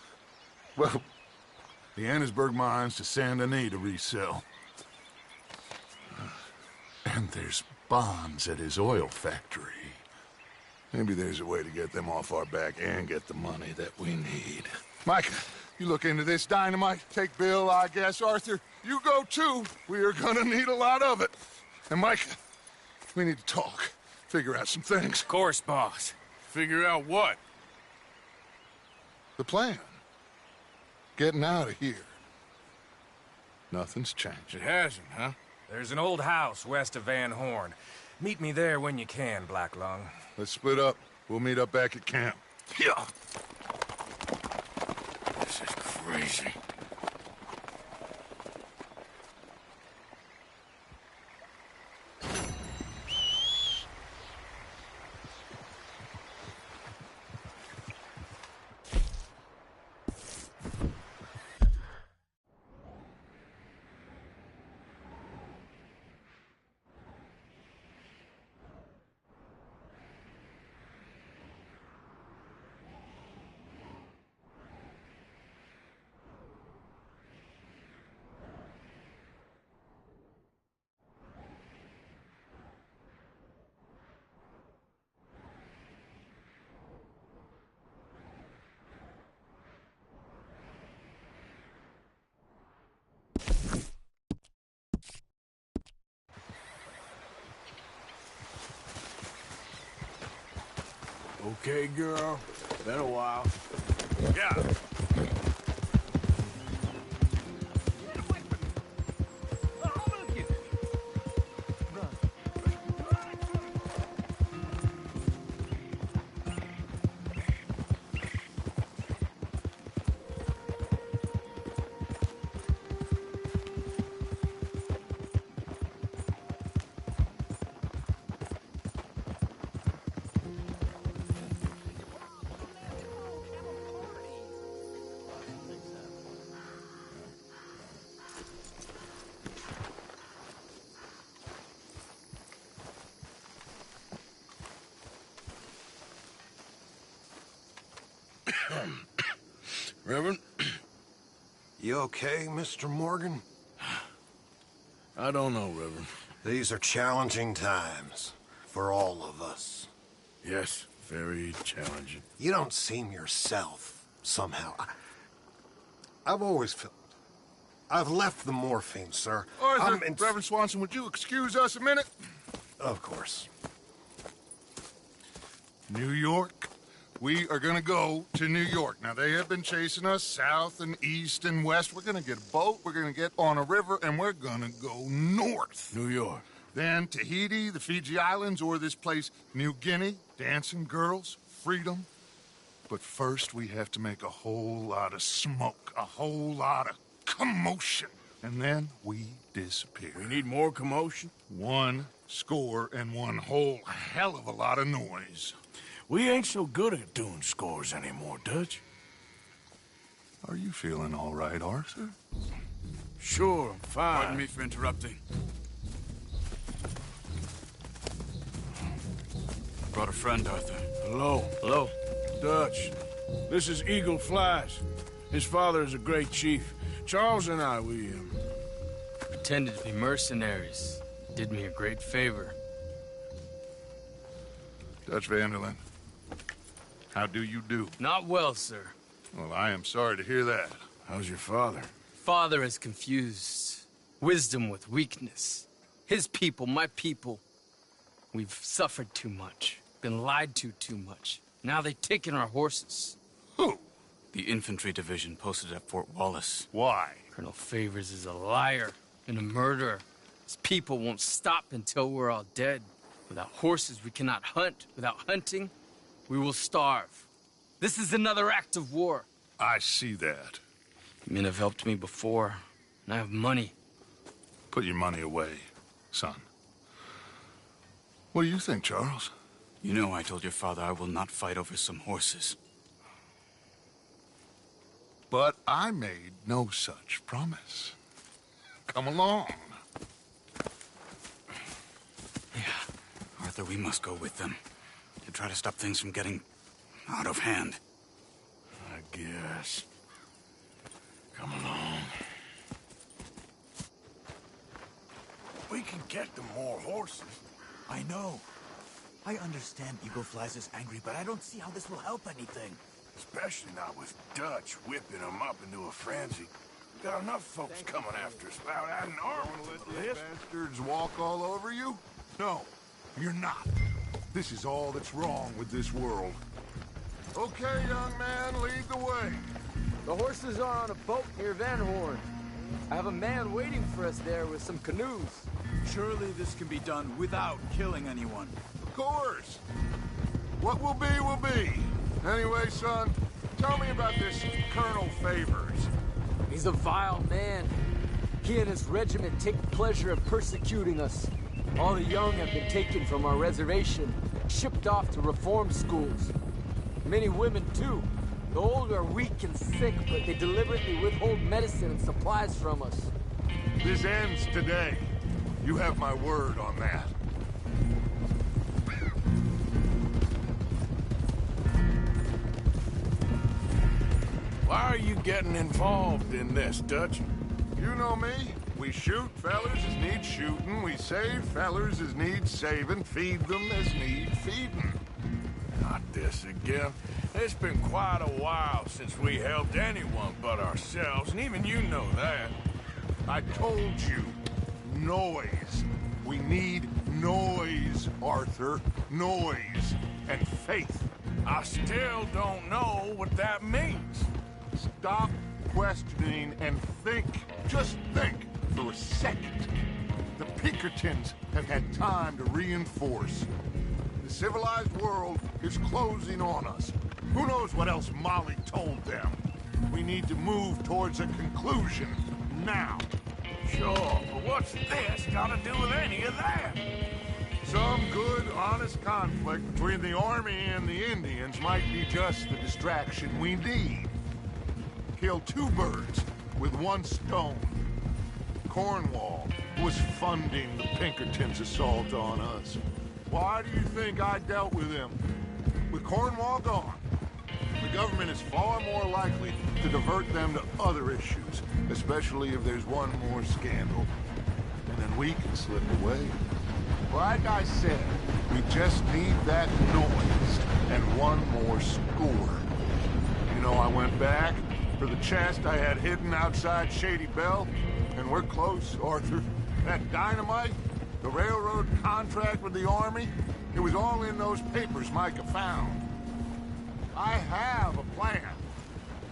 well, the Annesburg mines to Saint Denis to resell. And there's bonds at his oil factory. Maybe there's a way to get them off our back and get the money that we need. Mike, you look into this dynamite. Take Bill, I guess. Arthur, you go too. We are gonna need a lot of it. And Mike, we need to talk. Figure out some things. Of course, boss. Figure out what? The plan. Getting out of here. Nothing's changed. It hasn't, huh? There's an old house west of Van Horn. Meet me there when you can, Black Lung. Let's split up. We'll meet up back at camp. Yeah. Crazy. Okay, girl. Been a while. Yeah. Reverend? You okay, Mr. Morgan? I don't know, Reverend. These are challenging times for all of us. Yes, very challenging. You don't seem yourself, somehow. I've always felt... I've left the morphine, sir. Arthur, Reverend Swanson, would you excuse us a minute? Of course. New York. We are gonna go to New York. Now, they have been chasing us south and east and west. We're gonna get a boat, we're gonna get on a river, and we're gonna go north. New York. Then Tahiti, the Fiji Islands, or this place, New Guinea, dancing girls, freedom. But first, we have to make a whole lot of smoke, a whole lot of commotion. And then we disappear. We need more commotion? 1 score and 1 whole hell of a lot of noise. We ain't so good at doing scores anymore, Dutch. Are you feeling all right, Arthur? Sure, I'm fine. Pardon me for interrupting. Brought a friend, Arthur. Hello. Hello. Dutch. This is Eagle Flies. His father is a great chief. Charles and I, we pretended to be mercenaries. Did me a great favor. Dutch Vanderlyn, how do you do? Not well, sir. Well, I am sorry to hear that. How's your father? Father has confused wisdom with weakness. His people, my people. We've suffered too much. Been lied to too much. Now they've taken our horses. Who? The infantry division posted at Fort Wallace. Why? Colonel Favors is a liar and a murderer. His people won't stop until we're all dead. Without horses, we cannot hunt. Without hunting, we will starve. This is another act of war. I see that. Men have helped me before, and I have money. Put your money away, son. What do you think, Charles? You know I told your father I will not fight over some horses. But I made no such promise. Come along. Arthur, we must go with them to try to stop things from getting out of hand. I guess. Come along. We can get them more horses. I know. I understand Eagle Flies is angry, but I don't see how this will help anything. Especially not with Dutch whipping them up into a frenzy. We got enough folks coming after us without adding arms to the list. Bastards walk all over you? No, you're not. This is all that's wrong with this world. Okay, young man, lead the way. The horses are on a boat near Van Horn. I have a man waiting for us there with some canoes. Surely this can be done without killing anyone. Of course. What will be, will be. Anyway, son, Tell me about this Colonel Favors. He's a vile man. He and his regiment take pleasure in persecuting us. All the young have been taken from our reservation, shipped off to reform schools. Many women, too. The old are weak and sick, but they deliberately withhold medicine and supplies from us. This ends today. You have my word on that. Why are you getting involved in this, Dutch? You know me. We shoot fellers as need shooting. We save fellers as need saving. Feed them as need feeding. Not this again. It's been quite a while since we helped anyone but ourselves, and even you know that. I told you. Noise. We need noise, Arthur. Noise. And faith. I still don't know what that means. Stop questioning and think. Just think for a second. The Pinkertons have had time to reinforce. The civilized world is closing on us. Who knows what else Molly told them? We need to move towards a conclusion now. Sure, but what's this got to do with any of that? Some good, honest conflict between the army and the Indians might be just the distraction we need. Kill two birds with one stone. Cornwall was funding the Pinkertons' assault on us. Why do you think I dealt with him? With Cornwall gone, the government is far more likely to divert them to other issues, especially if there's one more scandal. And then we can slip away. Like I said, we just need that noise and one more score. You know, I went back for the chest I had hidden outside Shady Belle, and we're close, Arthur. That dynamite, the railroad contract with the army, it was all in those papers Micah found. I have a plan.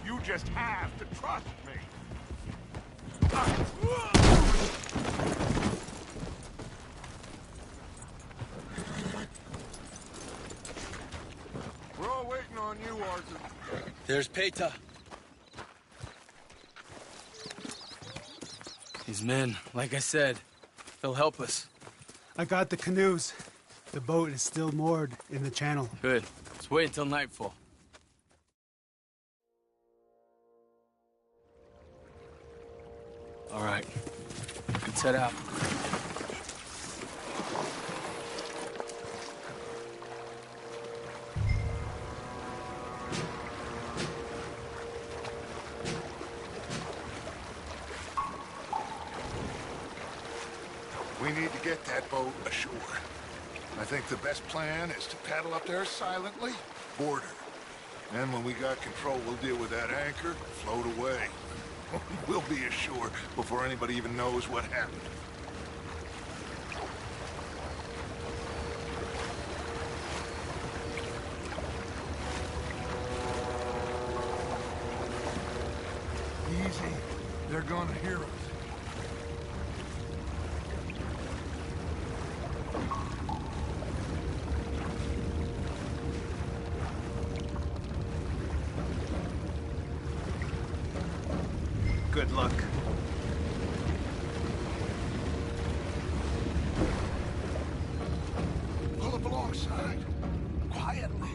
You just have to trust me. We're all waiting on you, Arthur. There's Peta. These men, like I said, they'll help us. I got the canoes. The boat is still moored in the channel. Good. Let's wait until nightfall. All right. Let's head out. We need to get that boat ashore. I think the best plan is to paddle up there silently, board her. Then when we got control, we'll deal with that anchor, float away. We'll be ashore before anybody even knows what happened. Easy. They're gonna hear us. Good luck. Pull up alongside. Quietly.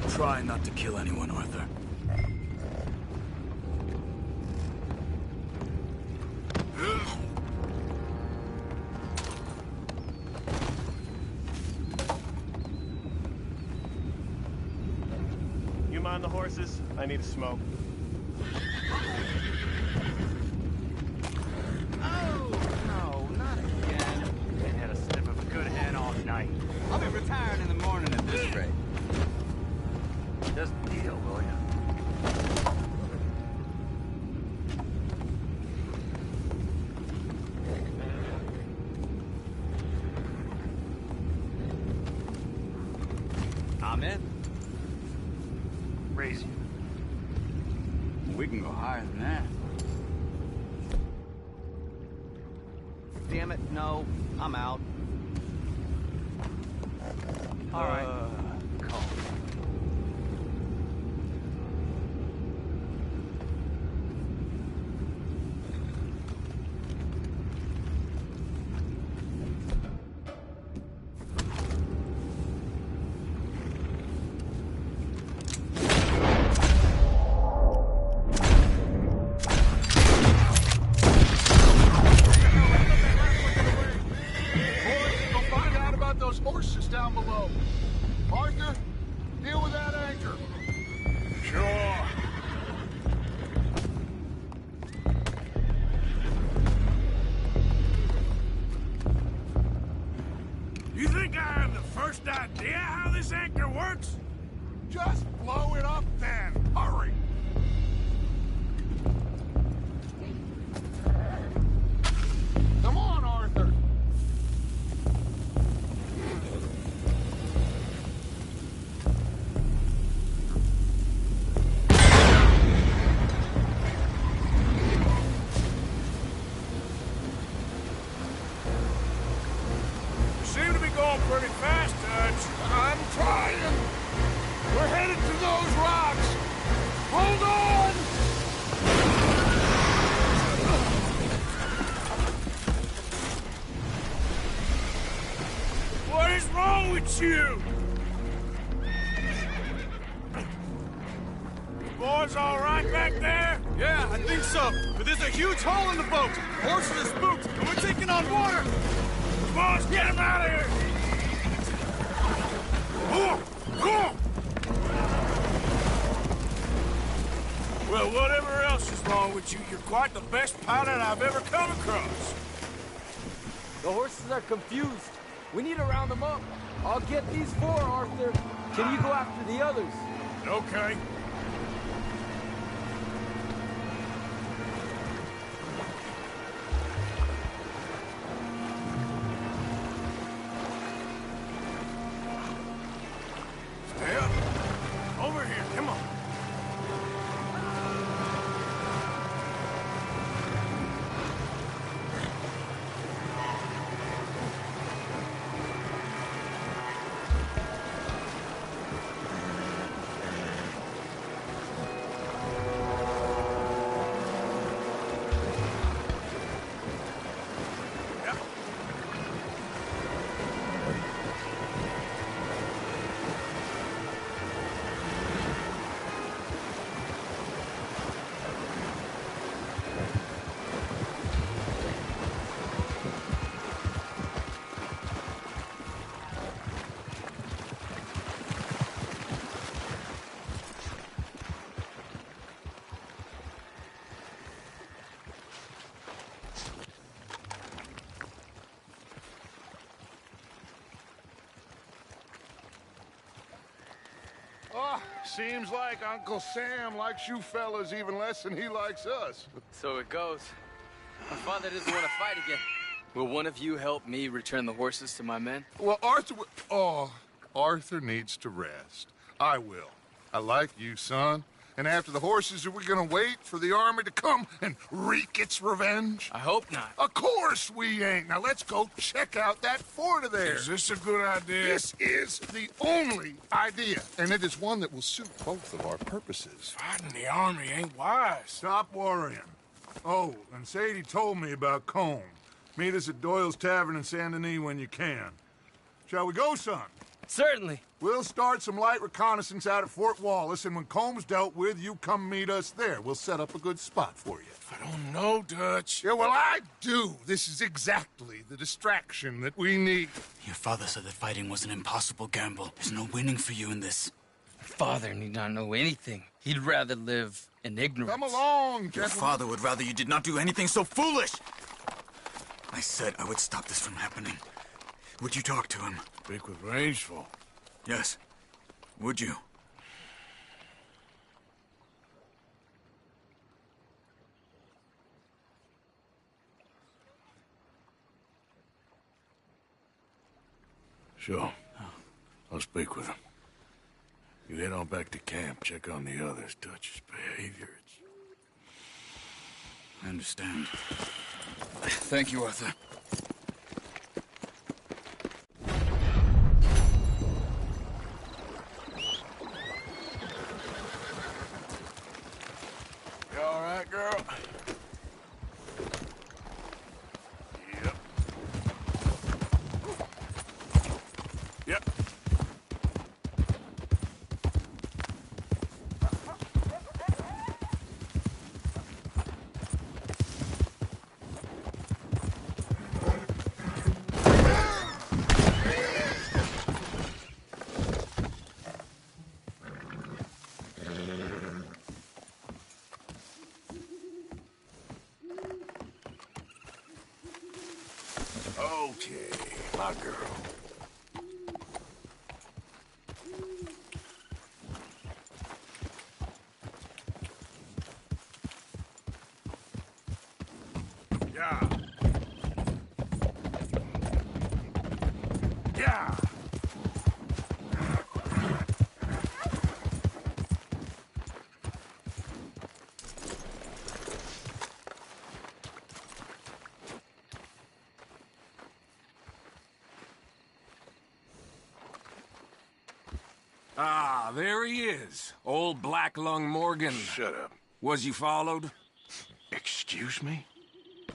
Try not to kill anyone, Arthur. You mind the horses? I need a smoke. Oh, no, not again. Ain't had a sniff of a good head all night. I'll be retiring in the morning at this rate. Just deal, will ya? I'm in. Raise you. We can go higher than that. damn it, no. I'm out. All right. Call. Horses down below. Arthur, deal with that anchor. Sure. You think I have the first idea how this anchor works? Just blow it up then. Hurry. Come on, Arthur. Pretty fast, Dutch. I'm trying. We're headed to those rocks. Hold on! What is wrong with you? Boys all right back there? Yeah, I think so. But there's a huge hole in the boat. Horses are spooked, and we're taking on water. Boys, get him out of here! Well, whatever else is wrong with you, you're quite the best pilot I've ever come across. The horses are confused. We need to round them up. I'll get these four, Arthur. Can you go after the others? Okay. Stay up. Over here, come on. Oh, seems like Uncle Sam likes you fellas even less than he likes us. So it goes. My father doesn't want to fight again. Will one of you help me return the horses to my men? Well, Arthur needs to rest. I will. I like you, son. And after the horses, are we gonna wait for the army to come and wreak its revenge? I hope not. Of course we ain't. Now let's go check out that fort of theirs. Is this a good idea? This is the only idea, and it is one that will suit both of our purposes. Fighting the army ain't wise. Stop worrying. Oh, and Sadie told me about Combe. Meet us at Doyle's Tavern in Saint Denis when you can. Shall we go, son? Certainly. We'll start some light reconnaissance out at Fort Wallace, and when Combs dealt with, you come meet us there. We'll set up a good spot for you. I don't know, Dutch. Yeah, well, I do. This is exactly the distraction that we need. Your father said that fighting was an impossible gamble. There's no winning for you in this. My father need not know anything. He'd rather live in ignorance. Come along, Your gentlemen. father would rather you did not do anything so foolish. I said I would stop this from happening. Would you talk to him? Speak with Rangeful. Yes. Would you? Sure. I'll speak with him. You head on back to camp, check on the others, Dutch's behavior. I understand. Thank you, Arthur. Okay, my girl. Yeah. Yeah. Ah, there he is. Old Black Lung Morgan. Shut up. Was you followed? Excuse me?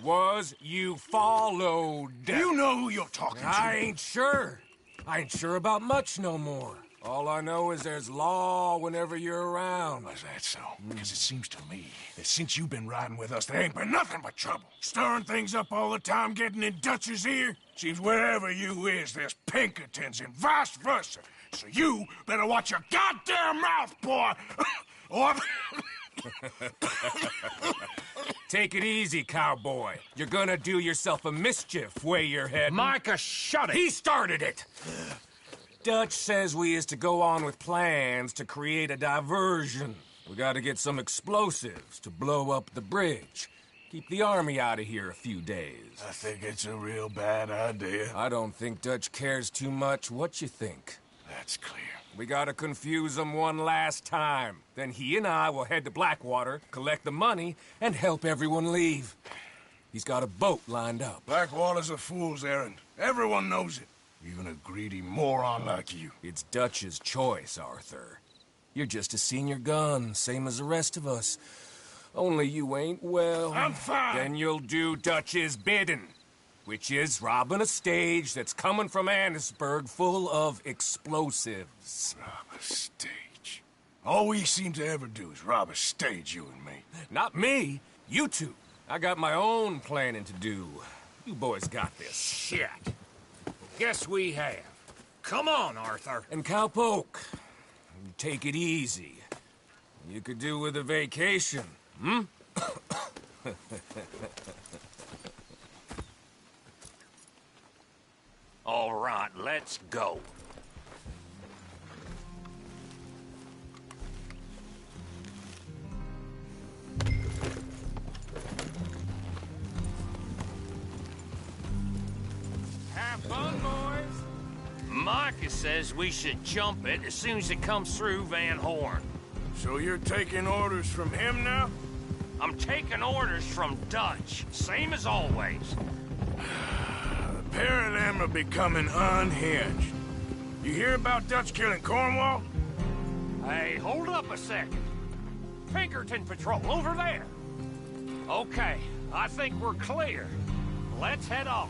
Was you followed? You know who you're talking to. I ain't sure. I ain't sure about much no more. All I know is there's law whenever you're around. Is that so? Because it seems to me that since you've been riding with us, there ain't been nothing but trouble. Stirring things up all the time, getting in Dutch's ear. Seems wherever you is, there's Pinkertons and vice versa. So you better watch your goddamn mouth, boy! Or... Take it easy, cowboy. You're gonna do yourself a mischief way you're heading. Micah, shut it! He started it! Dutch says we is to go on with plans to create a diversion. We gotta get some explosives to blow up the bridge. Keep the army out of here a few days. I think it's a real bad idea. I don't think Dutch cares too much what you think. That's clear. We gotta confuse him one last time. Then he and I will head to Blackwater, collect the money, and help everyone leave. He's got a boat lined up. Blackwater's a fool's errand. Everyone knows it. Even a greedy moron like you. It's Dutch's choice, Arthur. You're just a senior gun, same as the rest of us. Only you ain't well. I'm fine. Then you'll do Dutch's bidding. Which is robbing a stage that's coming from Annisburg full of explosives. Rob a stage? All we seem to ever do is rob a stage, you and me. Not me. You two. I got my own planning to do. You boys got this. Shit. Guess we have. Come on, Arthur. And Cowpoke, take it easy. You could do with a vacation, hmm? All right, let's go. Have fun, boys. Micah says we should jump it as soon as it comes through Van Horn. So you're taking orders from him now? I'm taking orders from Dutch, same as always. The pair of them are becoming unhinged. You hear about Dutch killing Cornwall? Hey, hold up a second. Pinkerton Patrol, over there. Okay, I think we're clear. Let's head off.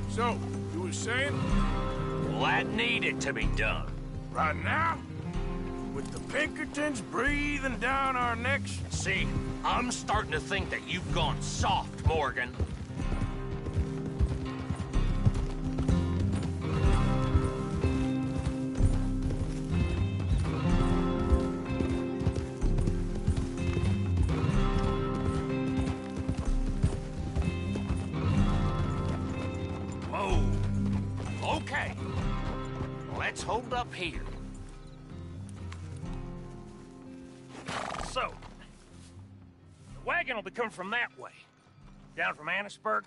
So, you were saying? Well, that needed to be done. Right now? With the Pinkertons breathing down our necks? See, I'm starting to think that you've gone soft, Morgan. Whoa. Okay. Let's hold up here. So, the wagon will be coming from that way, down from Annisburg.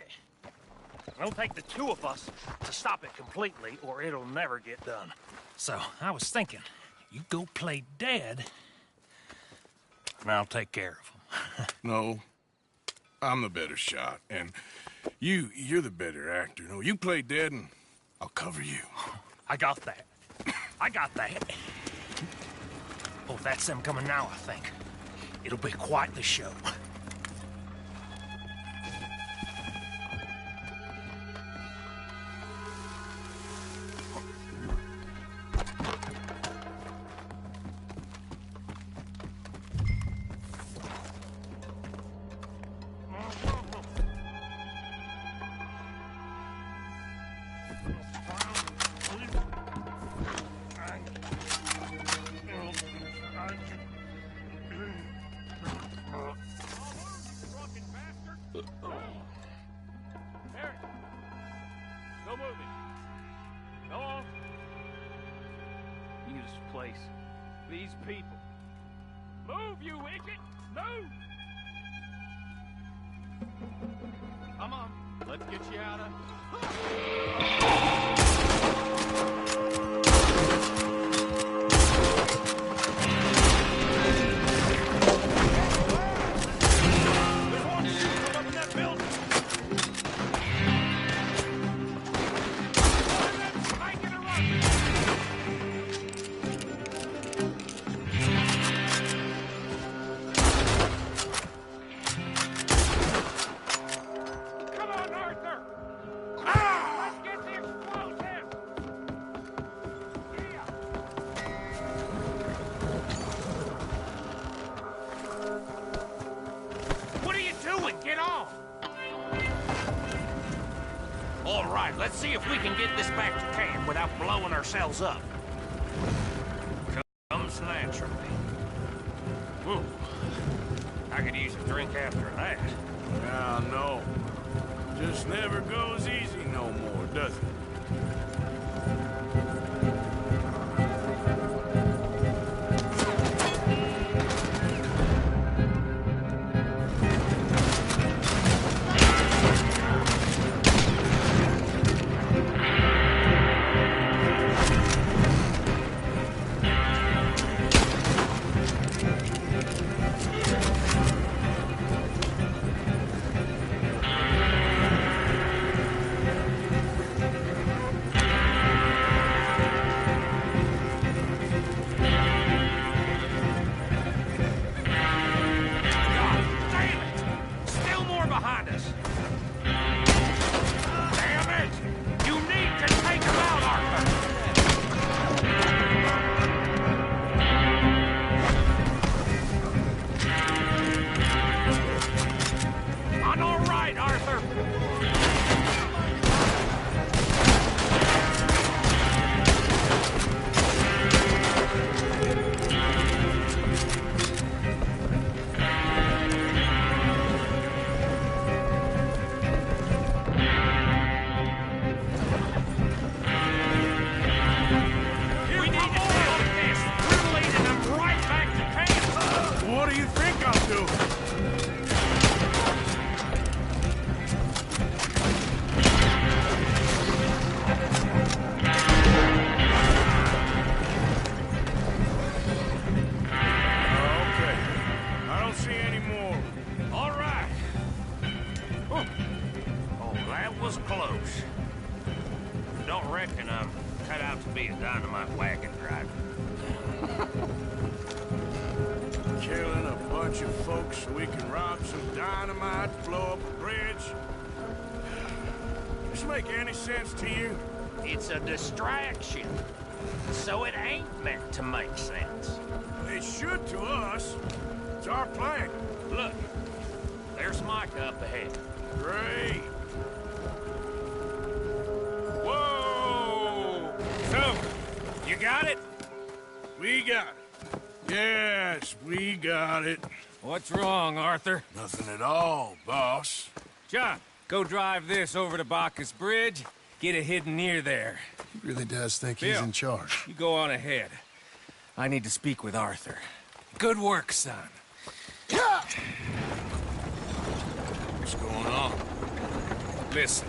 It'll take the two of us to stop it completely, or it'll never get done. So, I was thinking, you go play dead, and I'll take care of him. No, I'm the better shot, and you're the better actor. No, you play dead, and I'll cover you. I got that. I got that. Oh, that's them coming now, I think. It'll be quite the show. place. These people. Move, you idiot! Move! Come on, let's get you out of... Let's see if we can get this back to camp without blowing ourselves up. Comes naturally. Whew. I could use a drink after that. Yeah, no. Just never goes easy no more, does it? It's a distraction, so it ain't meant to make sense. It should to us. It's our plan. Look, there's Micah up ahead. Great. Whoa! So, you got it? We got it. Yes, we got it. What's wrong, Arthur? Nothing at all, boss. John, go drive this over to Bacchus Bridge. Get it hidden near there. He really does think Bill, he's in charge. You go on ahead. I need to speak with Arthur. Good work, son. What's going on? Listen,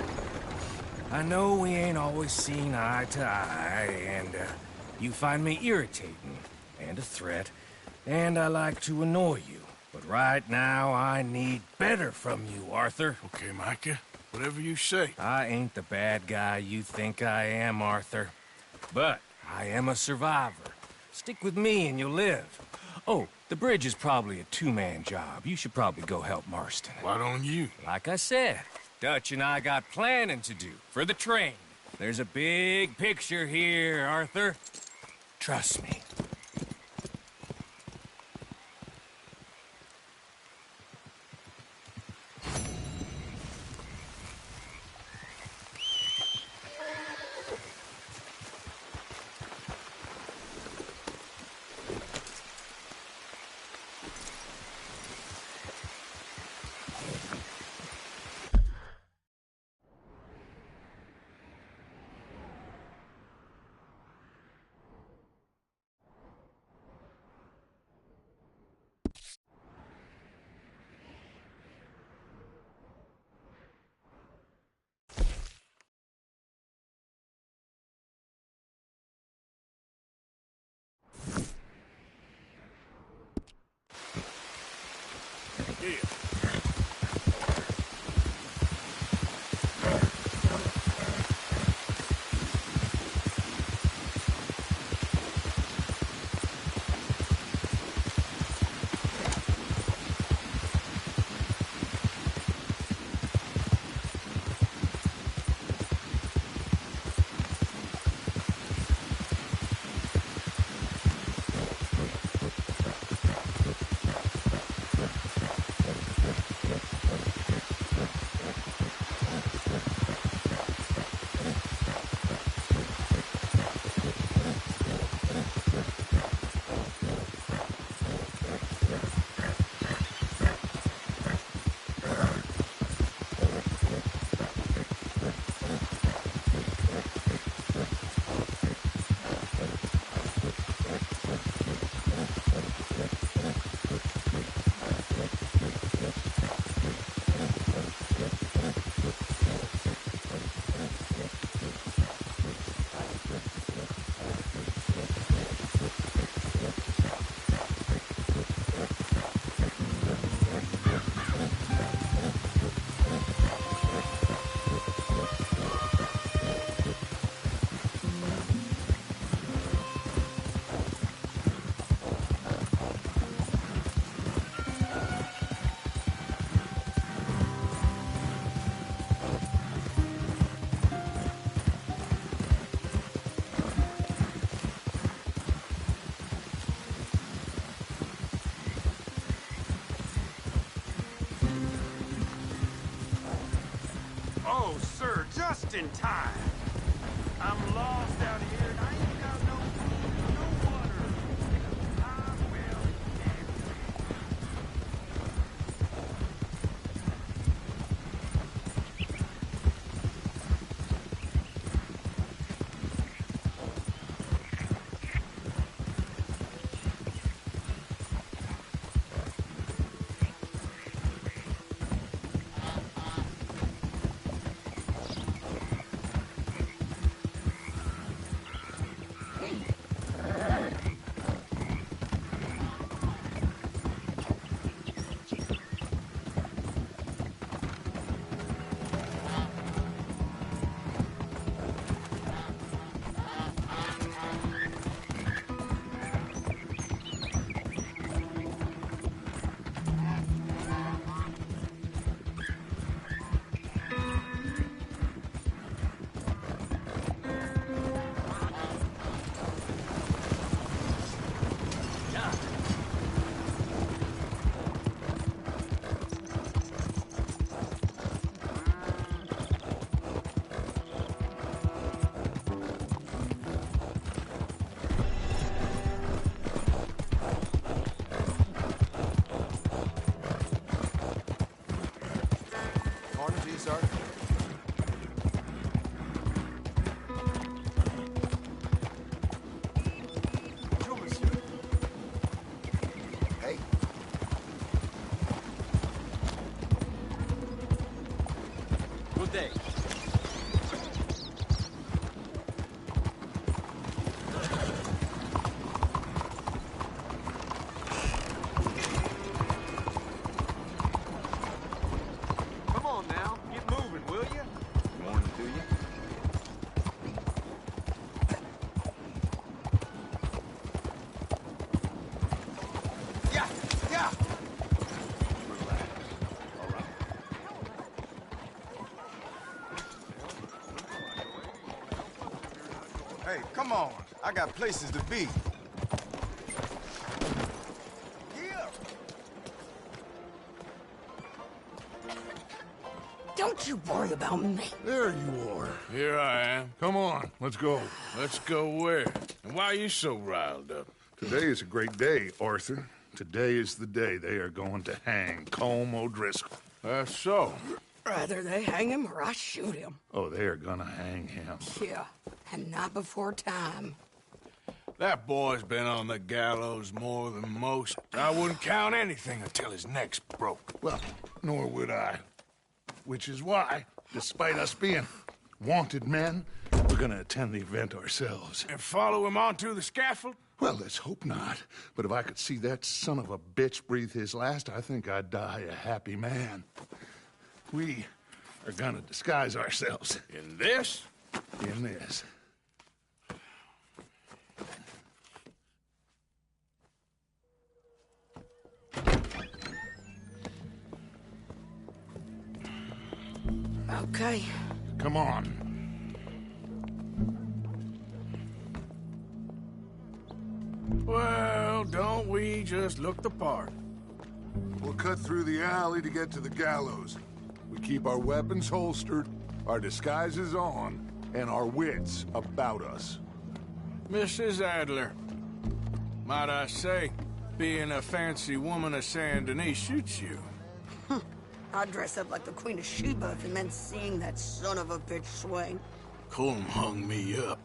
I know we ain't always seen eye to eye, and you find me irritating and a threat, and I like to annoy you. But right now, I need better from you, Arthur. Okay, Micah. Whatever you say. I ain't the bad guy you think I am, Arthur. But I am a survivor. Stick with me and you'll live. Oh, the bridge is probably a two-man job. You should probably go help Marston. Why don't you? Like I said, Dutch and I got planning to do for the train. There's a big picture here, Arthur. Trust me. Just in time. I'm lost out here and I ain't got no food, no water. I will Hey, come on. I got places to be. Don't you worry about me. There you are. Here I am. Come on, let's go. Let's go where? And why are you so riled up? Today is a great day, Arthur. Today is the day they are going to hang Colm O'Driscoll. That's so. Rather they hang him or I shoot him. Oh, they are gonna hang him. Yeah, and not before time. That boy's been on the gallows more than most. I wouldn't count anything until his neck's broke. Well, nor would I. Which is why, despite us being wanted men, we're gonna attend the event ourselves. And follow him onto the scaffold? Well, let's hope not. But if I could see that son of a bitch breathe his last, I think I'd die a happy man. We are gonna disguise ourselves. In this? In this. Okay. Come on. Well, don't we just look the part? We'll cut through the alley to get to the gallows. We keep our weapons holstered, our disguises on, and our wits about us. Mrs. Adler, might I say, being a fancy woman of Saint Denis shoots you. I'd dress up like the Queen of Sheba if it meant seeing that son of a bitch swing. Colm hung me up,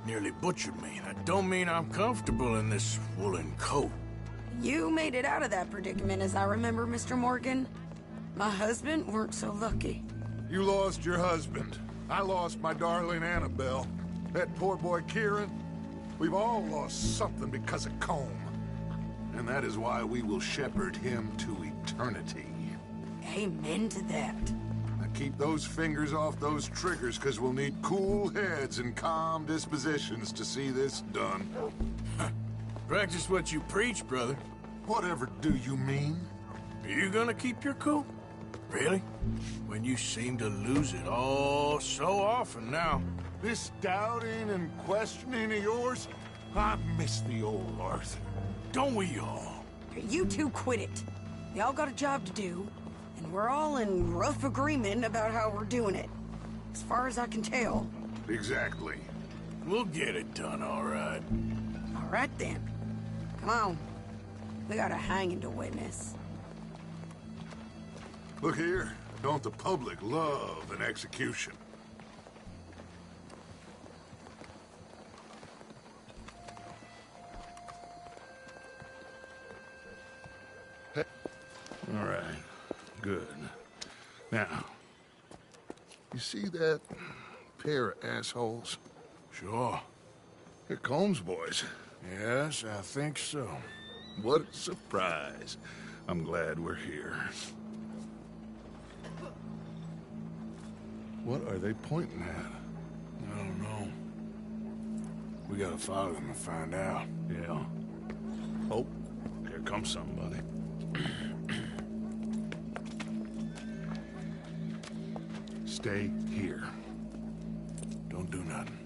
nearly butchered me. That don't mean I'm comfortable in this woolen coat. You made it out of that predicament, as I remember, Mr. Morgan. My husband weren't so lucky. You lost your husband. I lost my darling Annabelle. That poor boy Kieran. We've all lost something because of Colm. And that is why we will shepherd him to eternity. Amen to that. Now keep those fingers off those triggers, because we'll need cool heads and calm dispositions to see this done. Practice what you preach, brother. Whatever do you mean? Are you gonna keep your cool? Really? When you seem to lose it all so often now. This doubting and questioning of yours, I miss the old Arthur. Don't we all? You two quit it. Y'all got a job to do, and we're all in rough agreement about how we're doing it. as far as I can tell. Exactly. We'll get it done, all right. All right, then. Come on. We got a hanging to witness. Look here. Don't the public love an execution? All right. Good. Now, you see that pair of assholes? Sure. They're Combs boys. Yes, I think so. What a surprise. I'm glad we're here. What are they pointing at? I don't know. We gotta follow them and find out. Yeah. Oh, here comes somebody. Stay here. Don't do nothing.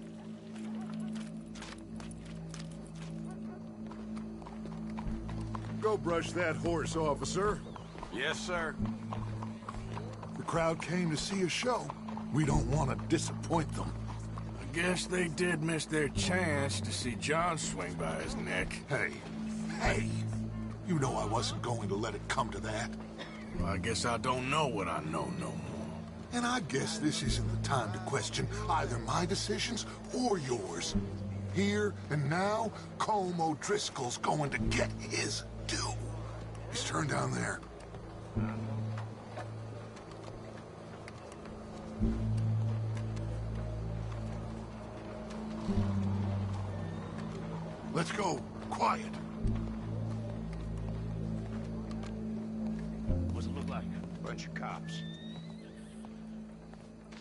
Go brush that horse, officer. Yes, sir. The crowd came to see a show. We don't want to disappoint them. I guess they did miss their chance to see John swing by his neck. Hey, you know I wasn't going to let it come to that. Well, I guess I don't know what I know no more. And I guess this isn't the time to question either my decisions or yours. Here and now, Colm O'Driscoll's going to get his due. He's turned down there. Let's go. Quiet. What's it look like? Bunch of cops.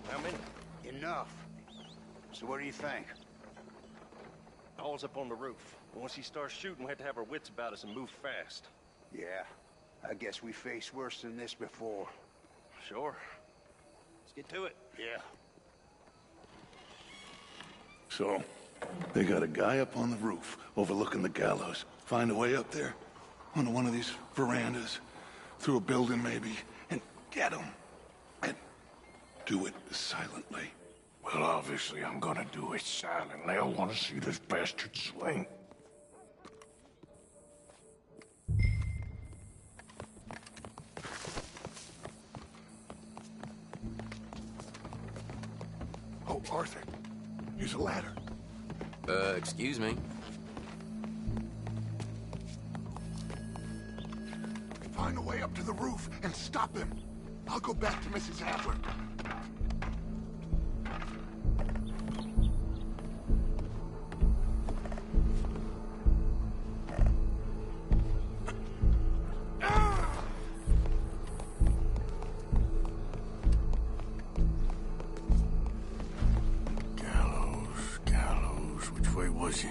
How many? Enough. So what do you think? All's up on the roof. Once he starts shooting, we have to have our wits about us and move fast. Yeah, I guess we faced worse than this before. Sure. Let's get to it. Yeah. So, they got a guy up on the roof overlooking the gallows. Find a way up there, onto one of these verandas, through a building maybe, and get him. And do it silently. Well, obviously I'm gonna do it silently. I want to see this bastard swing. Oh, Arthur, use a ladder. Excuse me. Find a way up to the roof and stop him. I'll go back to Mrs. Adler. Gallows. Which way was he?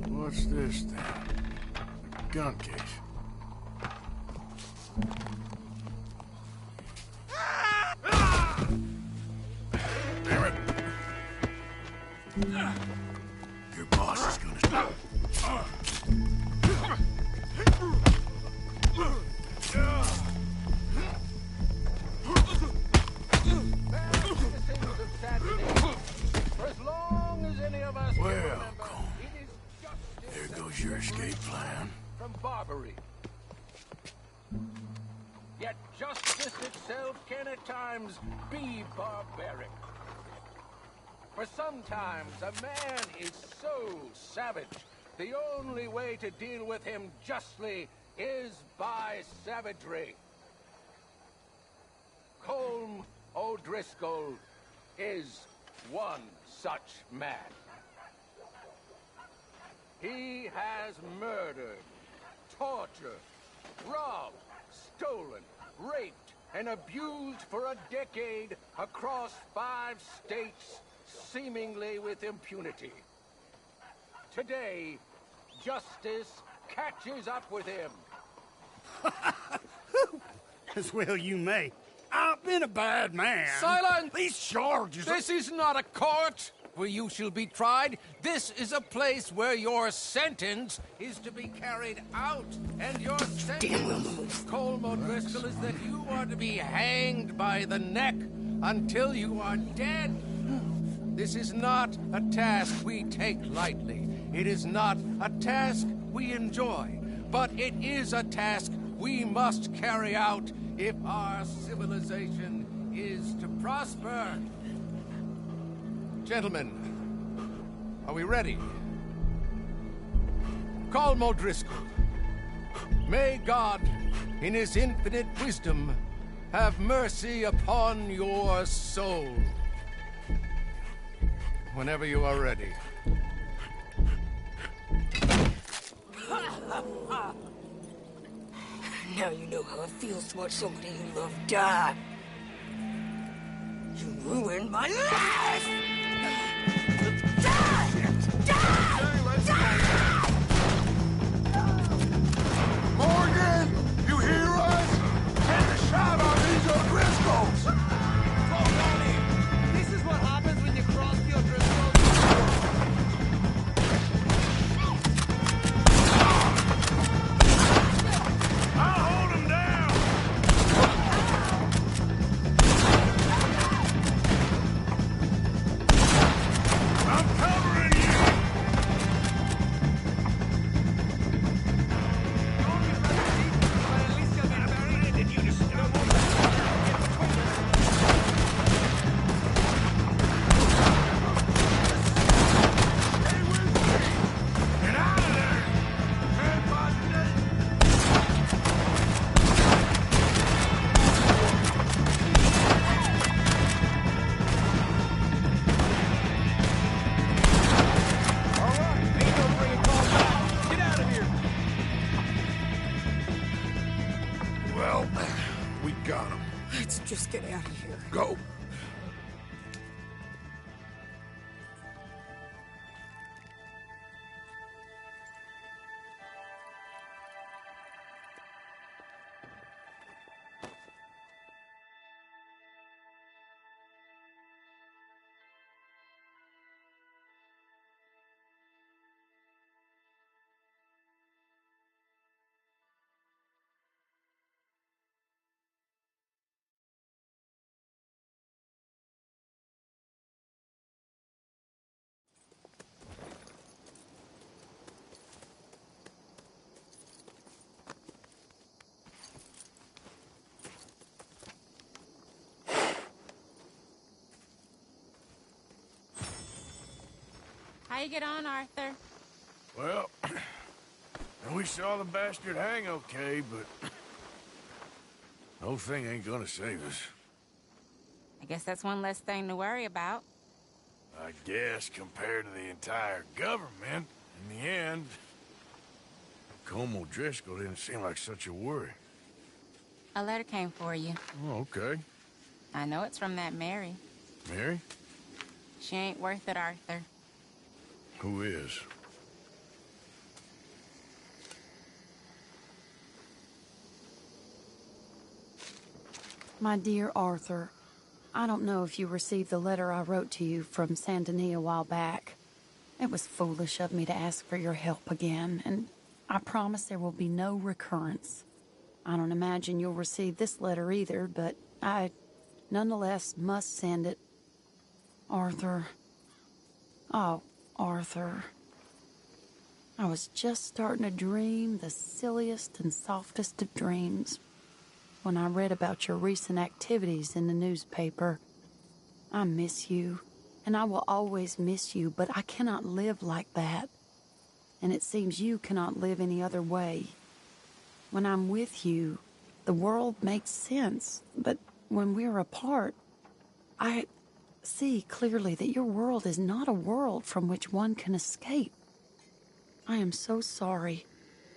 What's this then? Gun case. Damn it! Your boss is gonna stop. For as long as any of us Well, can remember, Colm, it is justice there goes your escape plan. from Barbary. Yet justice itself can at times be barbaric. For sometimes a man is so savage, the only way to deal with him justly is by savagery. Colm O'Driscoll is one such man. He has murdered, tortured, robbed, stolen, raped, and abused for a decade across 5 states, seemingly with impunity. Today, justice catches up with him. As well you may. I'll not been a bad man. Silence! These charges are... This is not a court where you shall be tried. This is a place where your sentence is to be carried out. And your sentence, Colm O'Driscoll, is that you are to be hanged by the neck until you are dead. This is not a task we take lightly. It is not a task we enjoy. But it is a task we must carry out if our civilization is to prosper. Gentlemen, are we ready? Colm O'Driscoll, may God, in his infinite wisdom, have mercy upon your soul. Whenever you are ready. Now you know how it feels to watch somebody you love die. You ruined my life! Die! Die! Die! Morgan! You hear us? Take a shot on these O'Driscolls! This is what happens when you cross the O'Driscolls. Let's just get out of here. Go. How you get on, Arthur? Well, we saw the bastard hang okay, but the whole thing ain't gonna save us. I guess that's one less thing to worry about. I guess compared to the entire government, in the end, Colm O'Driscoll didn't seem like such a worry. A letter came for you. Oh, okay. I know it's from that Mary. Mary? She ain't worth it, Arthur. Who is? My dear Arthur, I don't know if you received the letter I wrote to you from Saint Denis a while back. It was foolish of me to ask for your help again, and I promise there will be no recurrence. I don't imagine you'll receive this letter either, but I nonetheless must send it. Arthur. Oh, Arthur. I was just starting to dream the silliest and softest of dreams when I read about your recent activities in the newspaper. I miss you, and I will always miss you, but I cannot live like that. And it seems you cannot live any other way. When I'm with you, the world makes sense, but when we're apart, I see clearly that your world is not a world from which one can escape. I am so sorry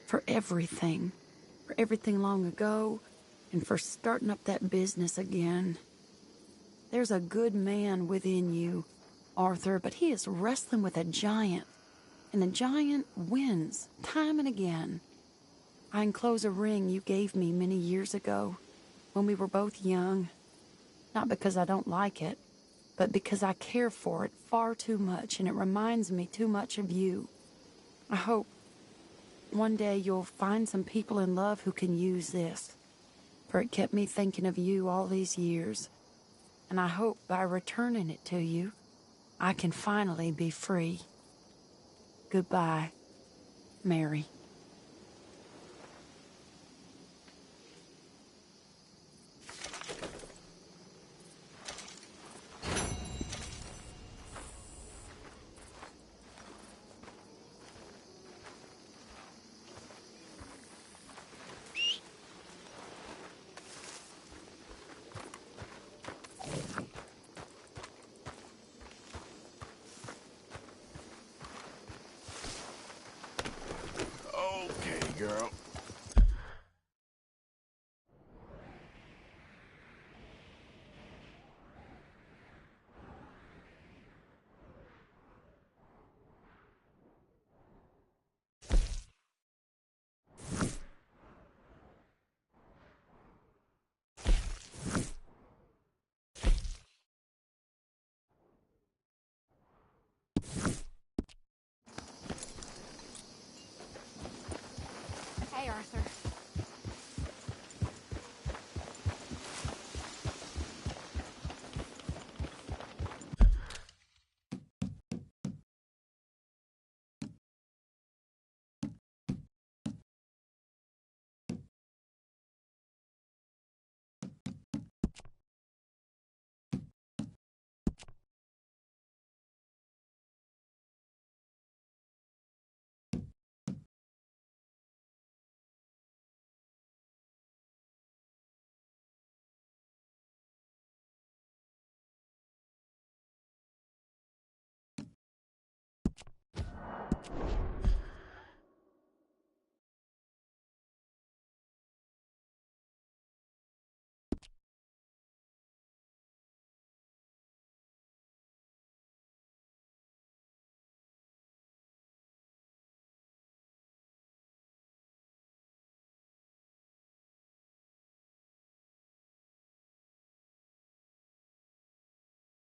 for everything long ago, and for starting up that business again. There's a good man within you, Arthur, but he is wrestling with a giant, and the giant wins time and again. I enclose a ring you gave me many years ago when we were both young. Not because I don't like it, but because I care for it far too much and it reminds me too much of you. I hope one day you'll find some people in love who can use this, for it kept me thinking of you all these years. And I hope by returning it to you, I can finally be free. Goodbye, Mary. Okay, girl. Hey, Arthur.